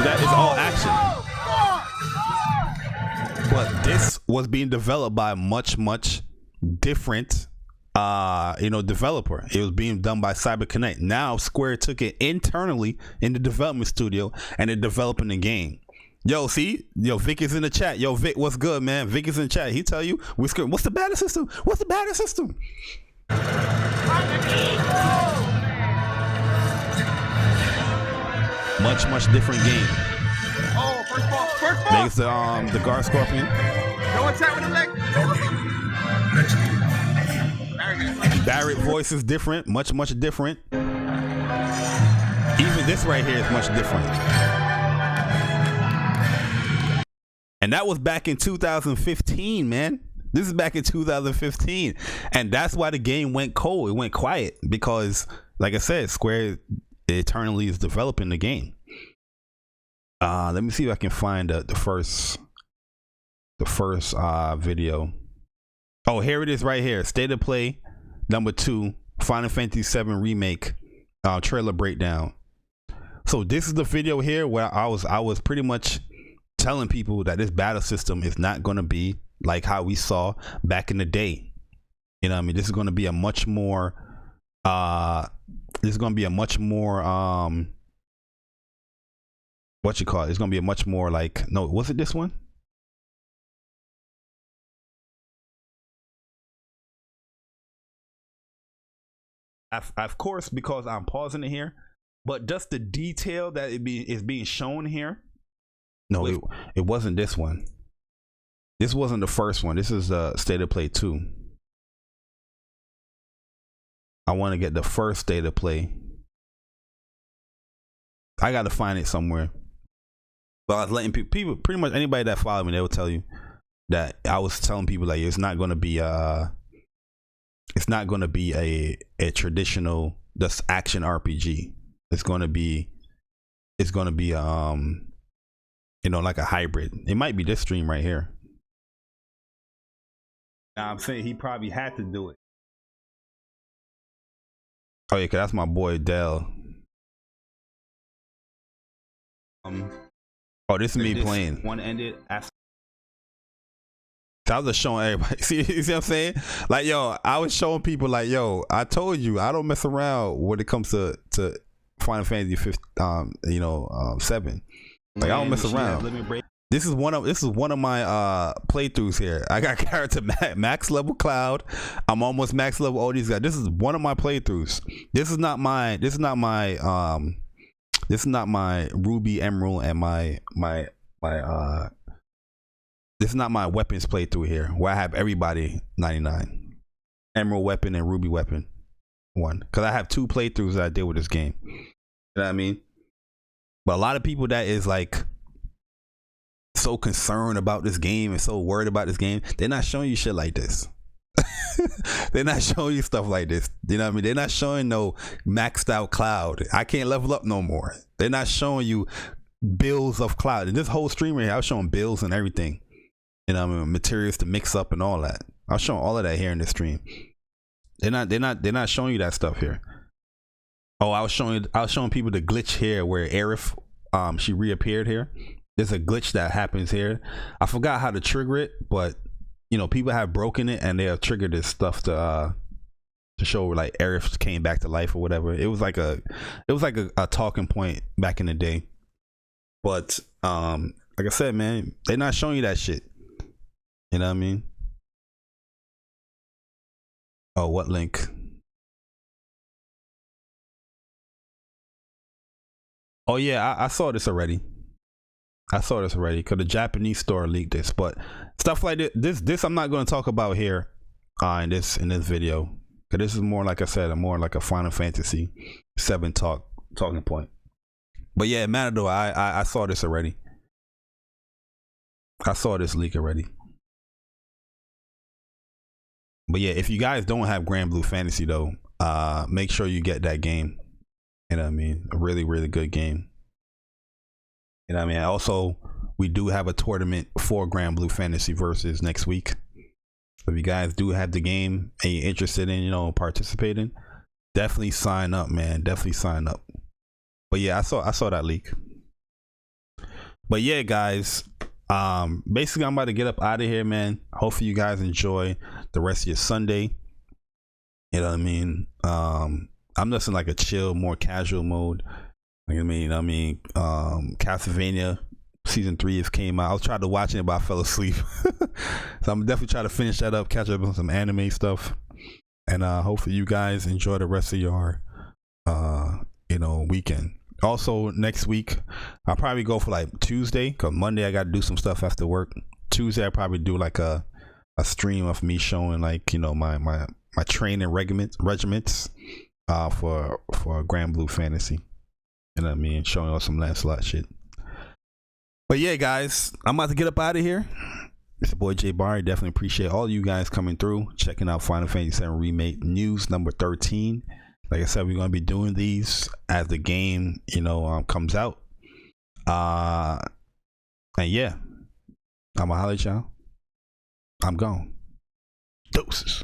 That is all action. But this was being developed by a much different developer. It was being done by CyberConnect. Now Square took it internally in the development studio and they're developing the game. Yo, see? Yo, Vic is in the chat. Yo, Vic, what's good, man? Vic is in the chat. He tell you, what's the battle system? What's the battle system? Much different game. Oh, first ball. There's the guard scorpion. No attack with the leg. Barrett voice is different, much different. Even this right here is much different. And that was back in 2015, man. This is back in 2015. And that's why the game went cold. It went quiet because, like I said, Square eternally is developing the game. Let me see if I can find the first video. Oh, here it is right here. State of Play number 2, Final Fantasy 7 Remake trailer breakdown. So this is the video here where I was pretty much telling people that this battle system is not going to be like how we saw back in the day. You know what I mean? This is going to be a much more what you call it? It's gonna be a much more like, no, was it this one? Of course, because I'm pausing it here, but just the detail that is being shown here. No, it wasn't this one. This wasn't the first one. This is State of Play 2. I want to get the first State of Play. I got to find it somewhere. But I was letting people, pretty much anybody that followed me, they will tell you that I was telling people like it's not going to be a traditional just action RPG. It's going to be you know, like a hybrid. It might be this stream right here. Now I'm saying he probably had to do it. Oh yeah, 'cause that's my boy Dell. Oh, this is me playing. One ended after. I was just showing everybody. See what I'm saying? Like, yo, I was showing people like, yo, I told you I don't mess around when it comes to Final Fantasy 7. Like, I don't mess around. This is one of my playthroughs here. I got character max level Cloud. I'm almost max level all these guys. This is one of my playthroughs. This is not my Ruby Emerald and my this is not my weapons playthrough here where I have everybody 99 Emerald weapon and Ruby weapon 1, because I have 2 playthroughs that I did with this game. You know what I mean? But a lot of people that is like so concerned about this game and so worried about this game, they're not showing you shit like this. They're not showing you stuff like this. You know what I mean? They're not showing no maxed out Cloud. I can't level up no more. They're not showing you builds of Cloud. And this whole stream right here, I was showing builds and everything. You know what I mean? Materials to mix up and all that. I was showing all of that here in this stream. They're not showing you that stuff here. Oh, I was showing people the glitch here where Aerith she reappeared here. There's a glitch that happens here. I forgot how to trigger it, but you know, people have broken it and they have triggered this stuff to show like Aerith came back to life or whatever. It was like a talking point back in the day. But like I said, man, they're not showing you that shit. You know what I mean? Oh, what link? Oh yeah, I saw this already. Because the Japanese store leaked this, but stuff like this I'm not going to talk about here in this video, because this is more, like I said, more like a Final Fantasy 7 talking point. But yeah, Matador, I saw this already. I saw this leak already. But yeah, if you guys don't have Grand Blue Fantasy though, make sure you get that game. You know what I mean? A really, really good game. You know what I mean? Also, we do have a tournament for Grand Blue Fantasy versus next week. If you guys do have the game and you're interested in, you know, participating, definitely sign up, man. Definitely sign up. But yeah, I saw that leak. But yeah, guys, basically I'm about to get up out of here, man. Hopefully you guys enjoy the rest of your Sunday. You know what I mean? I'm just in like a chill, more casual mode. I mean, Castlevania season 3 has came out. I was trying to watch it, but I fell asleep. So I'm definitely trying to finish that up, catch up on some anime stuff, and hopefully you guys enjoy the rest of your weekend. Also, next week I'll probably go for like Tuesday, because Monday I got to do some stuff after work. Tuesday I probably do like a stream of me showing like, you know, my training regiments for Grand Blue Fantasy. You know what I mean? Showing off some Lancelot shit. But yeah, guys, I'm about to get up out of here. It's your boy Jay Barry. Definitely appreciate all you guys coming through, checking out Final Fantasy 7 Remake news number 13. Like I said, we're going to be doing these as the game, you know, comes out. And yeah, I'ma holler at y'all. I'm gone. Doses.